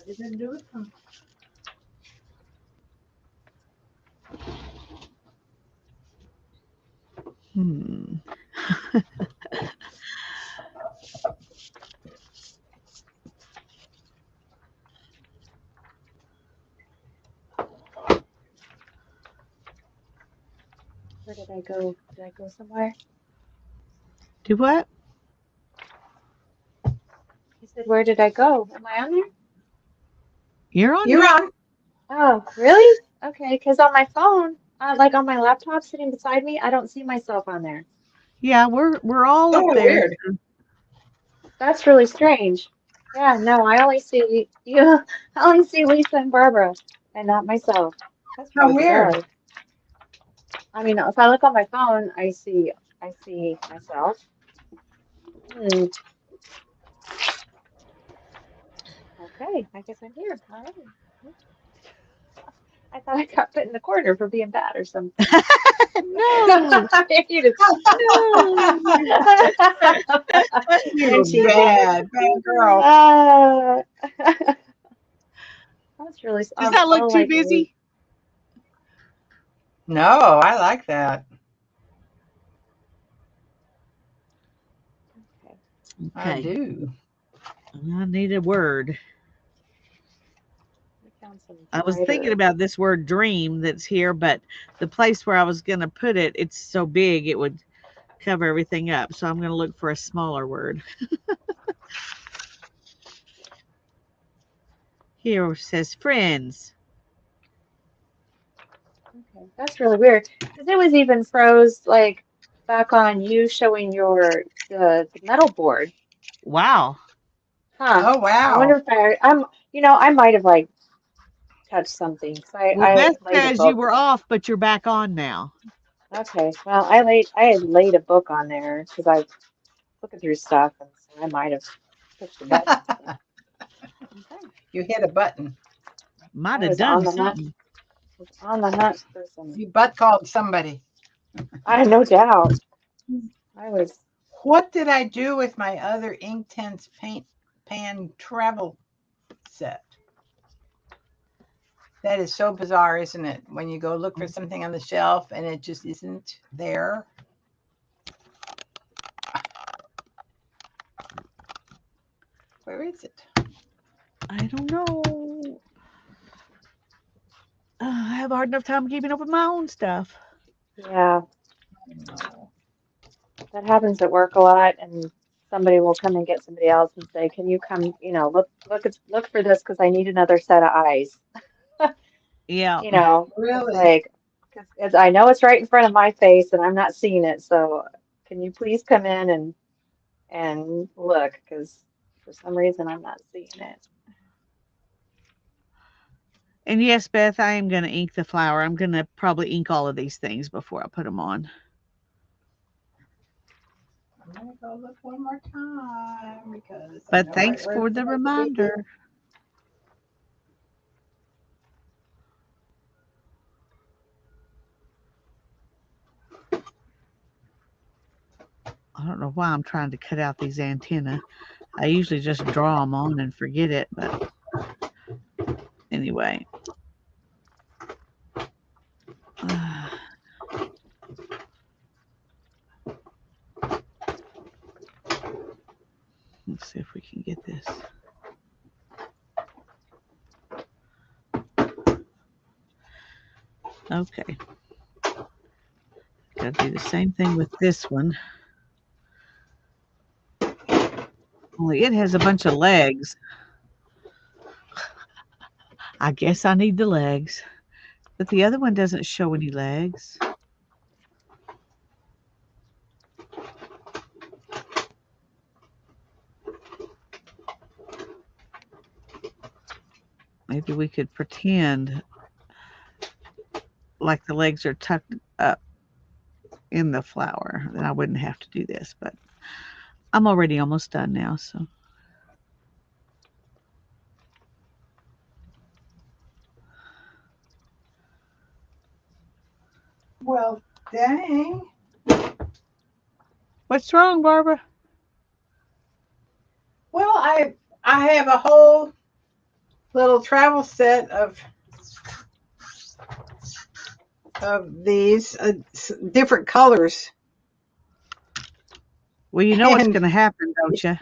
B: did it do it from?
A: Hmm.
C: Where did I go? Did I go somewhere?
A: Do what?
C: He said, where did I go? Am I on there?
A: You're on
B: You're
A: there.
B: on.
C: Oh, really? Okay, because on my phone, like on my laptop sitting beside me, I don't see myself on there.
A: Yeah, we're all up
B: Oh,
A: there.
B: weird.
C: That's really strange. Yeah, no, I only see you. I only see Lisa and Barbara, and not myself. That's
B: How
C: really
B: weird.
C: bizarre. I mean, if I look on my phone, I see myself. Hmm. Okay, I guess I'm here. All right. I thought I got put in the corner for being bad or something.
A: No,
C: You just-
A: no.
B: You
C: and
B: were
C: cheating.
B: bad girl.
C: That's really.
A: Does that look
C: I'll
A: too
C: like leave.
A: busy?
B: No, I like that.
C: Okay.
B: I
A: Okay,
B: do.
A: I need a word.
C: I found some
A: I was thinking
C: brighter.
A: about this word dream that's here, but the place where I was going to put it, it's so big it would cover everything up. So I'm going to look for a smaller word. Here it says friends.
C: Okay, that's really weird because it was even froze like back on you showing the metal board.
A: Wow.
C: Huh.
B: Oh,
C: I
B: wow.
C: wonder if I might have like touched something because
A: Well,
C: I
A: Beth
C: laid a
A: says you
C: book.
A: were off, but you're back on now.
C: Okay, well I had laid a book on there because I was looking through stuff and so I might have pushed the button. Okay,
B: You hit a button.
A: Might
C: I
A: have
C: was
A: done
C: on the hunt.
A: something.
C: Was on the hunt for some.
B: You butt called somebody.
C: I had no doubt. I was.
B: What did I do with my other Inktense paint pan travel set? That is so bizarre, isn't it? When you go look for something on the shelf and it just isn't there. Where is it?
A: I don't know. I have a hard enough time keeping up with my own stuff.
C: Yeah,
B: No.
C: that happens at work a lot, and somebody will come and get somebody else and say, "Can you come? Look for this because I need another set of eyes."
A: Yeah.
C: It's
B: Really?
C: like, 'cause I know it's right in front of my face and I'm not seeing it. So can you please come in and look? Because for some reason I'm not seeing it.
A: And yes, Beth, I am going to ink the flower. I'm going to probably ink all of these things before I put them on.
B: I'm gonna go look one more time because I
A: But
B: know right
A: thanks
B: where
A: for
B: it's
A: the
B: supposed to be.
A: reminder. I don't know why I'm trying to cut out these antennae. I usually just draw them on and forget it, but anyway. Let's see if we can get this. Okay. Got to do the same thing with this one. Only it has a bunch of legs. I guess I need the legs. But the other one doesn't show any legs. Maybe we could pretend like the legs are tucked up in the flower. Then I wouldn't have to do this, but I'm already almost done now, so.
B: Well, dang.
A: What's wrong, Barbara?
B: Well, I have a whole little travel set of these different colors.
A: Well, you know what's
B: And
A: going to happen, don't you?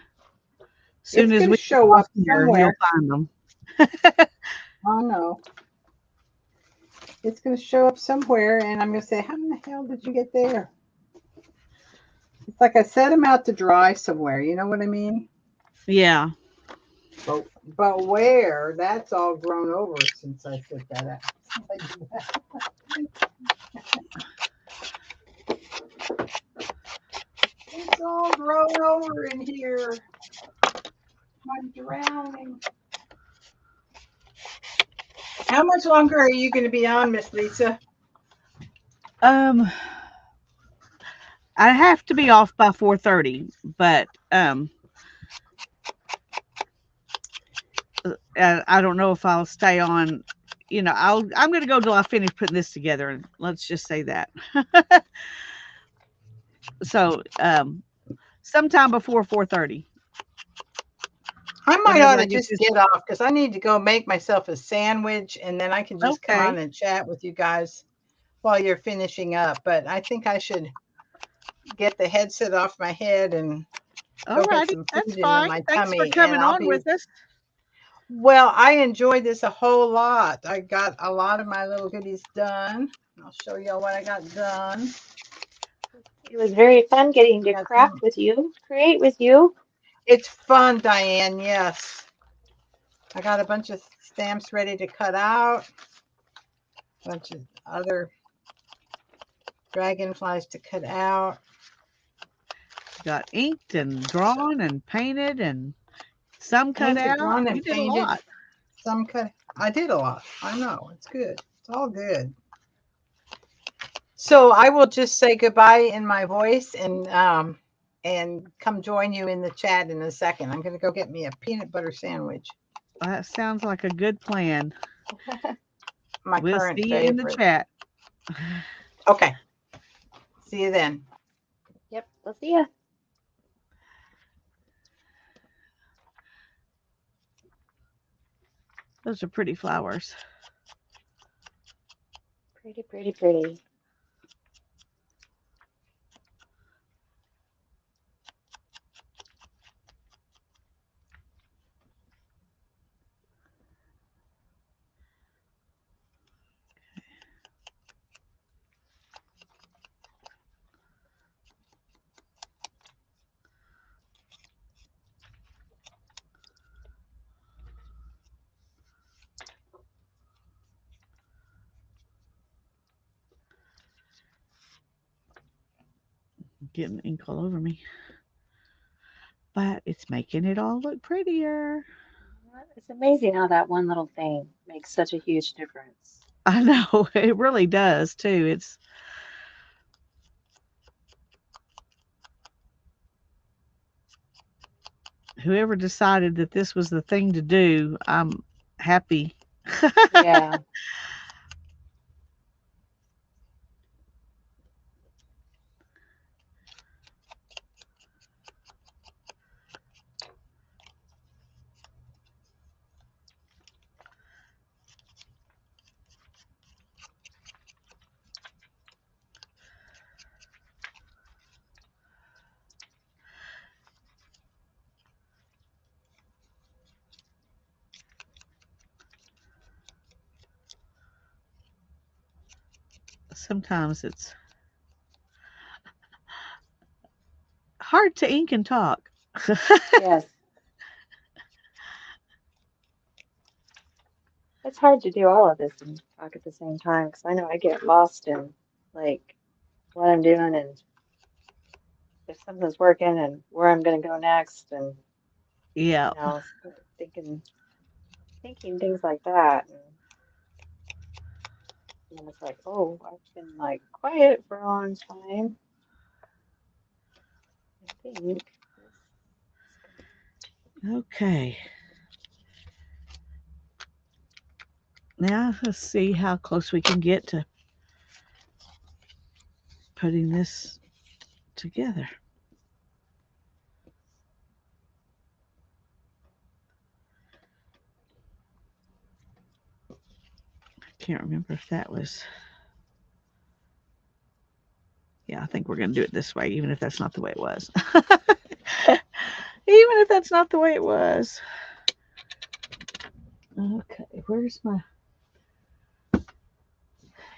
A: Soon
B: it's
A: as
B: going to
A: we get
B: show
A: off
B: up
A: here, you'll
B: somewhere.
A: find them.
B: Oh no. It's going to show up somewhere, and I'm going to say, how in the hell did you get there? It's like I set them out to dry somewhere. You know what I mean?
A: Yeah.
B: But where? That's all grown over since I set that out. Since I did that. It's all grown over in here. I'm drowning. How much longer are you going to be on, Miss Lisa?
A: I have to be off by 4:30, but I don't know if I'll stay on. You know, I'm going to go till I finish putting this together, and let's just say that. So, sometime before 4:30,
B: I might ought
A: whenever I
B: to
A: get
B: just
A: this.
B: get off because I need to go make myself a sandwich, and then I can just come
A: Okay.
B: on and chat with you guys while you're finishing up. But I think I should get the headset off my head and
A: All
B: go get
A: righty.
B: some
A: That's
B: food into
A: fine.
B: my
A: Thanks for
B: tummy, and
A: coming
B: I'll
A: on
B: be.
A: with us.
B: Well, I enjoyed this a whole lot. I got a lot of my little goodies done. I'll show y'all what I got done.
C: It was very fun getting
B: I
C: to
B: got
C: craft
B: some.
C: with you, create with you.
B: It's fun, Diane. Yes, I got a bunch of stamps ready to cut out. A bunch of other dragonflies to cut out.
A: Got inked and drawn and painted and some cut
B: Inked,
A: out.
B: drawn,
A: You
B: and
A: did a
B: painted.
A: lot.
B: Some cut. I did a lot. I know. It's good. It's all good. So I will just say goodbye in my voice and come join you in the chat in a second. I'm going to go get me a peanut butter sandwich.
A: That sounds like a good plan.
B: My
A: We'll
B: current
A: see you in the
B: favorite.
A: chat.
B: Okay. See you then.
C: Yep, we'll see ya.
A: Those are pretty flowers.
C: Pretty, pretty, pretty.
A: Getting ink all over me. But it's making it all look prettier.
C: It's amazing how that one little thing makes such a huge difference.
A: I know. It really does too. It's whoever decided that this was the thing to do, I'm happy.
C: Yeah.
A: Sometimes it's hard to ink and talk.
C: Yes. It's hard to do all of this and talk at the same time because I know I get lost in like what I'm doing and if something's working and where I'm going to go next and
A: Yeah.
C: thinking things like that. And it's like, oh, I've been like quiet for a long time. I think.
A: Okay. Now let's see how close we can get to putting this together. can't remember if that was. Yeah, I think we're going to do it this way, even if that's not the way it was. Even if that's not the way it was. Okay, where's my.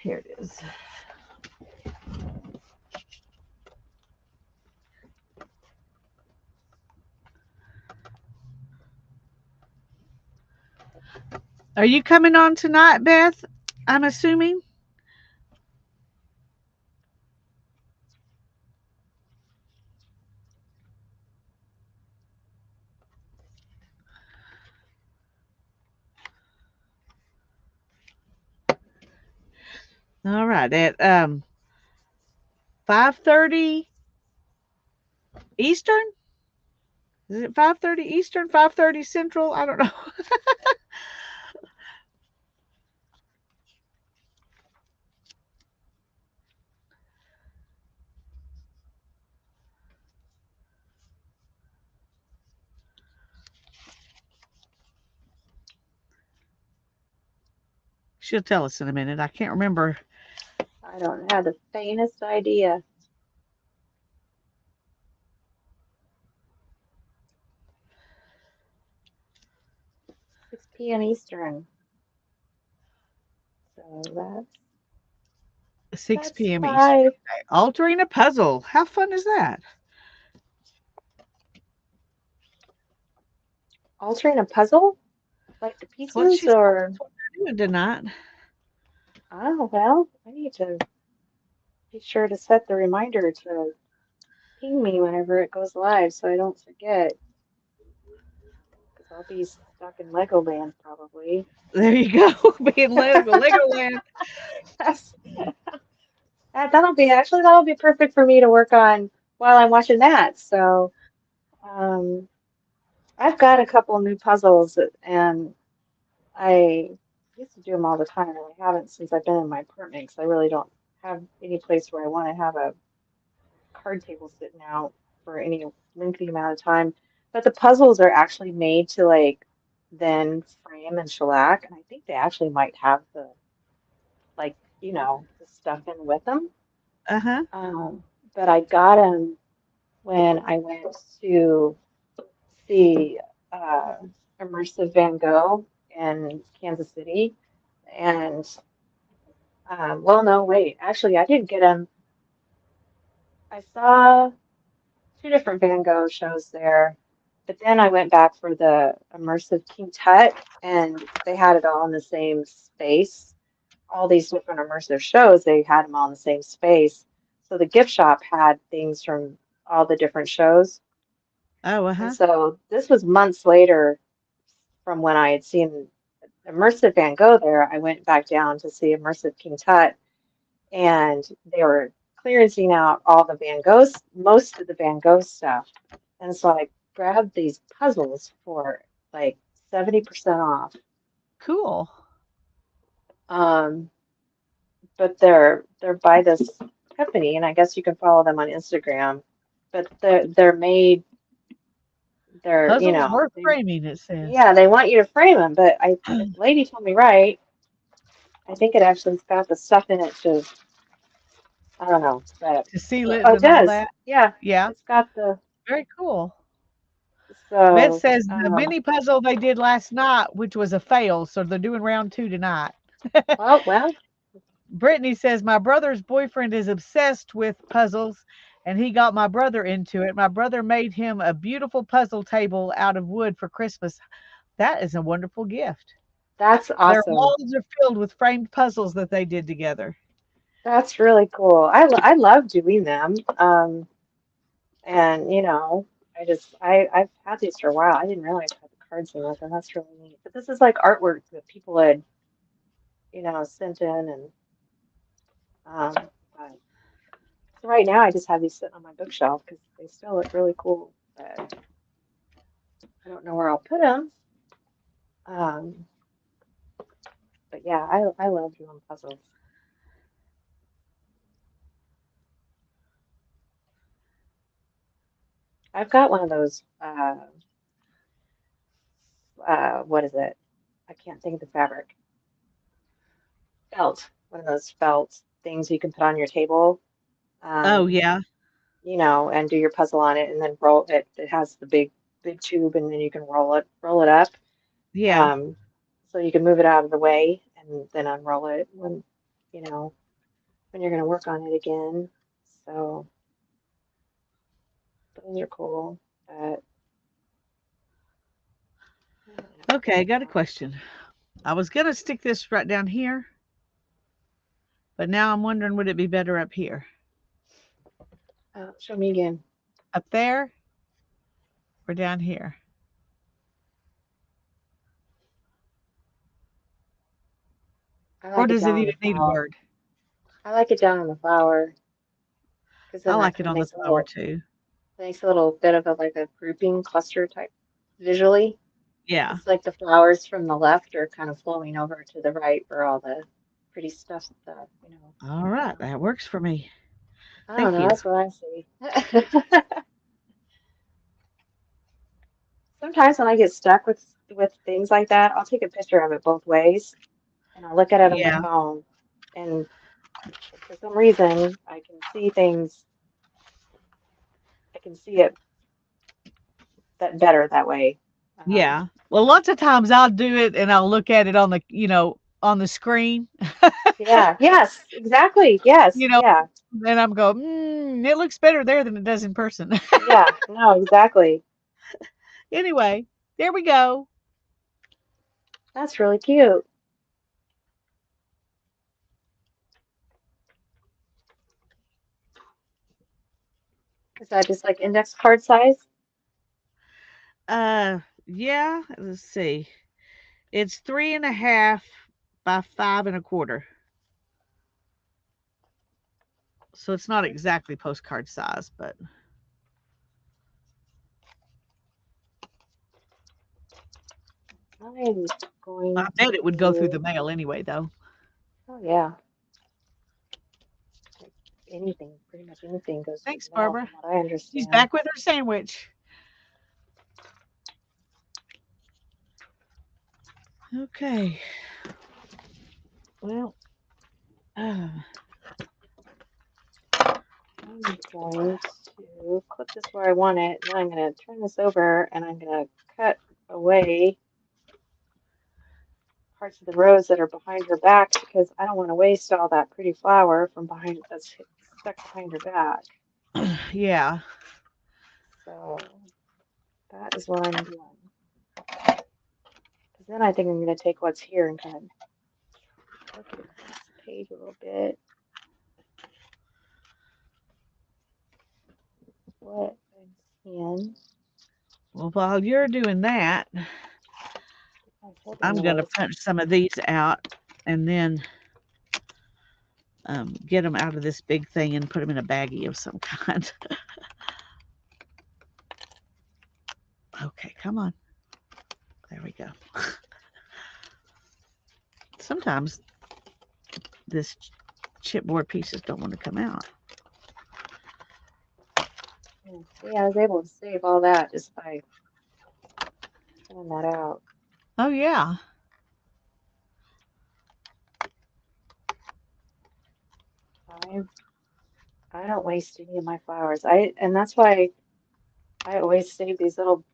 A: Here it is. Are you coming on tonight, Beth? I'm assuming. All right, at 5:30 Eastern. Is it 5:30 Eastern? 5:30 Central? I don't know. She'll tell us in a minute. I can't remember.
C: I don't have the faintest idea. 6 p.m. Eastern. So
A: 6
C: that's
A: p.m. Eastern.
C: 5.
A: Altering a puzzle. How fun is that?
C: Altering a puzzle? Like the
A: That's what
C: pieces
A: she said.
C: or
A: That's what they're doing tonight.
C: oh well, I need to be sure to set the reminder to ping me whenever it goes live so I don't forget. Because I'll be stuck in Legoland probably.
A: There you go. Being Legoland.
C: That's, that'll be perfect for me to work on while I'm watching that. So um, I've got a couple new puzzles and I used to do them all the time, and I haven't since I've been in my apartment because I really don't have any place where I want to have a card table sitting out for any lengthy amount of time. But the puzzles are actually made to like then frame and shellac, and I think they actually might have the like the stuff in with them.
A: Uh-huh.
C: Um, but I got them when I went to see uh, Immersive Van Gogh in Kansas City, and well, no, wait. Actually, I didn't get them. I saw two different Van Gogh shows there, but then I went back for the immersive King Tut, and they had it all in the same space. All these different immersive shows, they had them all in the same space. So the gift shop had things from all the different shows.
A: Oh,
C: And
A: uh-huh.
C: so this was months later from when I had seen immersive Van Gogh there. I went back down to see immersive King Tut, and they were clearancing out all the Van Goghs, most of the Van Gogh stuff. And so I grabbed these puzzles for like 70% off.
A: Cool.
C: Um, but they're by this company, and I guess you can follow them on Instagram. But they're made, they're
A: Puzzles worth
C: they
A: framing, it says.
C: yeah, they want you to frame them. But the lady told me right. I think it actually's got the stuff in it to I don't know, but
A: To seal it
C: oh, it
A: and all
C: does.
A: that.
C: Yeah,
A: Yeah,
C: it's got the
A: very cool. Beth
C: so
A: says the mini puzzle they did last night, which was a fail, so they're doing round two tonight.
C: well,
A: Brittany says my brother's boyfriend is obsessed with puzzles, and he got my brother into it. My brother made him a beautiful puzzle table out of wood for Christmas. That is a wonderful gift.
C: that's
A: Their
C: awesome.
A: walls are filled with framed puzzles that they did together.
C: That's really cool. I love doing them. And I've had these for a while. I didn't realize I had the cards in with them. That's really neat. But this is like artwork that people had, sent in and but so right now I just have these sitting on my bookshelf because they still look really cool. But I don't know where I'll put them. Um, but yeah, I love doing puzzles. I've got one of those. What is it? I can't think of the fabric. felt, one of those felt things you can put on your table,
A: Oh,
C: um,
A: yeah.
C: and do your puzzle on it, and then roll it. It has the big tube, and then you can roll it up,
A: Yeah.
C: um, so you can move it out of the way, and then unroll it when, you know, when you're going to work on it again. So those are cool. But I don't have
A: Okay, I got a
C: that.
A: question. I was gonna stick this right down here, but now I'm wondering would it be better up here?
C: Show me again.
A: Up there or down here?
C: I
A: Or
C: like it
A: does it
C: down on
A: even
C: the
A: need a
C: flower.
A: word?
C: I like it down on the flower because
A: I
C: then that
A: like it
C: kind of
A: on the
C: makes
A: flower too.
C: a little bit of a like a grouping cluster type visually.
A: Yeah.
C: It's like the flowers from the left are kind of flowing over to the right for all the pretty stuff that.
A: All right, that works for me.
C: I don't
A: Thank
C: know,
A: you.
C: that's what I see. Sometimes when I get stuck with things like that, I'll take a picture of it both ways and I'll look at it on my
A: Yeah.
C: phone. And for some reason, I can see things, I can see it that better that way. Um,
A: Yeah. Well, lots of times I'll do it and I'll look at it on the, on the screen,
C: yeah, yes, exactly. Yes,
A: you know,
C: yeah,
A: and I'm going, it looks better there than it does in person.
C: yeah, no, exactly.
A: Anyway, there we go.
C: That's really cute. Is that just like index card size?
A: Yeah, let's see. It's 3.5 by 5.25. So it's not exactly postcard size, but
C: I'm
A: I
C: going
A: bet it would go through the
C: to,
A: mail anyway, though.
C: oh yeah, like anything, pretty much anything goes through
A: Thanks,
C: the mail
A: Barbara.
C: from what I
A: She's
C: understand.
A: back with her sandwich. Okay. Well, uh,
C: I'm going to clip this where I want it, and then I'm going to turn this over and I'm going to cut away parts of the rose that are behind her back because I don't want to waste all that pretty flower from behind that's stuck behind her back.
A: yeah.
C: So that is what I'm doing. Because then I think I'm going to take what's here and kind of work it across the page a little bit. What I can.
A: Well, while you're doing that,
C: I'm holding
A: I'm going to
C: those.
A: punch some of these out and then get them out of this big thing and put them in a baggie of some kind. Okay, come on. There we go. Sometimes this chipboard pieces don't want to come out.
C: See, I was able to save all that just by cutting that out.
A: Oh, yeah.
C: I I don't waste any of my flowers. And that's why I always save these little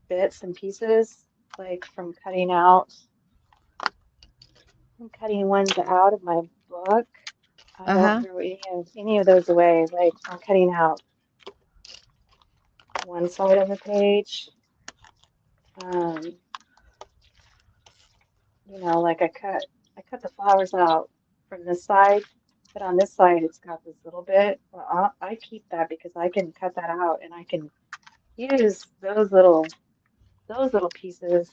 C: bits and pieces, like from cutting ones out of my book. I don't
A: Uh-huh.
C: throw any of those away. Like I'm cutting out one side of the page. Um, like I cut the flowers out from this side, but on this side it's got this little bit. Well, I keep that because I can cut that out and I can use those little pieces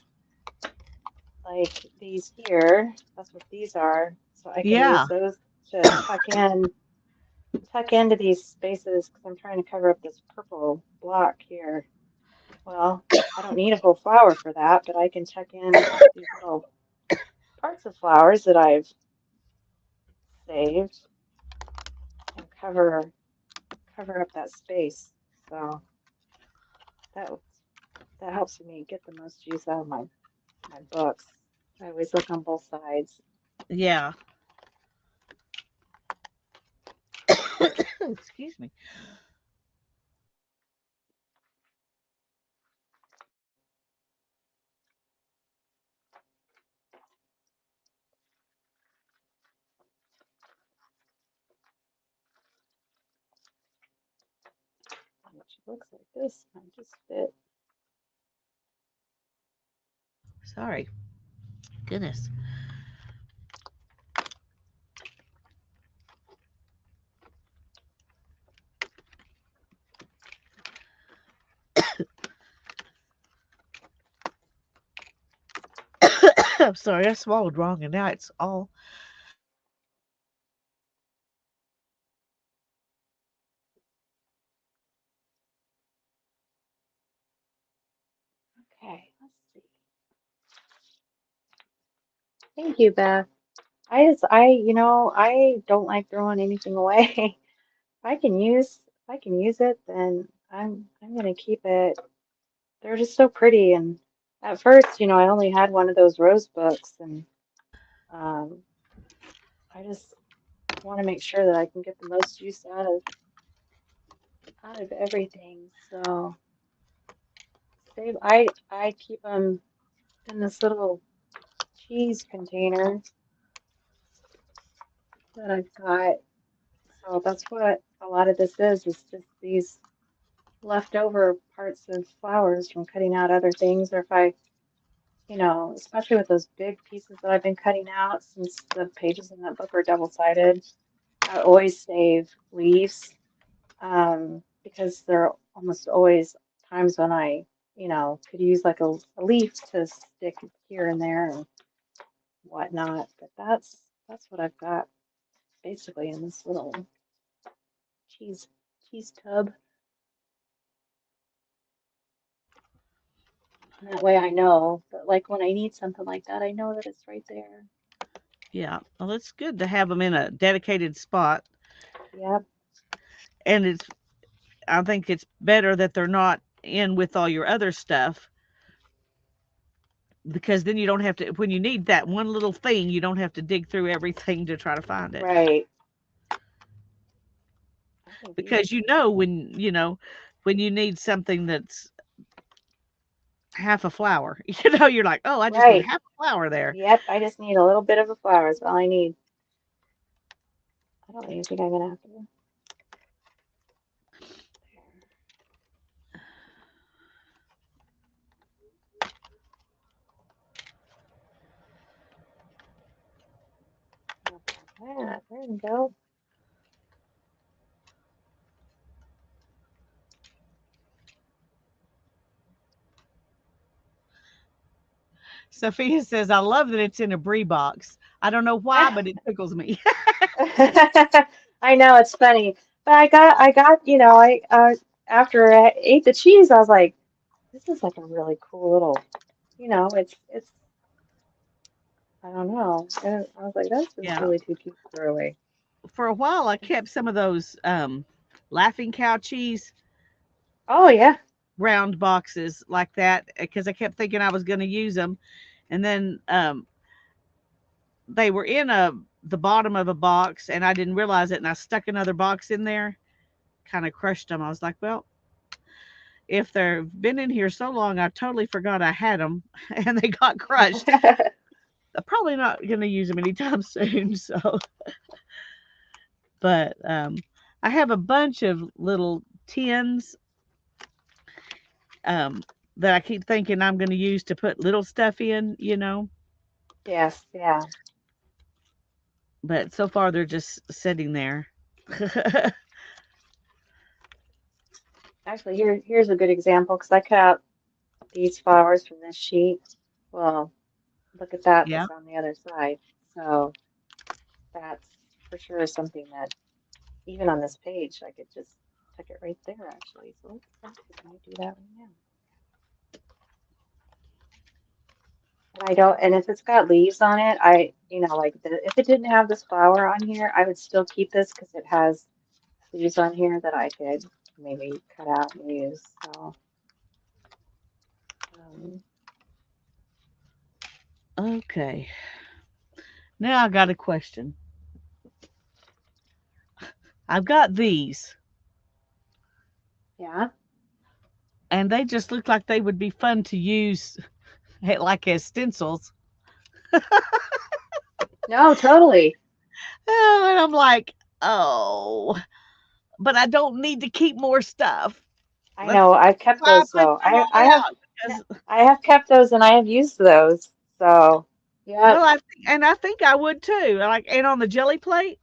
C: like these here. That's what these are. So I can
A: Yeah.
C: use those to tuck into these spaces because I'm trying to cover up this purple block here. Well, I don't need a whole flower for that, but I can tuck in these little parts of flowers that I've saved and cover up that space. So that that helps me get the most use out of my books. I always look on both sides.
A: Yeah. Excuse me.
C: Which looks like this might just fit.
A: Sorry. Goodness. I'm sorry. I swallowed wrong, and now it's all.
C: Okay, let's see. Thank you, Beth. I don't like throwing anything away. If I can use it, then I'm gonna keep it. They're just so pretty. And at first, I only had one of those rose books, and um, I just want to make sure that I can get the most use out of everything. So save. I keep them in this little cheese container that I've got. So that's what a lot of this is just these leftover parts of flowers from cutting out other things, or if especially with those big pieces that I've been cutting out since the pages in that book are double-sided, I always save leaves, because there are almost always times when I could use like a leaf to stick here and there and whatnot. But that's what I've got basically in this little cheese cheese tub. And that way I know that, like, when I need something like that, I know that it's right there.
A: Yeah. Well, it's good to have them in a dedicated spot,
C: Yep.
A: and I think it's better that they're not in with all your other stuff, because then you don't have to, when you need that one little thing, you don't have to dig through everything to try to find it.
C: Right. I think these.
A: Because when you need something that's half a flower, you're like, oh, I just need
C: Right.
A: half a flower there.
C: Yep. I just need a little bit of a flower. Is all I need. I don't even think I'm gonna have to. Yeah, there you go.
A: Sophia says, I love that it's in a brie box. I don't know why, but it tickles me.
C: I know it's funny, but I got after I ate the cheese, I was like, this is like a really cool little, it's I don't know. And I was like, that's just
A: Yeah.
C: really too cute to throw away.
A: For a while, I kept some of those Laughing Cow cheese
C: Oh yeah.
A: round boxes like that, because I kept thinking I was going to use them. And then they were in the bottom of a box, and I didn't realize it. And I stuck another box in there, kind of crushed them. I was like, well, if they've been in here so long, I totally forgot I had them and they got crushed. I'm probably not going to use them anytime soon. So, but I have a bunch of little tins um, that I keep thinking I'm going to use to put little stuff in.
C: Yes, yeah.
A: But so far they're just sitting there.
C: Actually, here's a good example because I cut out these flowers from this sheet. Well, look at that
A: Yeah.
C: that's on the other side. So that's for sure something that even on this page I could just tuck it right there actually. So let's see, can I do that right now? And I don't, and if it's got leaves on it, if it didn't have this flower on here, I would still keep this because it has leaves on here that I could maybe cut out and use. So, um,
A: Okay. Now I got a question. I've got these,
C: Yeah.
A: and they just look like they would be fun to use like as stencils.
C: No, totally.
A: And I'm like, oh, but I don't need to keep more stuff.
C: I
A: That's
C: know. I've kept
A: why I
C: those
A: put
C: though.
A: them
C: I
A: all
C: have
A: out because,
C: I have kept those and I have used those. So, yep.
A: well, I think I would too. Like, and on the jelly plate,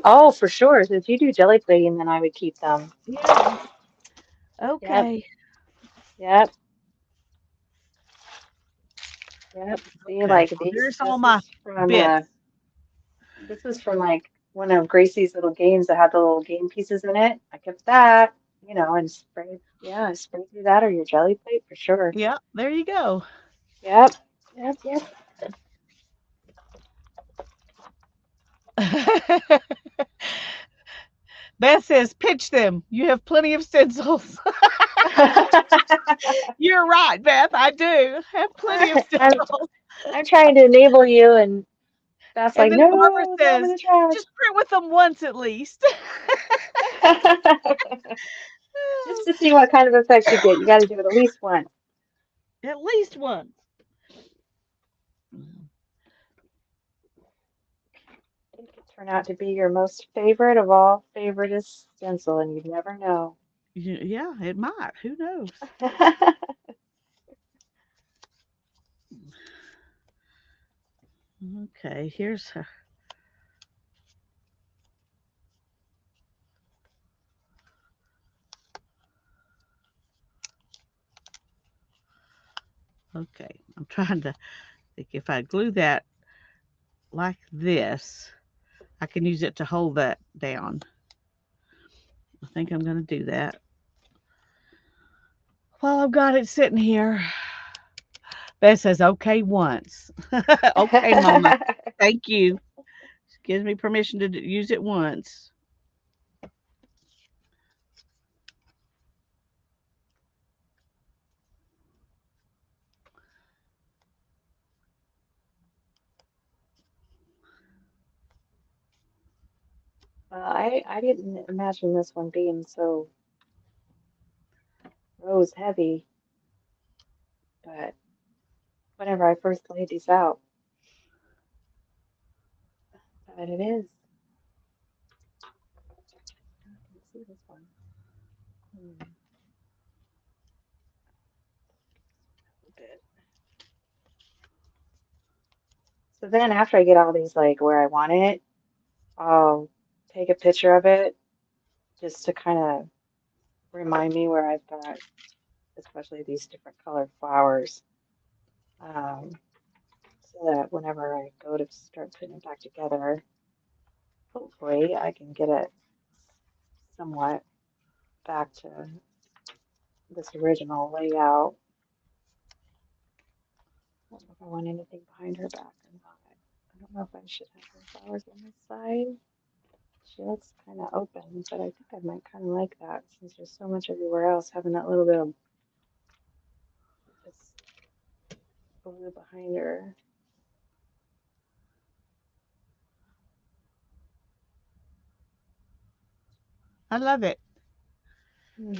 C: Oh, for sure. So if you do jelly plating, then I would keep them.
A: yeah.
C: Yep.
A: Okay.
C: Yep. Yep. See,
A: Okay.
C: like
A: Well,
C: these,
A: there's all my bits.
C: this is from like one of Gracie's little games that had the little game pieces in it. I kept that, and sprayed, yeah, spray through that or your jelly plate for sure.
A: Yep. There you go.
C: Yep. Yep. Yep.
A: Beth says, pitch them. You have plenty of stencils. You're right, Beth. I do have plenty of
C: I'm
A: stencils.
C: I'm trying to enable you, and that's
A: And
C: like,
A: then Barbara
C: no, throw them in
A: says,
C: the trash.
A: just print with them once at least.
C: Just to see what kind of effect you get. You got to do it at least once.
A: At least once.
C: It could turn out to be your most favorite of all favorite stencil, and you'd never know.
A: Yeah, it might. Who knows? Okay, here's her. Okay, I'm trying to think if I glue that like this, I can use it to hold that down. I think I'm going to do that. While I've got it sitting here, Beth says, okay, once. Okay, Mama. Thank you. She gives me permission to use it once.
C: Well, I didn't imagine this one being so rose heavy, but whenever I first laid these out, but it is. I can see this one. Hmm, a bit. So then after I get all these like where I want it, I'll take a picture of it just to kind of remind me where I've got, especially these different colored flowers, um, so that whenever I go to start putting it back together, hopefully I can get it somewhat back to this original layout. I don't know if I want anything behind her back or not. I don't know if I should have her flowers on this side. She looks kind of open, but I think I might kind of like that since there's so much everywhere else, having that little bit of this blue behind her.
A: I love it.
C: Hmm.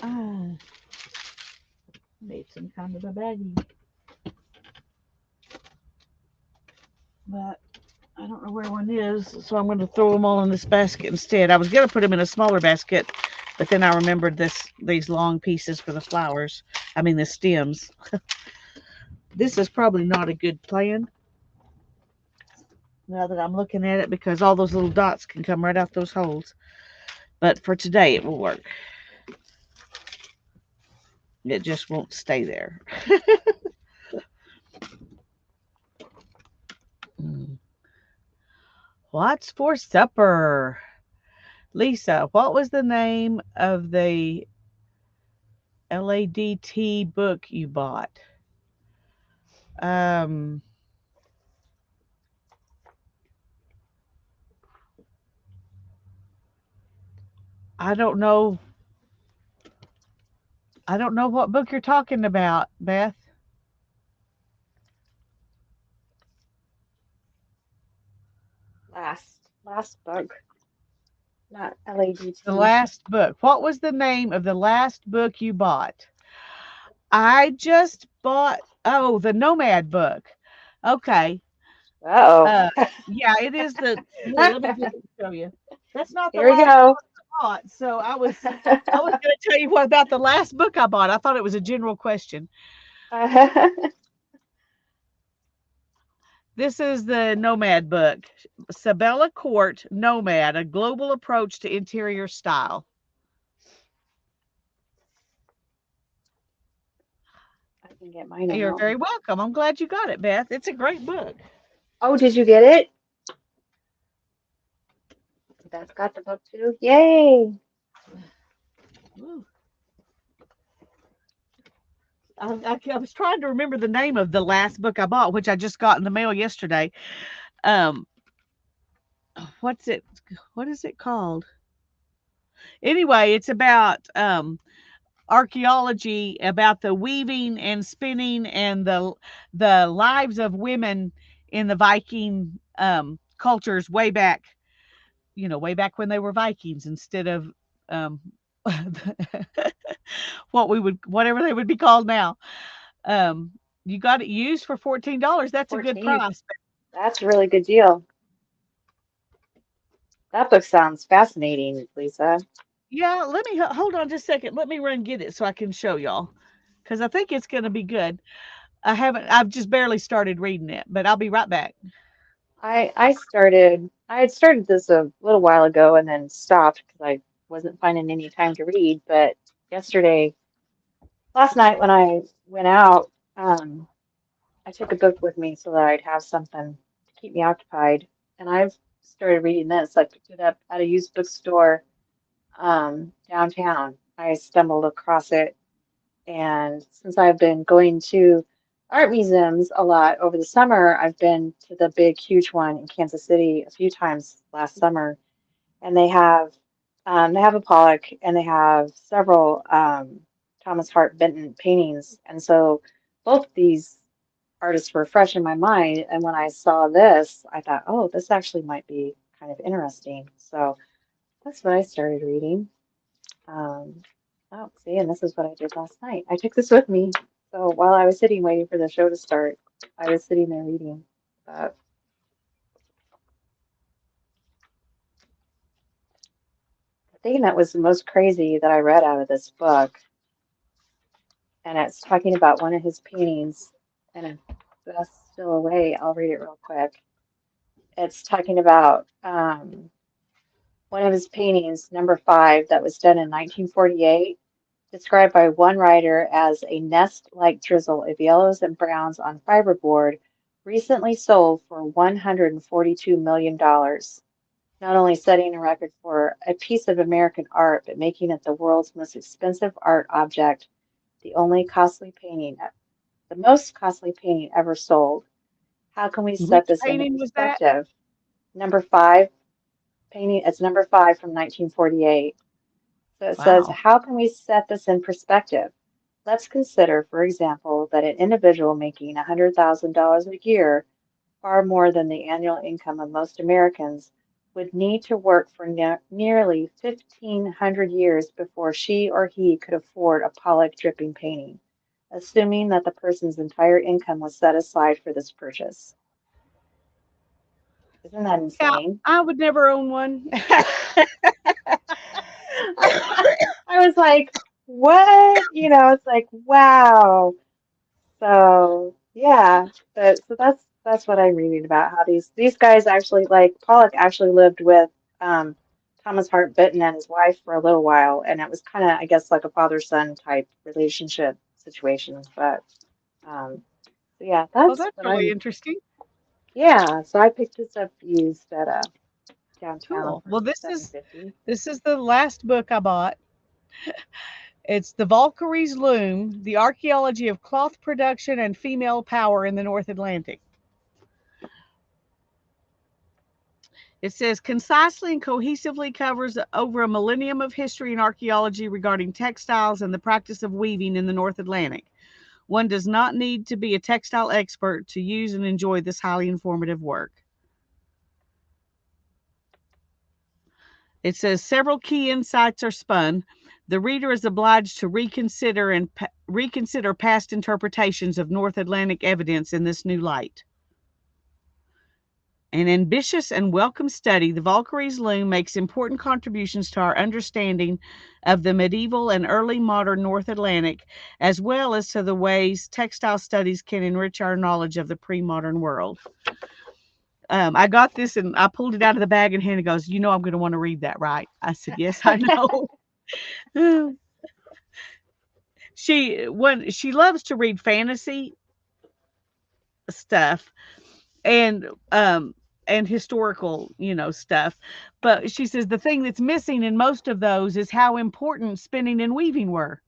A: Ah, made some kind of a baggie. But I don't know where one is, so I'm going to throw them all in this basket instead. I was going to put them in a smaller basket, but then I remembered these long pieces for the flowers. I mean the stems. This is probably not a good plan now that I'm looking at it because all those little dots can come right out those holes. But for today, it will work. It just won't stay there. Mm. What's for supper? Lisa, what was the name of the LADT book you bought? Um, I don't know. I don't know what book you're talking about, Beth.
C: Last book, not LADT.
A: The last book. What was the name of the last book you bought? I just bought, oh, the Nomad book. Okay.
C: Uh-oh.
A: Yeah, it is the, here, let me just show you. That's not the
C: Here we
A: last
C: go.
A: book I bought. So I was going to tell you what about the last book I bought. I thought it was a general question. This is the Nomad book. Sabella Court Nomad, a global approach to interior style.
C: I can get mine
A: You're
C: out.
A: very welcome. I'm glad you got it, Beth. It's a great book.
C: Oh, did you get it? Beth got the book too. Yay!
A: Ooh. I was trying to remember the name of the last book I bought, which I just got in the mail yesterday. What is it called? Anyway, it's about archaeology, about the weaving and spinning and the lives of women in the Viking cultures way back, way back when they were Vikings instead of um, whatever they would be called now. You got it used for $14. That's a good
C: 14.
A: price.
C: That's a really good deal. That book sounds fascinating, Lisa.
A: Yeah, let me hold on just a second. Let me run get it so I can show y'all because I think it's going to be good. I've just barely started reading it, but I'll be right back.
C: I had started this a little while ago and then stopped because I wasn't finding any time to read. But last night when I went out, I took a book with me so that I'd have something to keep me occupied. And I've started reading this. I picked it up at a used bookstore downtown. I stumbled across it, and since I've been going to art museums a lot over the summer, I've been to the big, huge one in Kansas City a few times last summer, and they have a Pollock and they have several Thomas Hart Benton paintings, and so both these artists were fresh in my mind. And when I saw this, I thought, oh, this actually might be kind of interesting. So that's what I started reading. Um, oh, see, and this is what I did last night. I took this with me. So while I was sitting waiting for the show to start, I was sitting there reading. But the thing that was the most crazy that I read out of this book, and it's talking about one of his paintings, and if that's still away, I'll read it real quick. It's talking about one of his paintings, number 5, that was done in 1948, described by one writer as a nest-like drizzle of yellows and browns on fiberboard, recently sold for $142 million. Not only setting a record for a piece of American art, but making it the world's most expensive art object, the most costly painting ever sold. How can we set
A: Which
C: this into
A: painting was that?
C: perspective? Number 5 painting, it's number 5 from 1948. So it says,
A: Wow.
C: how can we set this in perspective? Let's consider, for example, that an individual making $100,000 a year, far more than the annual income of most Americans, would need to work for nearly 1,500 years before she or he could afford a Pollock dripping painting, assuming that the person's entire income was set aside for this purchase. Isn't that
A: Yeah,
C: insane?
A: I would never own one.
C: I was like, what? It's like, wow. So yeah, so that's what I'm reading about, how these guys actually, like Pollock actually lived with Thomas Hart Benton and his wife for a little while, and it was kind of, I guess, like a father-son type relationship situation. But so yeah,
A: Oh,
C: that's
A: that's
C: what
A: really
C: I'm
A: interesting.
C: yeah. So I picked this up used at downtown
A: Cool.
C: for
A: Well,
C: $7.50.
A: this is the last book I bought. It's The Valkyrie's Loom: The Archaeology of Cloth Production and Female Power in the North Atlantic. It says concisely and cohesively covers over a millennium of history and archaeology regarding textiles and the practice of weaving in the North Atlantic. One does not need to be a textile expert to use and enjoy this highly informative work. It says several key insights are spun. The reader is obliged to reconsider past interpretations of North Atlantic evidence in this new light. An ambitious and welcome study, the Valkyrie's Loom makes important contributions to our understanding of the medieval and early modern North Atlantic, as well as to the ways textile studies can enrich our knowledge of the pre-modern world. I got this and I pulled it out of the bag, and Hannah goes, I'm going to want to read that, right? I said, yes, I know. She loves to read fantasy stuff and historical, stuff. But she says the thing that's missing in most of those is how important spinning and weaving were.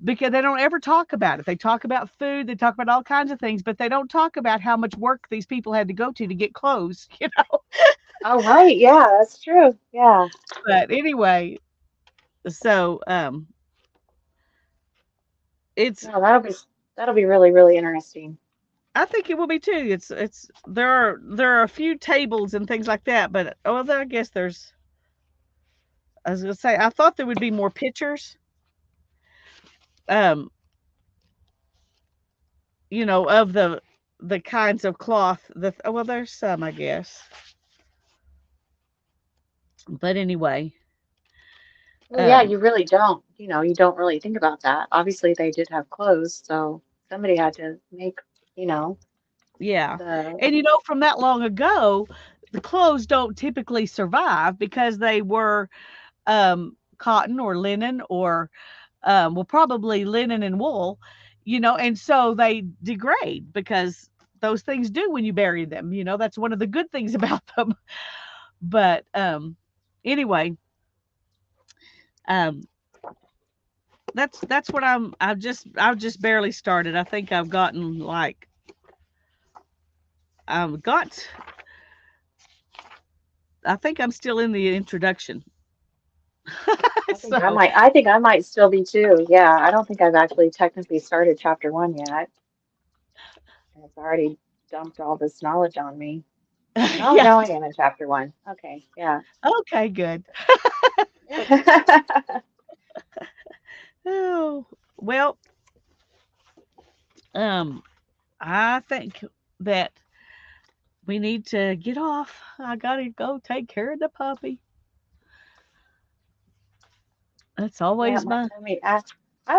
A: Because they don't ever talk about it. They talk about food, they talk about all kinds of things, but they don't talk about how much work these people had to go to get clothes,
C: Oh, right. Yeah, that's true. Yeah.
A: But anyway, so it's
C: No, that'll be really, really interesting.
A: I think it will be too. There are a few tables and things like that, but I guess I was gonna say I thought there would be more pictures. Of the kinds of cloth there's some, I guess. But anyway.
C: Well, yeah, you really don't. You don't really think about that. Obviously, they did have clothes, so somebody had to make,
A: Yeah.
C: the.
A: And from that long ago, the clothes don't typically survive because they were cotton or linen or probably linen and wool, and so they degrade because those things do when you bury them. That's one of the good things about them. But anyway, that's what I've just barely started. I think I've gotten I think I'm still in the introduction.
C: I think I might still be too. Yeah, I don't think I've actually technically started chapter 1 yet. And it's already dumped all this knowledge on me. Oh,
A: Yeah.
C: no, I am in chapter 1. Okay, yeah.
A: Okay, good. Oh, well, I think that we need to get off. I gotta go take care of the puppy. That's always
C: I mean, I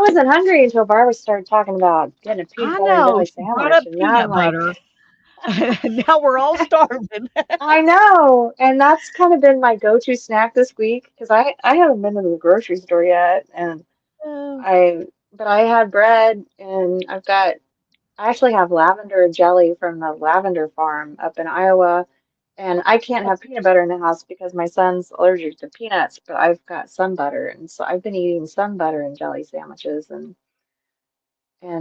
C: wasn't hungry until Barbara started talking about getting a peanut
A: I
C: butter and
A: know.
C: jelly
A: She brought up
C: sandwich, and now I'm
A: peanut
C: like,
A: butter. Now we're all starving.
C: I know, and that's kind of been my go-to snack this week because I haven't been to the grocery store yet, and
A: Oh,
C: but I had bread, and I actually have lavender jelly from the lavender farm up in Iowa. And I can't have peanut butter in the house because my son's allergic to peanuts, but I've got sun butter, and so I've been eating sun butter and jelly sandwiches, and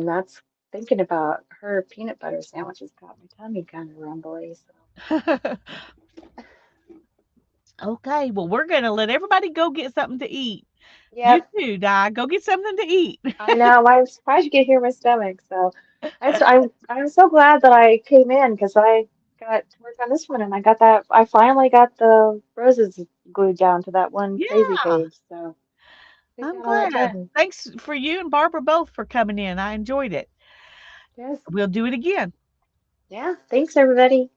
C: that's thinking about her peanut butter sandwiches got my tummy kind of rumbly. So
A: okay. Well, we're gonna let everybody go get something to eat. You
C: yep,
A: too, Di. Go get something to eat.
C: I know. I'm surprised you could hear my stomach. So I'm so glad that I came in because I got to work on this one, and I finally got the roses glued down to that one crazy
A: Yeah,
C: page. So we
A: I'm
C: got all that
A: glad.
C: done.
A: Thanks for you and Barbara both for coming in. I enjoyed it.
C: Yes.
A: We'll do it again.
C: Yeah. Thanks, everybody.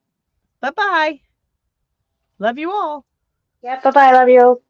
A: Bye bye. Love you all.
C: Yeah. Bye bye. Love you.